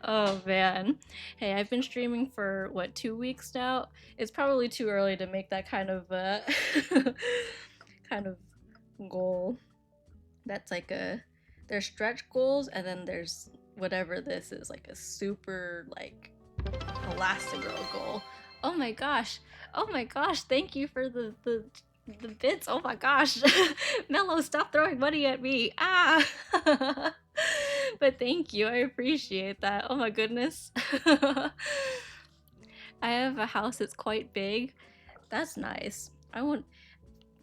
S1: Oh man. Hey, I've been streaming for what, 2 weeks now? It's probably too early to make that kind of kind of goal. That's like a there's stretch goals, and then there's whatever this is, like a super like Elastigirl goal. Oh my gosh! Oh my gosh! Thank you for the bits. Oh my gosh! Mello, stop throwing money at me! Ah! But thank you. I appreciate that. Oh my goodness. I have a house that's quite big. That's nice.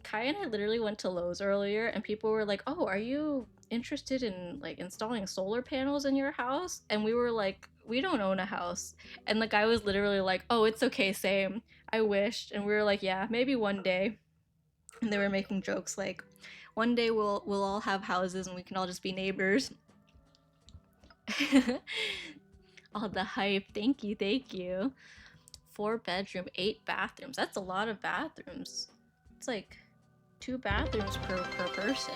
S1: Kai and I literally went to Lowe's earlier, and people were like, "Oh, are you interested in like installing solar panels in your house?" And we were like, "We don't own a house." And the guy was literally like, "Oh, it's okay, same. I wished." And we were like, "Yeah, maybe one day." And they were making jokes like, "One day we'll all have houses and we can all just be neighbors." All the hype. Thank you, thank you. 4-bedroom, 8 bathrooms. That's a lot of bathrooms. It's like 2 bathrooms per person.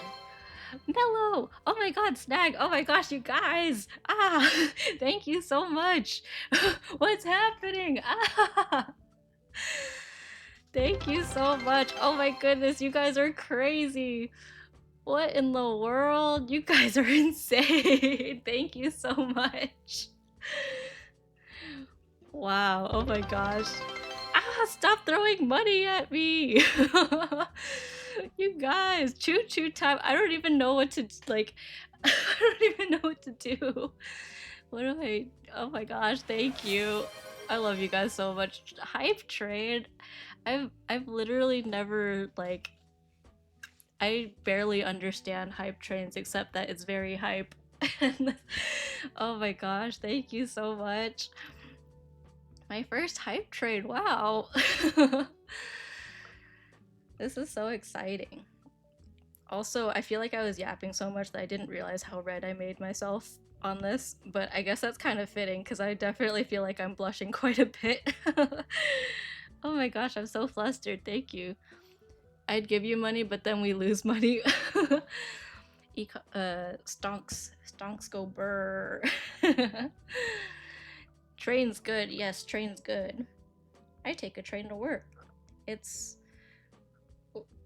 S1: Mello! Oh my god, Snag! Oh my gosh, you guys! Ah! Thank you so much! What's happening? Ah! Thank you so much! Oh my goodness, you guys are crazy! What in the world? You guys are insane! Thank you so much! Wow, oh my gosh. Ah, stop throwing money at me! You guys, choo-choo time. I don't even know what to, like, I don't even know what to do. What do I, oh my gosh, thank you. I love you guys so much. Hype train. I've literally never, like, I barely understand hype trains except that it's very hype. Oh my gosh, thank you so much. My first hype train, wow. This is so exciting. Also, I feel like I was yapping so much that I didn't realize how red I made myself on this, but I guess that's kind of fitting because I definitely feel like I'm blushing quite a bit. Oh my gosh, I'm so flustered, thank you. I'd give you money, but then we lose money. Stonks go burr. Train's good, yes, train's good. I take a train to work. It's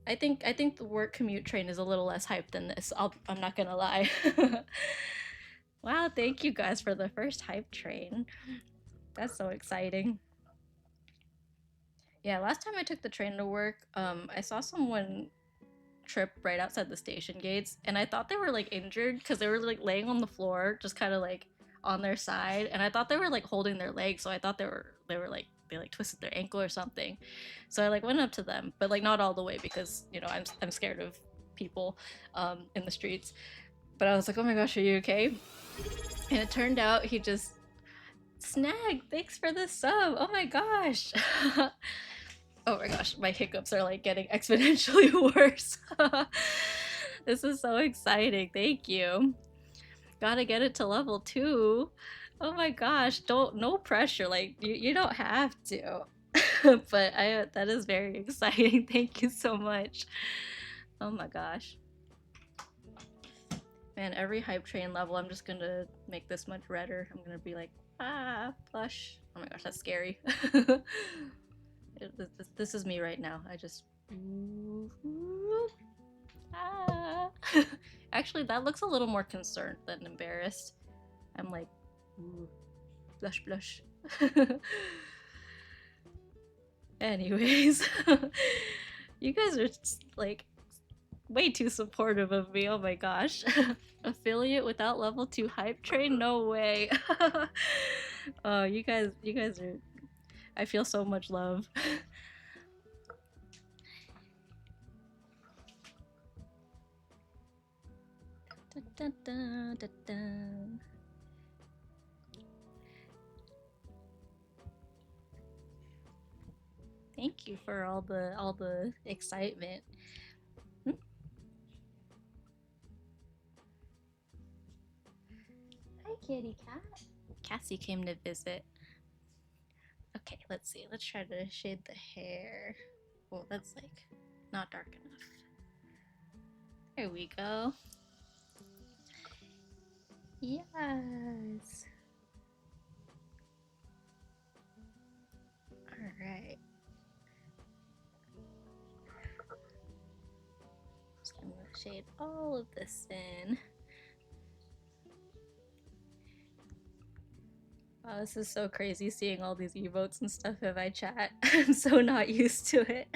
S1: I think the work commute train is a little less hype than this. I'm not gonna lie. Wow, thank you guys for the first hype train. That's so exciting. Yeah, last time I took the train to work, I saw someone trip right outside the station gates, and I thought they were like injured because they were like laying on the floor, just kind of like on their side, and I thought they were like holding their leg, so I thought they like twisted their ankle or something. So I like went up to them, but like not all the way because you know I'm scared of people in the streets. But I was like, oh my gosh, are you okay? And it turned out he just Snag. Thanks for the sub. Oh my gosh. Oh my gosh, my hiccups are like getting exponentially worse. This is so exciting. Thank you. Gotta get it to level 2. Oh my gosh, no pressure. Like you don't have to. But that is very exciting. Thank you so much. Oh my gosh. Man, every hype train level I'm just gonna make this much redder. I'm gonna be like, ah, plush. Oh my gosh, that's scary. This is me right now. I just ah. Actually, that looks a little more concerned than embarrassed. I'm like, ooh, blush, blush. Anyways, you guys are just, like way too supportive of me. Oh my gosh. Affiliate without level 2 hype train? No way. Oh, you guys are, I feel so much love. Da, da, da, da. Thank you for all the excitement. Hi, kitty cat. Cassie came to visit. Okay, let's see. Let's try to shade the hair. Well, that's like not dark enough. There we go. Yes. All right. Just gonna shade all of this in. Wow, this is so crazy seeing all these emotes and stuff in my chat. I'm so not used to it.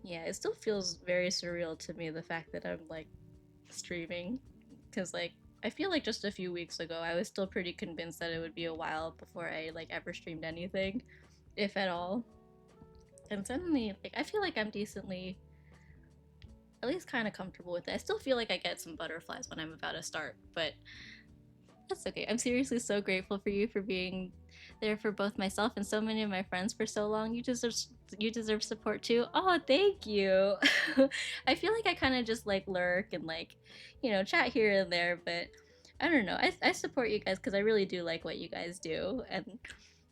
S1: Yeah, it still feels very surreal to me, the fact that I'm like streaming. Because like, I feel like just a few weeks ago, I was still pretty convinced that it would be a while before I like ever streamed anything, if at all. And suddenly, like, I feel like I'm decently, at least kind of comfortable with it. I still feel like I get some butterflies when I'm about to start, but that's okay. I'm seriously so grateful for you for being there for both myself and so many of my friends for so long. You deserve support too. Oh, thank you. I feel like I kind of just like lurk and like, you know, chat here and there, but I don't know. I support you guys because I really do like what you guys do, and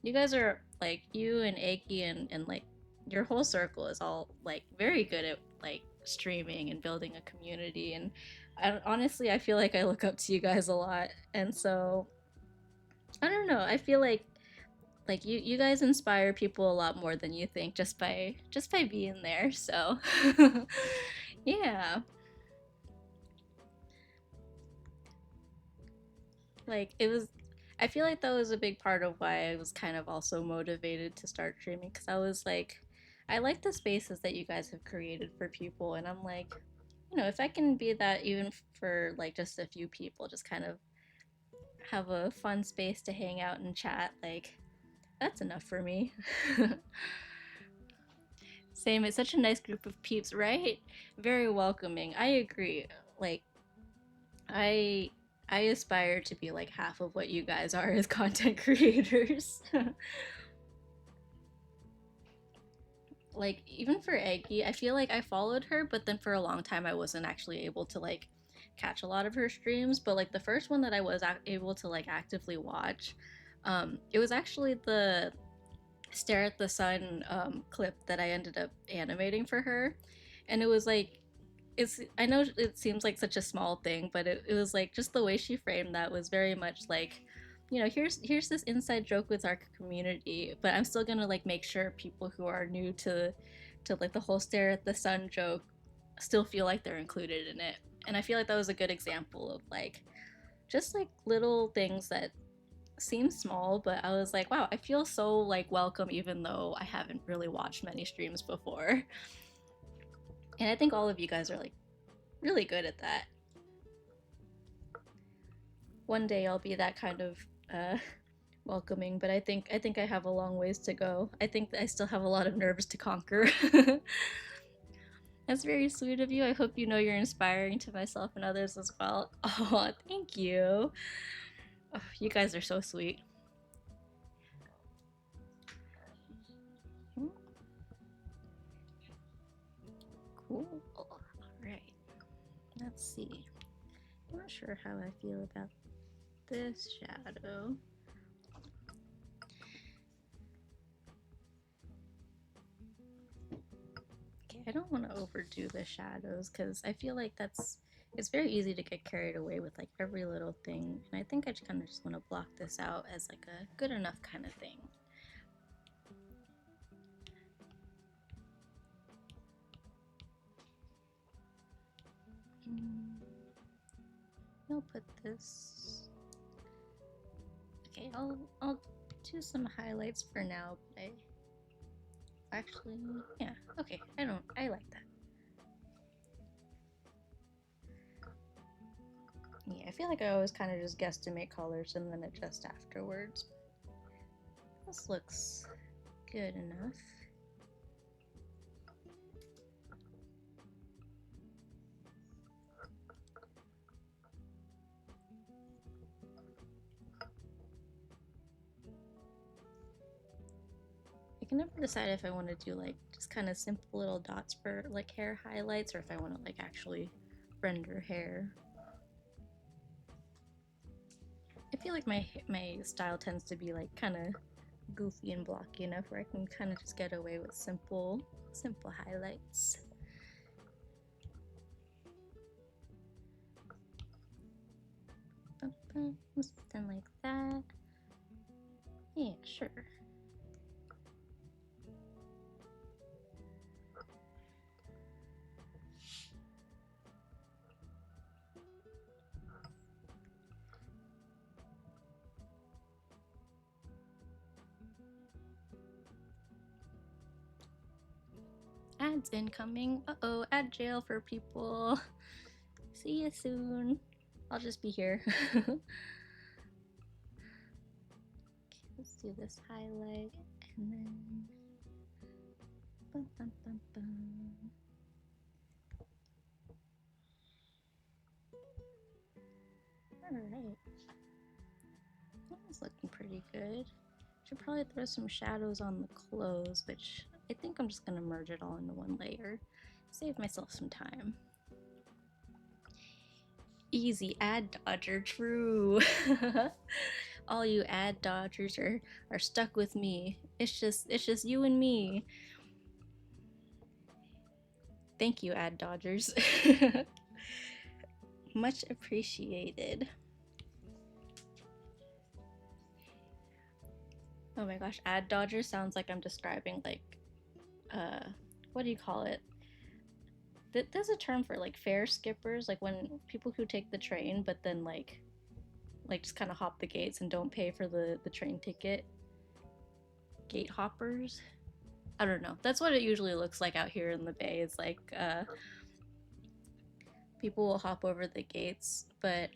S1: you guys are like you and Aki and like your whole circle is all like very good at like streaming and building a community, and honestly I feel like I look up to you guys a lot, and so I don't know, I feel like you guys inspire people a lot more than you think just by being there, so yeah, like it was, I feel like that was a big part of why I was kind of also motivated to start streaming, because I was like, I like the spaces that you guys have created for people, and I'm like, you know, if I can be that even for like just a few people, just kind of have a fun space to hang out and chat, like that's enough for me. Same, it's such a nice group of peeps, right? Very welcoming. I agree. Like I I aspire to be like half of what you guys are as content creators. Like even for Eggy, I feel like I followed her, but then for a long time I wasn't actually able to like catch a lot of her streams. But like the first one that I was able to like actively watch, it was actually the stare at the sun clip that I ended up animating for her, and it was like, it's, I know it seems like such a small thing, but it was like just the way she framed that was very much like, you know, here's this inside joke with our community, but I'm still gonna like make sure people who are new to like the whole stare at the sun joke still feel like they're included in it. And I feel like that was a good example of like just like little things that seem small, but I was like, wow, I feel so like welcome even though I haven't really watched many streams before. And I think all of you guys are like really good at that. One day I'll be that kind of welcoming, but I think I have a long ways to go. I think I still have a lot of nerves to conquer. That's very sweet of you. I hope you know you're inspiring to myself and others as well. Oh, thank you. Oh, you guys are so sweet. Cool. All right. Let's see. I'm not sure how I feel about this shadow. Okay, I don't want to overdo the shadows because I feel like it's very easy to get carried away with like every little thing, and I think I just kind of just want to block this out as like a good enough kind of thing. I'll put this. Okay, I'll do some highlights for now, but I actually, yeah, okay, I like that. Yeah, I feel like I always kind of just guesstimate colors and then adjust afterwards. This looks good enough. I can never decide if I want to do like just kind of simple little dots for like hair highlights or if I want to like actually render hair. I feel like my style tends to be like kind of goofy and blocky enough where I can kind of just get away with simple highlights. Something like that. Yeah, sure. Ads incoming. Uh-oh, ad jail for people. See you soon. I'll just be here. Okay, let's do this highlight and then bum, bum, bum, bum. Alright. That's looking pretty good. Should probably throw some shadows on the clothes, which I think I'm just gonna merge it all into one layer. Save myself some time. Easy ad dodger, true. All you ad dodgers are stuck with me. It's just you and me. Thank you, ad dodgers. Much appreciated. Oh my gosh, ad dodger sounds like I'm describing like what do you call it? There's a term for like fare skippers, like when people who take the train but then like just kind of hop the gates and don't pay for the train ticket. Gate hoppers. I don't know. That's what it usually looks like out here in the Bay. It's like people will hop over the gates, but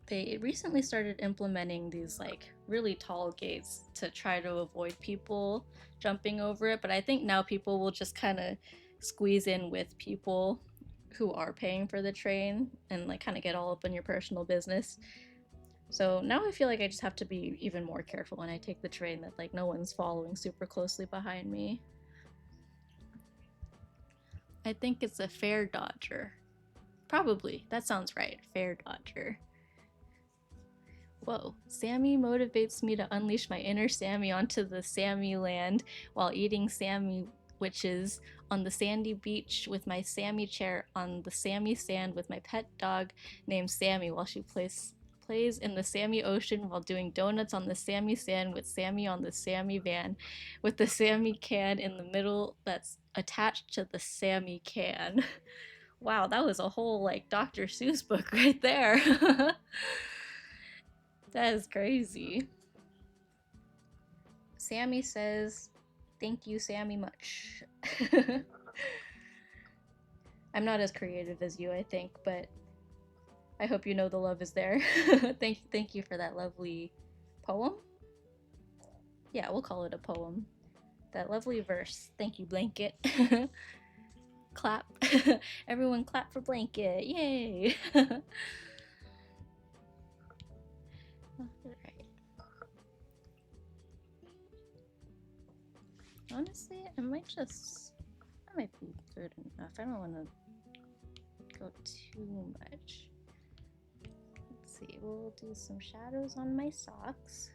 S1: they recently started implementing these like really tall gates to try to avoid people jumping over it. But I think now people will just kind of squeeze in with people who are paying for the train and like kind of get all up in your personal business. So now I feel like I just have to be even more careful when I take the train that like no one's following super closely behind me. I think it's a fare dodger. Probably. That sounds right. Fare dodger. Whoa. Sammy motivates me to unleash my inner Sammy onto the Sammy land while eating Sammy witches on the sandy beach with my Sammy chair on the Sammy sand with my pet dog named Sammy while she plays in the Sammy ocean while doing donuts on the Sammy sand with Sammy on the Sammy van with the Sammy can in the middle that's attached to the Sammy can. Wow, that was a whole like Dr. Seuss book right there. That is crazy. Sammy says, "Thank you, Sammy, much." I'm not as creative as you, I think, but I hope you know the love is there. Thank you for that lovely poem. Yeah, we'll call it a poem. That lovely verse. Thank you, Blanket. Clap. Everyone clap for Blanket. Yay! Alright. Honestly, that might be good enough. I don't want to go too much. Let's see, we'll do some shadows on my socks.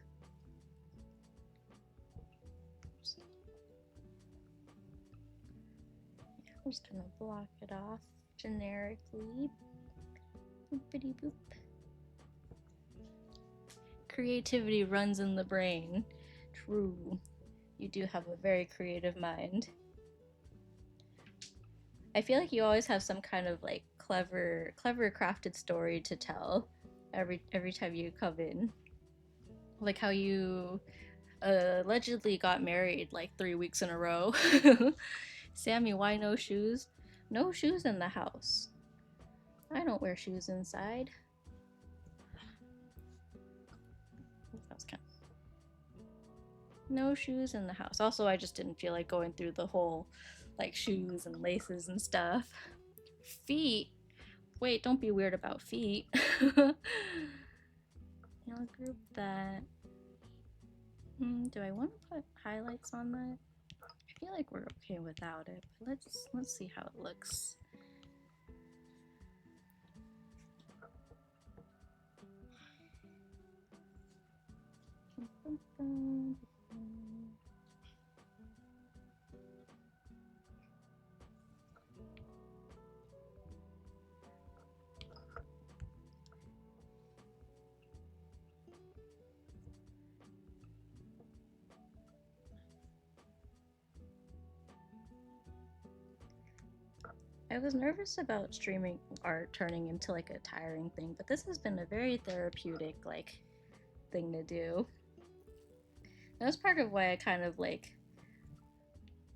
S1: Yeah, I'm just gonna block it off generically. Boopity boop. Creativity runs in the brain. True. You do have a very creative mind. I feel like you always have some kind of like clever crafted story to tell every time you come in. Like how you allegedly got married like 3 weeks in a row. Sammy, why no shoes? No shoes in the house. I don't wear shoes inside. That was kind of... No shoes in the house. Also, I just didn't feel like going through the whole like shoes and laces and stuff. Feet? Wait, don't be weird about feet. I'll group that. Do I want to put highlights on that? I feel like we're okay without it, but let's see how it looks. I was nervous about streaming art turning into like a tiring thing, but this has been a very therapeutic like thing to do. That was part of why I kind of like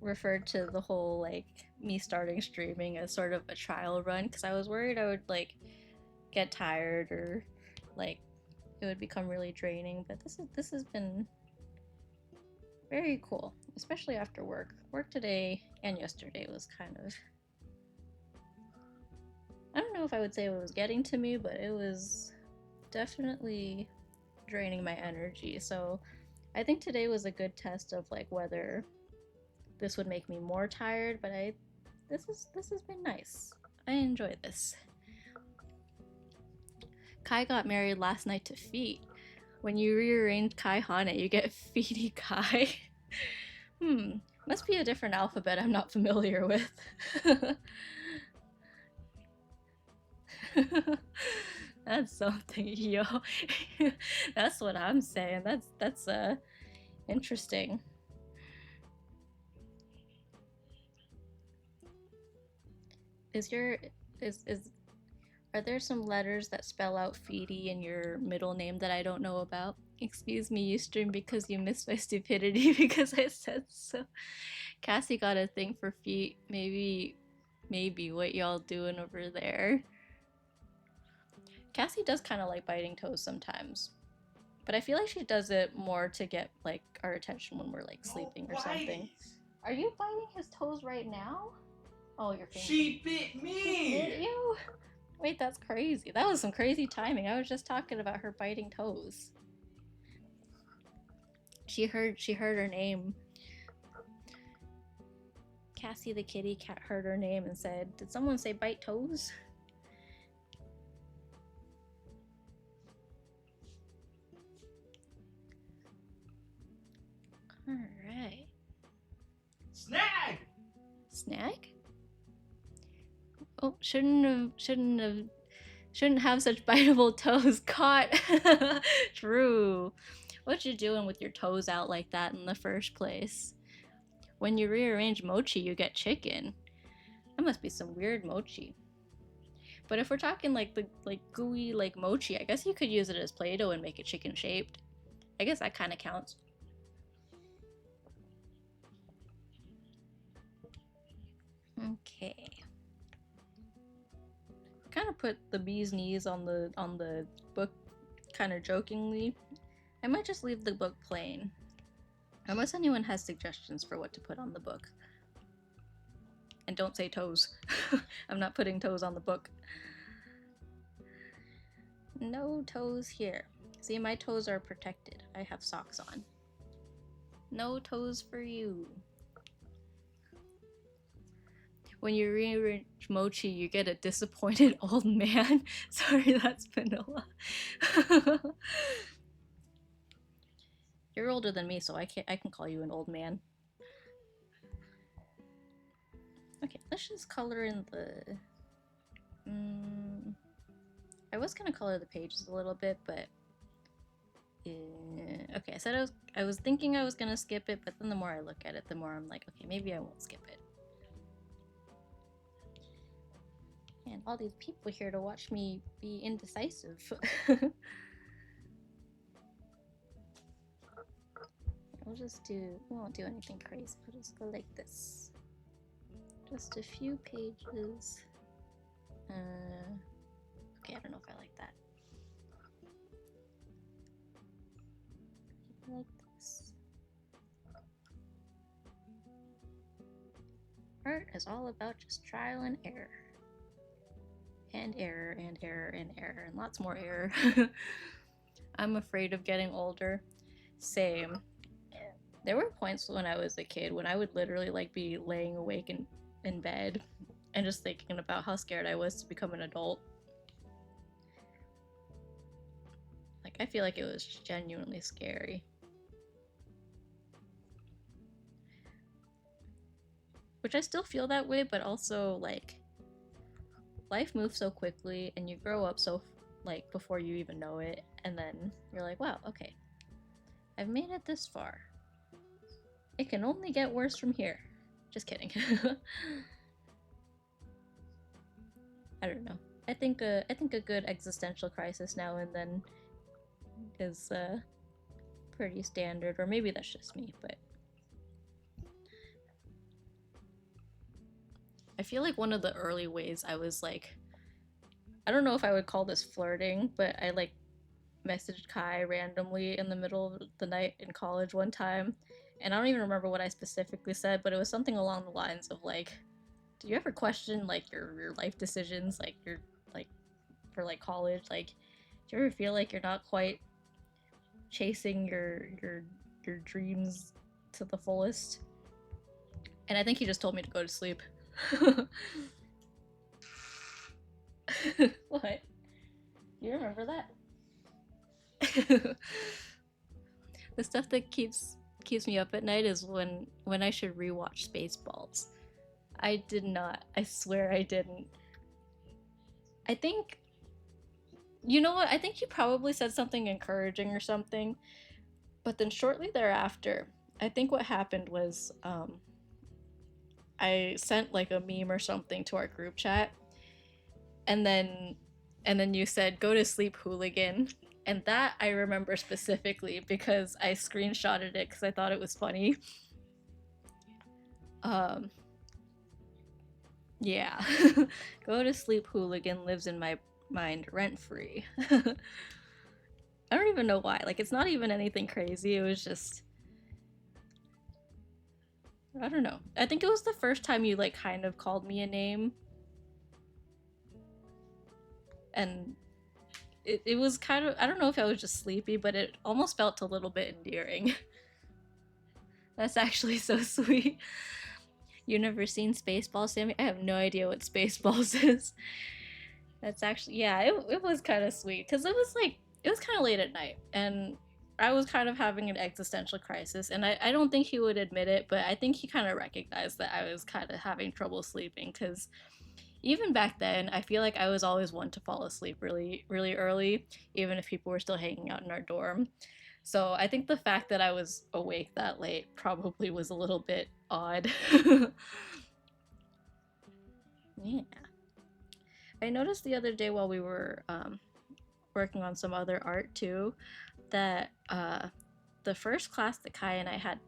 S1: referred to the whole like me starting streaming as sort of a trial run because I was worried I would like get tired or like it would become really draining, but this has been very cool, especially after work. Work today and yesterday was kind of, I don't know if I would say it was getting to me, but it was definitely draining my energy. So I think today was a good test of like whether this would make me more tired, but this has been nice. I enjoy this. Kai got married last night to Feet. When you rearrange Kai Hane, you get Feety Kai. Must be a different alphabet I'm not familiar with. That's something, yo. That's what I'm saying. That's interesting. Are there some letters that spell out Feety in your middle name that I don't know about? Excuse me, Ustream, because you missed my stupidity because I said so. Cassie got a thing for feet. Maybe what y'all doing over there? Cassie does kind of like biting toes sometimes. But I feel like she does it more to get like our attention when we're like sleeping or something. Are you biting his toes right now? Oh, your finger.
S2: She bit me!
S1: She bit you? Wait, that's crazy. That was some crazy timing. I was just talking about her biting toes. She heard her name. Cassie the kitty cat heard her name and said, "Did someone say bite toes?" Alright.
S2: Snag!
S1: Snag? Oh, shouldn't have such biteable toes. Caught. True. What you doing with your toes out like that in the first place? When you rearrange mochi, you get chicken. That must be some weird mochi. But if we're talking like the gooey like mochi, I guess you could use it as Play-Doh and make it chicken shaped. I guess that kind of counts. Okay. Kind of put the bee's knees on the book kind of jokingly. I might just leave the book plain. Unless anyone has suggestions for what to put on the book. And don't say toes. I'm not putting toes on the book. No toes here. See, my toes are protected. I have socks on. No toes for you. When you rearrange mochi, you get a disappointed old man. Sorry, that's vanilla. You're older than me, so I can call you an old man. Okay, let's just color in the... I was gonna color the pages a little bit, but... Okay, I was thinking I was gonna skip it, but then the more I look at it, the more I'm like, okay, maybe I won't skip it. And all these people here to watch me be indecisive. We won't do anything crazy. We'll just go like this. Just a few pages. Okay, I don't know if I like that. Like this. Art is all about just trial and error. And error, and error, and error, and lots more error. I'm afraid of getting older. Same. There were points when I was a kid when I would literally like be laying awake in bed and just thinking about how scared I was to become an adult. Like, I feel like it was genuinely scary. Which I still feel that way, but also, like, life moves so quickly and you grow up so, like, before you even know it, and then you're like, wow, okay. I've made it this far. It can only get worse from here. Just kidding. I don't know. I think a good existential crisis now and then is pretty standard, or maybe that's just me, but I feel like one of the early ways I was like, I don't know if I would call this flirting, but I like messaged Kai randomly in the middle of the night in college one time, and I don't even remember what I specifically said, but it was something along the lines of like, do you ever question like your life decisions, like your like for like college, like do you ever feel like you're not quite chasing your dreams to the fullest? And I think he just told me to go to sleep. What? You remember that? The stuff that keeps me up at night is when I should rewatch Spaceballs. I did not. I swear I didn't. I think, you know what? I think he probably said something encouraging or something, but then shortly thereafter, I think what happened was I sent like a meme or something to our group chat, and then you said go to sleep, hooligan. And that I remember specifically because I screenshotted it because I thought it was funny. Yeah. Go to sleep, hooligan lives in my mind rent free. I don't even know why. Like, it's not even anything crazy. It was just, I don't know. I think it was the first time you like kind of called me a name, and it was kind of, I don't know if I was just sleepy, but it almost felt a little bit endearing. That's actually so sweet. You never seen Spaceballs, Sammy? I have no idea what Spaceballs is. That's actually, yeah, it was kind of sweet because it was like, it was kind of late at night, and I was kind of having an existential crisis, and I don't think he would admit it, but I think he kind of recognized that I was kind of having trouble sleeping because even back then, I feel like I was always one to fall asleep really, really early, even if people were still hanging out in our dorm. So I think the fact that I was awake that late probably was a little bit odd. Yeah. I noticed the other day while we were working on some other art too, that the first class that Kai and I had,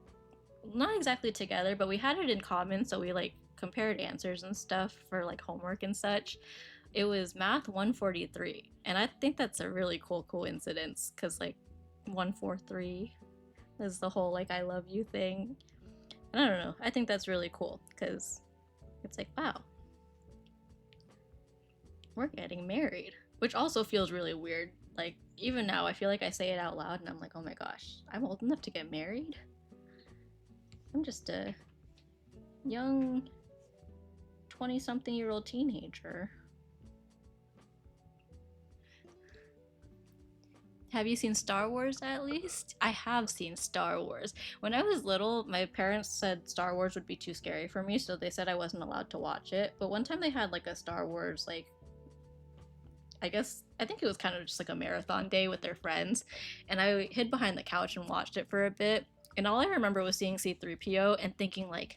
S1: not exactly together, but we had it in common, so we like compared answers and stuff for like homework and such. It was Math 143, and I think that's a really cool coincidence because like 143 is the whole like I love you thing. And I don't know, I think that's really cool because it's like, wow, we're getting married, which also feels really weird. Like, even now, I feel like I say it out loud and I'm like, oh my gosh, I'm old enough to get married? I'm just a young 20-something-year-old teenager. Have you seen Star Wars at least? I have seen Star Wars. When I was little, my parents said Star Wars would be too scary for me, so they said I wasn't allowed to watch it. But one time they had like a Star Wars, like, I think it was kind of just like a marathon day with their friends, and I hid behind the couch and watched it for a bit, and all I remember was seeing C-3PO and thinking like,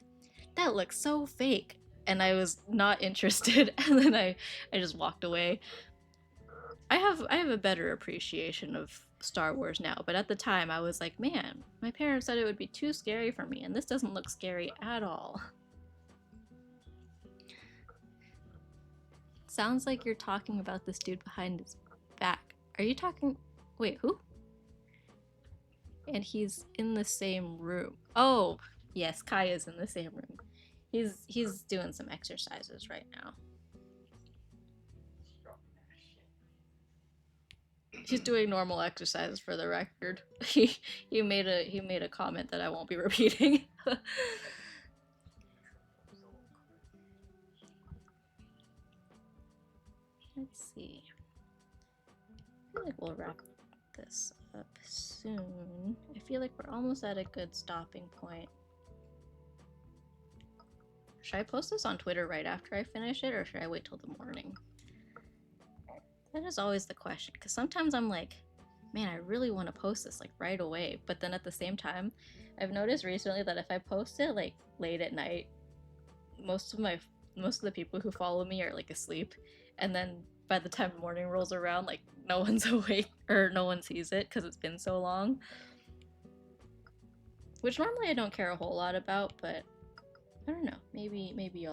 S1: that looks so fake, and I was not interested, and then I just walked away. I have a better appreciation of Star Wars now, but at the time I was like, man, my parents said it would be too scary for me, and this doesn't look scary at all. Sounds like you're talking about this dude behind his back. Are you talking? Wait, who? And he's in the same room. Oh, yes, Kai is in the same room. He's doing some exercises right now. He's doing normal exercises for the record. He made a comment that I won't be repeating. Let's see. I feel like we'll wrap this up soon. I feel like we're almost at a good stopping point. Should I post this on Twitter right after I finish it, or should I wait till the morning? That is always the question, because sometimes I'm like, man, I really want to post this like right away, but then at the same time, I've noticed recently that if I post it like late at night, most of the people who follow me are like asleep, and then by the time morning rolls around, like no one's awake or no one sees it because it's been so long. Which normally I don't care a whole lot about, but I don't know. Maybe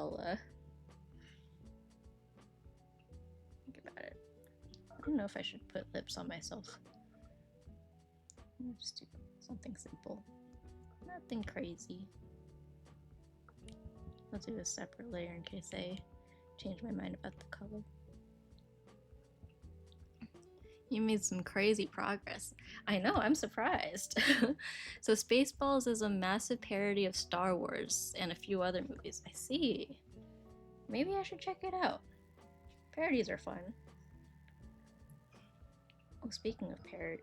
S1: don't know if I should put lips on myself. Just do something simple. Nothing crazy. I'll do a separate layer in case I change my mind about the color. You made some crazy progress. I know, I'm surprised. So Spaceballs is a massive parody of Star Wars and a few other movies. I see. Maybe I should check it out. Parodies are fun. Oh, speaking of parody,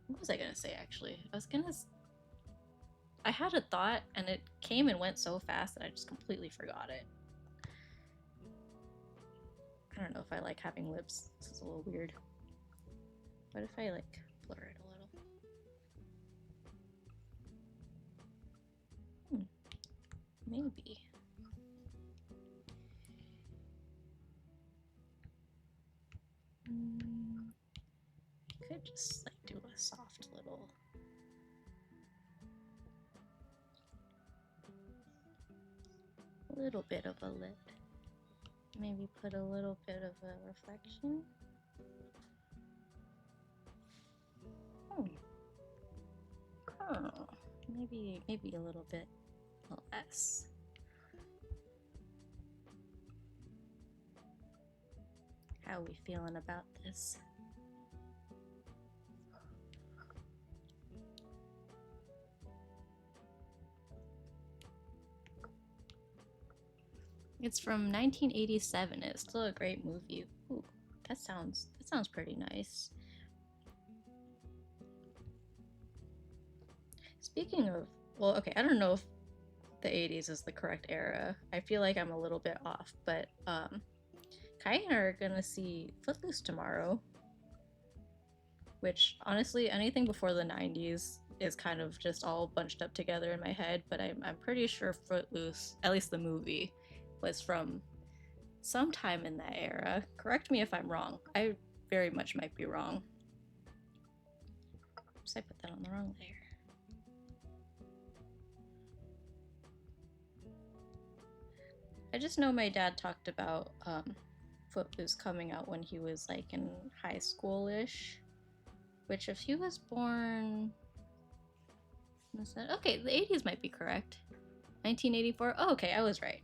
S1: what was I gonna say actually? I had a thought and it came and went so fast that I just completely forgot it. I don't know if I like having lips. This is a little weird. What if I like blur it a little? Maybe. Could just like do a soft little bit of a lip. Maybe put a little bit of a reflection. Oh, maybe a little bit less. How are we feeling about this? It's from 1987. It's still a great movie. Ooh, that sounds pretty nice. Speaking of, well, okay, I don't know if the 80s is the correct era. I feel like I'm a little bit off, but Kai and I are gonna see Footloose tomorrow, which honestly, anything before the 90s is kind of just all bunched up together in my head, but I'm pretty sure Footloose, at least the movie, was from sometime in that era. Correct me if I'm wrong. I very much might be wrong. Oops, I put that on the wrong layer. I just know my dad talked about Footloose coming out when he was like in high school-ish, which if he was born... Okay, the 80s might be correct. 1984? Oh, okay, I was right.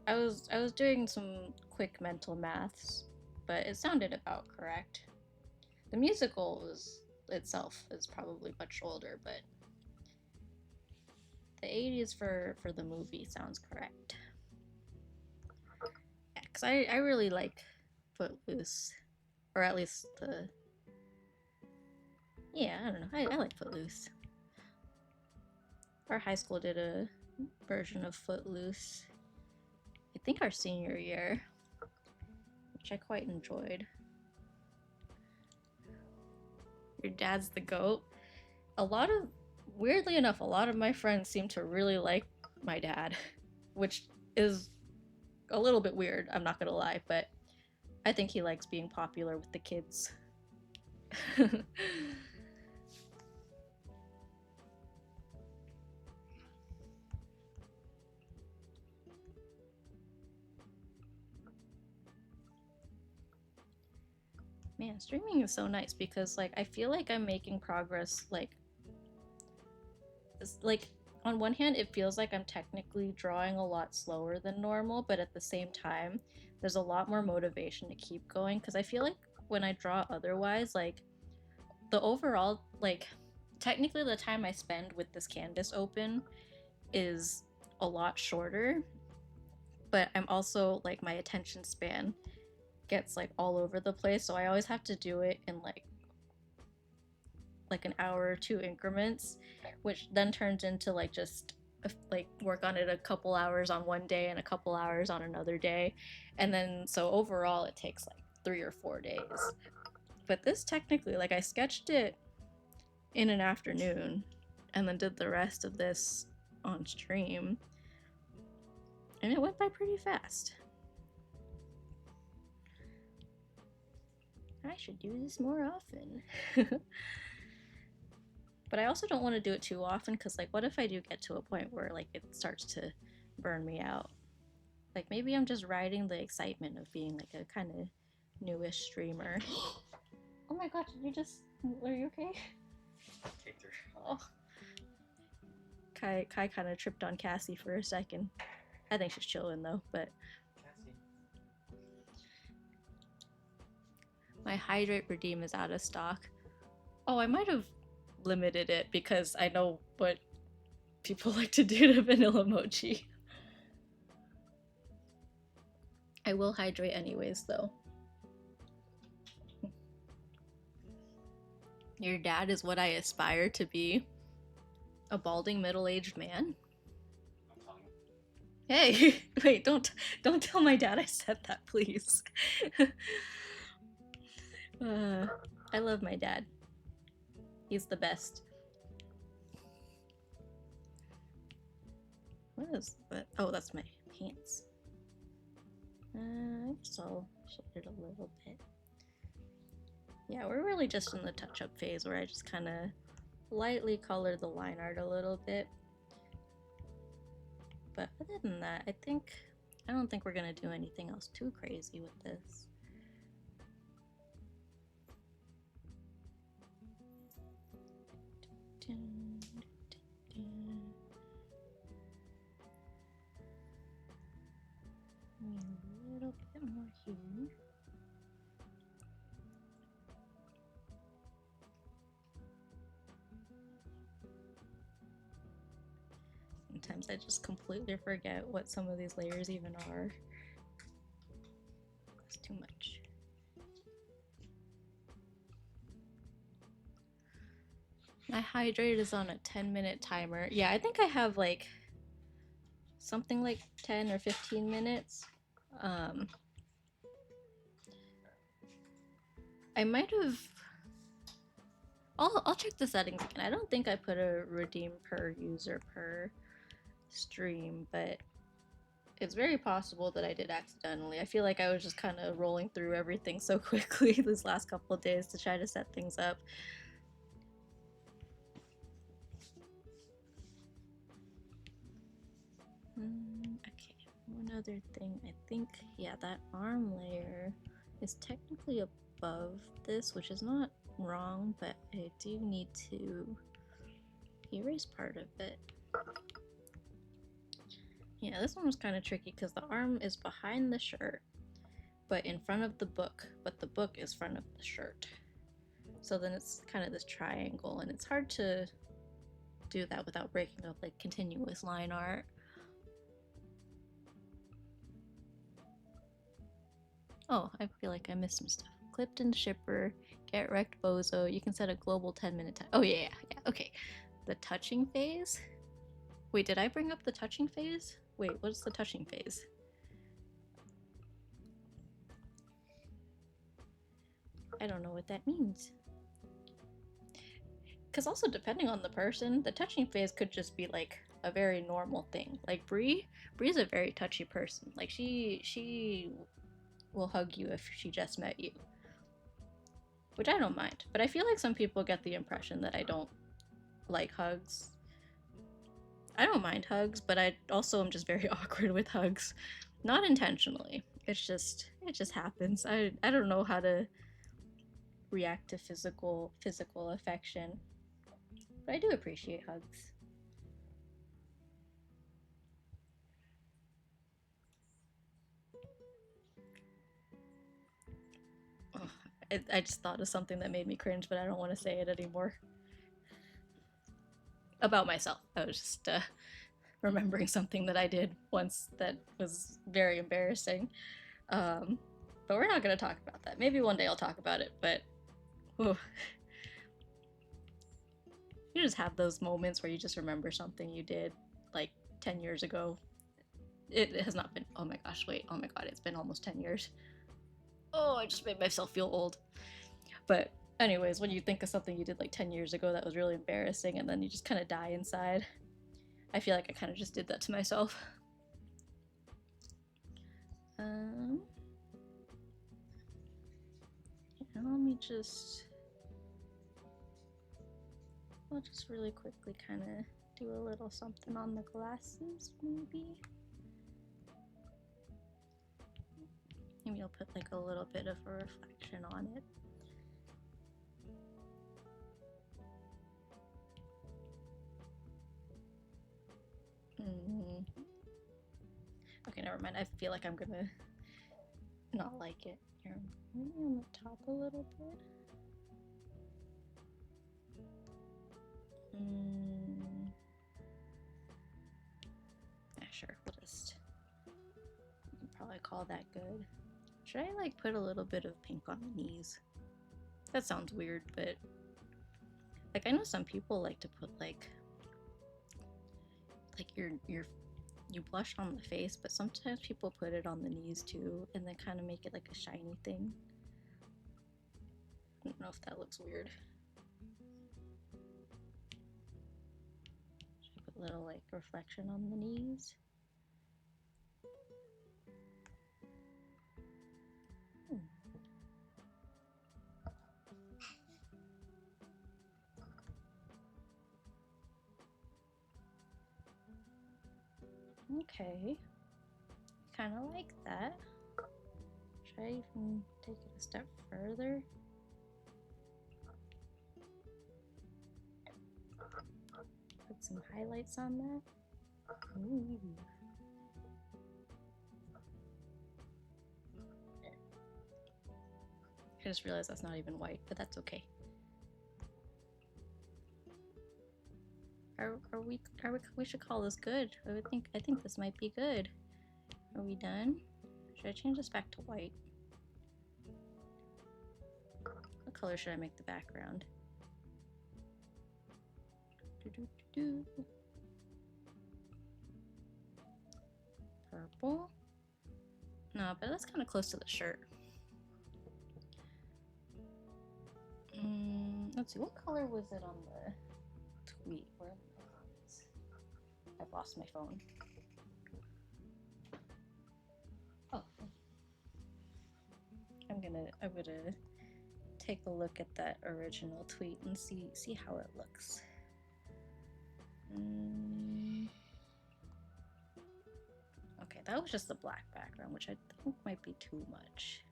S1: I was doing some quick mental maths, but it sounded about correct. The musical itself is probably much older, but the 80s for the movie sounds correct. Yeah, because I really like Footloose, or at least the... Yeah, I don't know, I like Footloose. Our high school did a version of Footloose, I think our senior year, which I quite enjoyed. Your dad's the GOAT. Weirdly enough, a lot of my friends seem to really like my dad, which is a little bit weird, I'm not gonna lie, but I think he likes being popular with the kids. Man, streaming is so nice because like I feel like I'm making progress like on one hand it feels like I'm technically drawing a lot slower than normal, but at the same time there's a lot more motivation to keep going because I feel like when I draw otherwise, like the overall, like technically the time I spend with this canvas open is a lot shorter, but I'm also like my attention span gets like all over the place, so I always have to do it in like an hour or two increments, which then turns into like just like work on it a couple hours on one day and a couple hours on another day, and then so overall it takes like 3 or 4 days. But this technically, like I sketched it in an afternoon and then did the rest of this on stream, and it went by pretty fast. I should do this more often. But I also don't want to do it too often because like what if I do get to a point where like it starts to burn me out? Like maybe I'm just riding the excitement of being like a kind of newest streamer. Oh my god, did you just... Are you okay?
S3: Kicked her.
S1: Oh. Kai kind of tripped on Cassie for a second. I think she's chilling though, but...
S3: Cassie.
S1: My Hydrate Redeem is out of stock. Oh, I might have limited it because I know what people like to do to vanilla mochi. I will hydrate anyways, though. Your dad is what I aspire to be. A balding middle-aged man?
S3: I'm telling you.
S1: Hey, wait, don't tell my dad I said that, please. I love my dad. He's the best. What is that? Oh, that's my pants. I guess I'll shade it a little bit. Yeah, we're really just in the touch-up phase where I just kind of lightly color the line art a little bit. But other than that, I don't think we're gonna do anything else too crazy with this. A little bit more here. Sometimes I just completely forget what some of these layers even are. It's too much. My hydrate is on a 10-minute timer. Yeah, I think I have like something like 10 or 15 minutes. I might have... I'll check the settings again. I don't think I put a redeem per user per stream, but it's very possible that I did accidentally. I feel like I was just kind of rolling through everything so quickly these last couple of days to try to set things up. Okay, one other thing. I think, yeah, that arm layer is technically above this, which is not wrong, but I do need to erase part of it. Yeah, this one was kind of tricky because the arm is behind the shirt, but in front of the book, but the book is front of the shirt. So then it's kind of this triangle, and it's hard to do that without breaking up like continuous line art. Oh, I feel like I missed some stuff. Clipped and shipper, get wrecked bozo. You can set a global 10-minute time. Oh yeah, okay. The touching phase? Wait, did I bring up the touching phase? Wait, what's the touching phase? I don't know what that means. Because also, depending on the person, the touching phase could just be like a very normal thing. Like Bree's a very touchy person. Like she will hug you if she just met you, which I don't mind. But I feel like some people get the impression that I don't like hugs. I don't mind hugs, but I also am just very awkward with hugs. Not intentionally. It just happens. I don't know how to react to physical affection. But I do appreciate hugs. Oh, I just thought of something that made me cringe, but I don't want to say it anymore. About myself. I was just remembering something that I did once that was very embarrassing. But we're not going to talk about that. Maybe one day I'll talk about it, but whew. You just have those moments where you just remember something you did like 10 years ago. It has not been, oh my gosh, wait, oh my god, it's been almost 10 years. Oh, I just made myself feel old. But anyways, when you think of something you did like 10 years ago that was really embarrassing and then you just kind of die inside, I feel like I kind of just did that to myself. Yeah, let me just... I'll just really quickly kind of do a little something on the glasses, maybe. Maybe I'll put like a little bit of a reflection on it. Okay, never mind. I feel like I'm gonna not like it. Here, maybe on the top a little bit. Yeah, sure. We'll just. You can probably call that good. Should I like put a little bit of pink on the knees? That sounds weird, but like I know some people like to put like you blush on the face, but sometimes people put it on the knees too, and then kind of make it like a shiny thing. I don't know if that looks weird. Should I put a little like reflection on the knees? Okay, kind of like that. Should I even take it a step further? Put some highlights on that. Ooh. I just realized that's not even white, but that's okay. We should call this good. I think this might be good. Are we done? Should I change this back to white? What color should I make the background? Purple? No, but that's kind of close to the shirt. Let's see, what color was it on the tweet? Where are my phones? I've lost my phone. Oh. I'm gonna take a look at that original tweet and see how it looks. Okay, that was just the black background, which I think might be too much.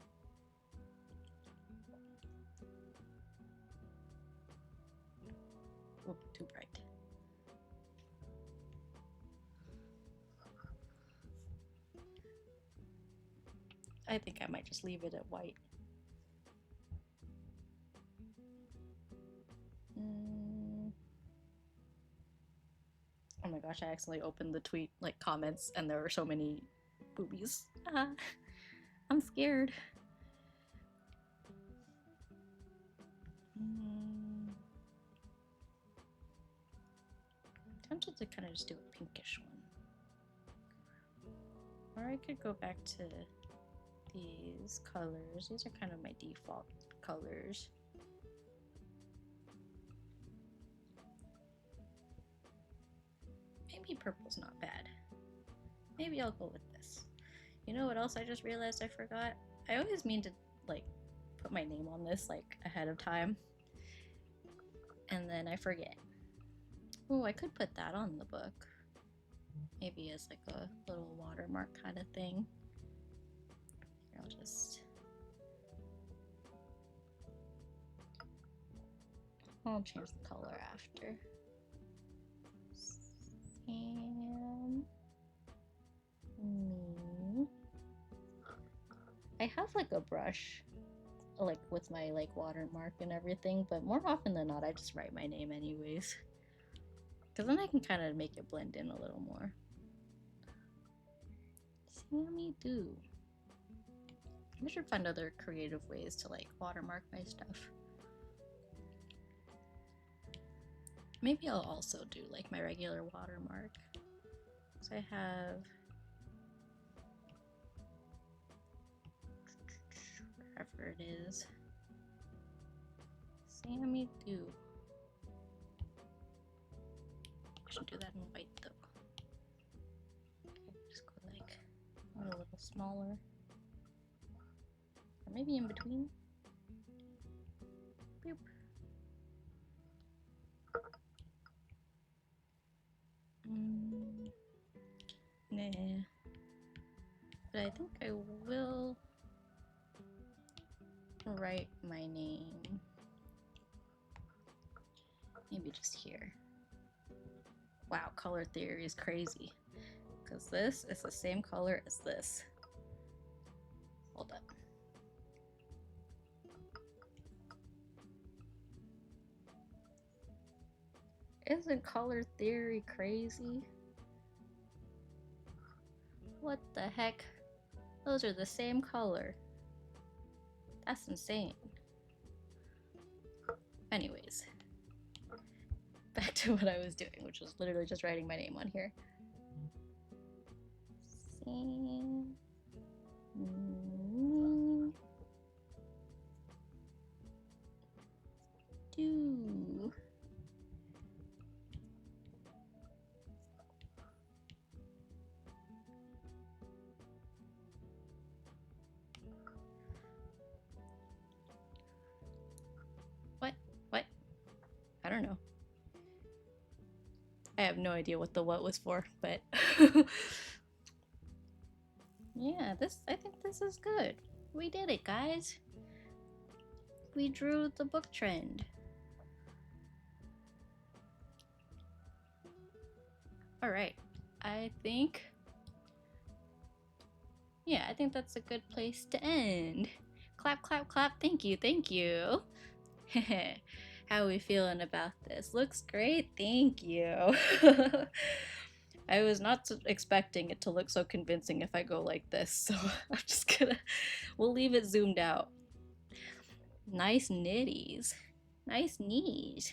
S1: Oh, too bright. I think I might just leave it at white. Oh my gosh, I accidentally opened the tweet, like, comments, and there were so many boobies. I'm scared. I'm tempted to kind of just do a pinkish one. Or I could go back to these colors. These are kind of my default colors. Maybe purple's not bad. Maybe I'll go with this. You know what else I just realized I forgot? I always mean to like put my name on this like ahead of time, and then I forget. Oh, I could put that on the book. Maybe as like a little watermark kind of thing. Here, I'll just... I'll change the color after. Sam... Me... I have like a brush, like with my like watermark and everything, but more often than not I just write my name anyways, because then I can kind of make it blend in a little more. Sammy Do. I should find other creative ways to like watermark my stuff. Maybe I'll also do like my regular watermark. So I have whatever it is. Sammy Do. I should do that in white though. Okay, just go like a little smaller. Or maybe in between. Boop. Nah. But I think I will write my name. Maybe just here. Wow, color theory is crazy. Because this is the same color as this. Hold up. Isn't color theory crazy? What the heck? Those are the same color. That's insane. Anyways, back to what I was doing, which was literally just writing my name on here. Do. What? I don't know. I have no idea what the what was for, but yeah, I think this is good. We did it, guys. We drew the book trend. All right. I think that's a good place to end. Clap, clap, clap. Thank you, thank you. How are we feeling about this? Looks great, thank you. I was not expecting it to look so convincing if I go like this, so I'm just gonna, we'll leave it zoomed out. Nice knitties. Nice knees.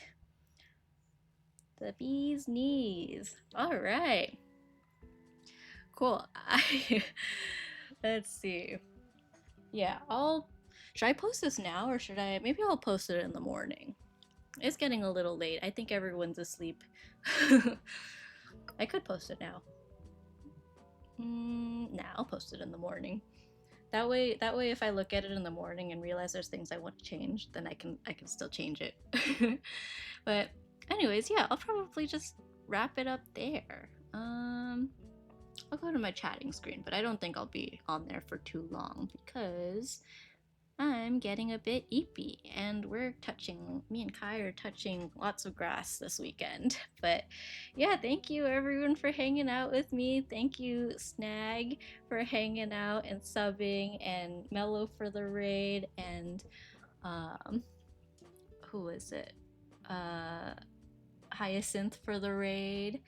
S1: The bee's knees. All right. Cool. Let's see. Yeah, should I post this now or maybe I'll post it in the morning. It's getting a little late. I think everyone's asleep. I could post it now. Nah, I'll post it in the morning. That way if I look at it in the morning and realize there's things I want to change, then I can still change it. But anyways, yeah, I'll probably just wrap it up there. I'll go to my chatting screen, but I don't think I'll be on there for too long because I'm getting a bit eepy and me and Kai are touching lots of grass this weekend. But yeah, thank you everyone for hanging out with me. Thank you Snag for hanging out and subbing, and Mellow for the raid, and who is it? Hyacinth for the raid,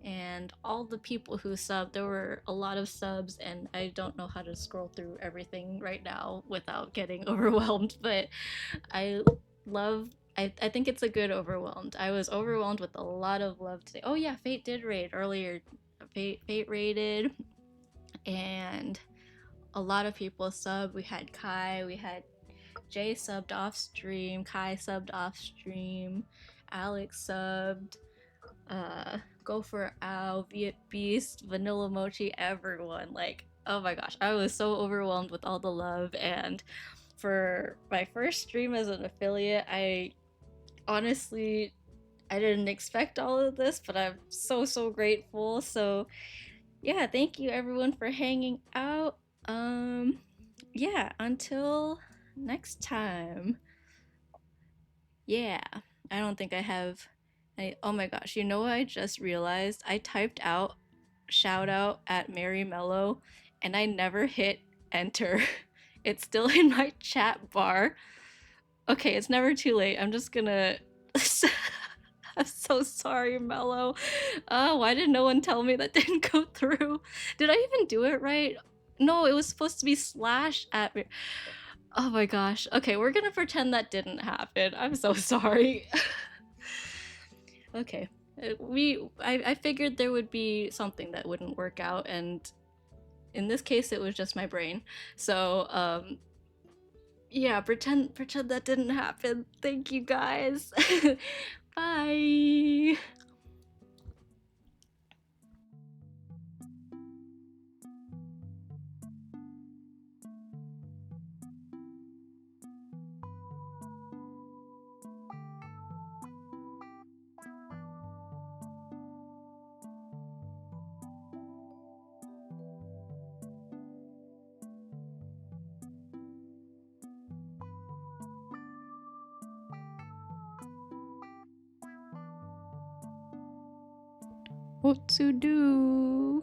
S1: and all the people who subbed. There were a lot of subs, and I don't know how to scroll through everything right now without getting overwhelmed, but I think it's a good overwhelmed. I was overwhelmed with a lot of love today. Oh yeah, Fate did raid earlier. Fate raided, and a lot of people subbed. We had Kai, we had Jay subbed off stream, Kai subbed off stream, Alex subbed, Go for Ow, Viet Beast, Vanilla Mochi, everyone. Like, oh my gosh, I was so overwhelmed with all the love. And for my first stream as an affiliate, I didn't expect all of this, but I'm so grateful. So yeah, thank you everyone for hanging out. Yeah, until next time. Yeah, I don't think I have oh my gosh, you know what I just realized? I typed out shout out at Mary Mello and I never hit enter. It's still in my chat bar. Okay, it's never too late. I'm just gonna I'm so sorry, Mello. Why did no one tell me that didn't go through? Did I even do it right? No, it was supposed to be slash at me. Oh my gosh. Okay, we're gonna pretend that didn't happen. I'm so sorry. Okay. I figured there would be something that wouldn't work out, and in this case it was just my brain. So yeah, pretend that didn't happen. Thank you guys. Bye. What to do?